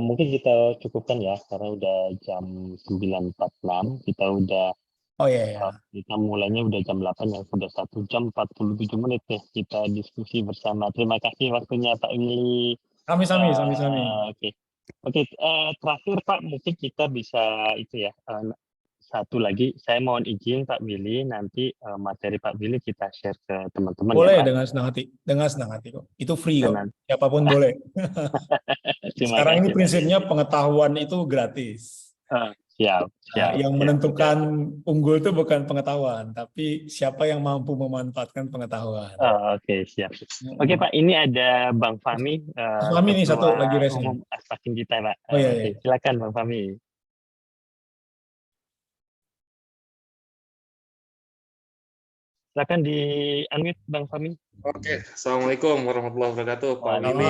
Speaker 3: mungkin kita cukupkan ya karena udah jam 9.46, kita udah
Speaker 2: Oh iya.
Speaker 3: kita mulainya udah jam 8 ya, sudah 1 jam 47 menit nih kita diskusi bersama. Terima kasih waktunya Pak Willy.
Speaker 2: Sami-sami.
Speaker 3: Oke, terakhir Pak, mungkin kita bisa itu ya, satu lagi, saya mohon izin Pak Willy, nanti materi Pak Willy kita share ke teman-teman.
Speaker 2: Boleh
Speaker 3: ya, Pak?
Speaker 2: dengan senang hati kok. Itu free kok.
Speaker 3: Dengan-
Speaker 2: Siapapun boleh.
Speaker 3: Terima
Speaker 2: Sekarang ini
Speaker 3: kasih, Pak.
Speaker 2: prinsipnya pengetahuan itu gratis.
Speaker 3: Siap.
Speaker 2: Yang menentukan unggul itu bukan pengetahuan, tapi siapa yang mampu memanfaatkan pengetahuan.
Speaker 3: Oke, siap. Oke Pak, ini ada Bang Fahmi.
Speaker 2: Mas Fahmi nih satu lagi resen.
Speaker 3: Umum Aspakin kita Pak.
Speaker 2: Oh iya.
Speaker 3: Oke, silakan Bang Fahmi. Silakan di unmute Bang Fahmi.
Speaker 5: Oke, Assalamualaikum warahmatullahi wabarakatuh, Pak Willy.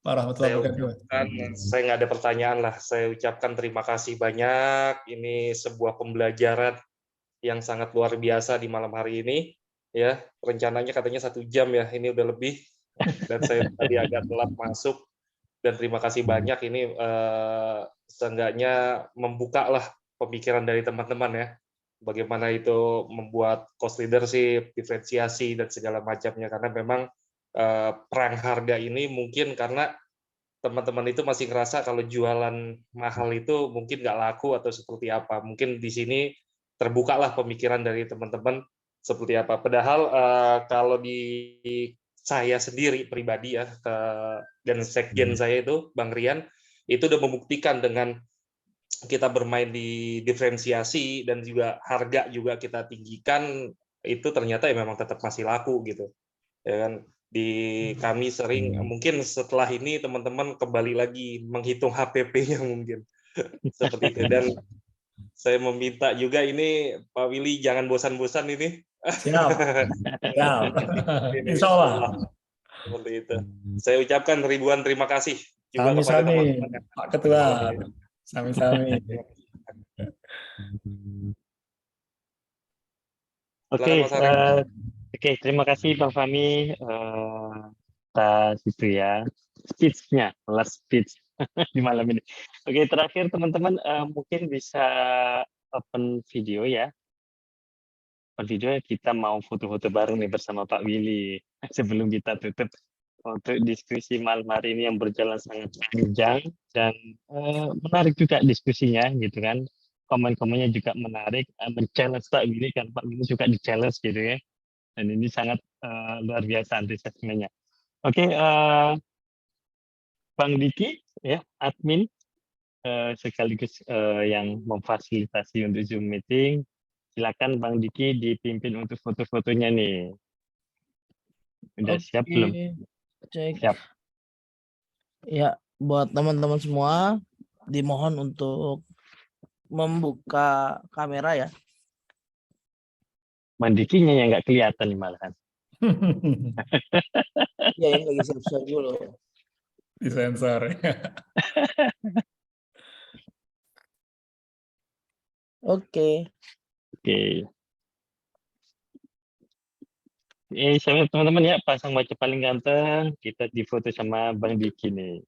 Speaker 3: Waalaikumsalam.
Speaker 5: Saya nggak ada pertanyaan lah. Saya ucapkan terima kasih banyak. Ini sebuah pembelajaran yang sangat luar biasa di malam hari ini. Ya, rencananya katanya 1 jam ya. Ini udah lebih. Dan saya tadi agak telat masuk. Dan terima kasih banyak. Ini seenggaknya membuka lah pemikiran dari teman-teman ya. Bagaimana itu membuat cost leadership, diferensiasi dan segala macamnya. Karena memang perang harga ini mungkin karena teman-teman itu masih ngerasa kalau jualan mahal itu mungkin nggak laku atau seperti apa. Mungkin di sini terbukalah pemikiran dari teman-teman seperti apa. Padahal kalau di saya sendiri pribadi ya, dan sekjen saya itu Bang Rian itu udah membuktikan dengan kita bermain di diferensiasi dan juga harga juga kita tinggikan, itu ternyata ya memang tetap masih laku gitu ya kan. Di kami sering mungkin setelah ini teman-teman kembali lagi menghitung HPP-nya mungkin seperti itu. Dan saya meminta juga ini Pak Willy jangan bosan-bosan ini.
Speaker 2: Siap. Insya Allah.
Speaker 5: Seperti itu. Saya ucapkan ribuan terima kasih juga kepada teman-teman
Speaker 2: Pak Ketua. Sami-sami.
Speaker 3: Oke, terima kasih Bang Fahmi atas itu ya speech-nya, last speech di malam ini. Oke, terakhir teman-teman mungkin bisa open video ya. Open video kita mau foto-foto bareng nih bersama Pak Willy sebelum kita tutup untuk diskusi malam hari ini yang berjalan sangat panjang dan menarik juga diskusinya gitu kan. Komen-komennya juga menarik, men-challenge Pak Willy kan, Pak Willy juga di-challenge gitu ya. Dan ini sangat luar biasa antusiasmenya. Oke, Bang Diki ya, admin sekaligus yang memfasilitasi untuk Zoom meeting. Silakan Bang Diki dipimpin untuk foto-fotonya nih. Udah siap belum?
Speaker 6: Cek.
Speaker 3: Siap.
Speaker 6: Ya, buat teman-teman semua dimohon untuk membuka kamera ya.
Speaker 3: Mandikinya yang nggak kelihatan nih malahan.
Speaker 6: Ya, ini lagi siap-siap dulu.
Speaker 2: Di sensor.
Speaker 6: Oke.
Speaker 3: Sama teman-teman ya, pasang wajah paling ganteng, kita difoto sama Bang Diki nih.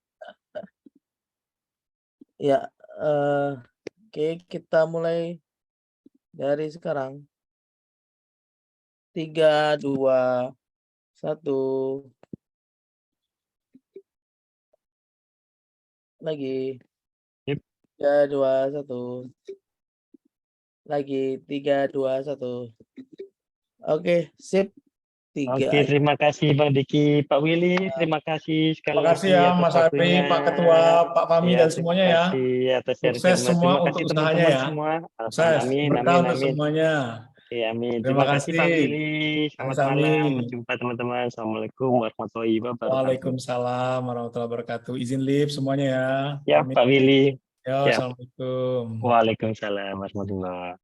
Speaker 6: Ya, oke, kita mulai dari sekarang. 3, 2, 1. Lagi. 3, 2, 1. Lagi. 3, 2, 1. Oke, sip. 3.
Speaker 3: Oke, terima kasih Bang Diki, Pak Willy, terima kasih sekali
Speaker 2: lagi. Terima kasih ya Mas Ari, Pak Ketua, Pak Fahmi dan semuanya ya.
Speaker 3: Atas
Speaker 2: sukses semua untuk usahanya ya.
Speaker 3: Semua.
Speaker 2: Sukses, berkah untuk semuanya.
Speaker 3: Oke, Ya, amin.
Speaker 2: Terima
Speaker 3: Terima kasih Pak
Speaker 2: kasih.
Speaker 3: Willy. Selamat
Speaker 2: Sami-sami.
Speaker 3: malam. Berjumpa teman-teman. Assalamualaikum warahmatullahi wabarakatuh.
Speaker 2: Waalaikumsalam warahmatullahi wabarakatuh. Izin live semuanya ya.
Speaker 3: Ya,
Speaker 2: Pamit.
Speaker 3: Pak Willy.
Speaker 2: Yo,
Speaker 3: Ya.
Speaker 2: assalamualaikum.
Speaker 3: Waalaikumsalam warahmatullahi wabarakatuh.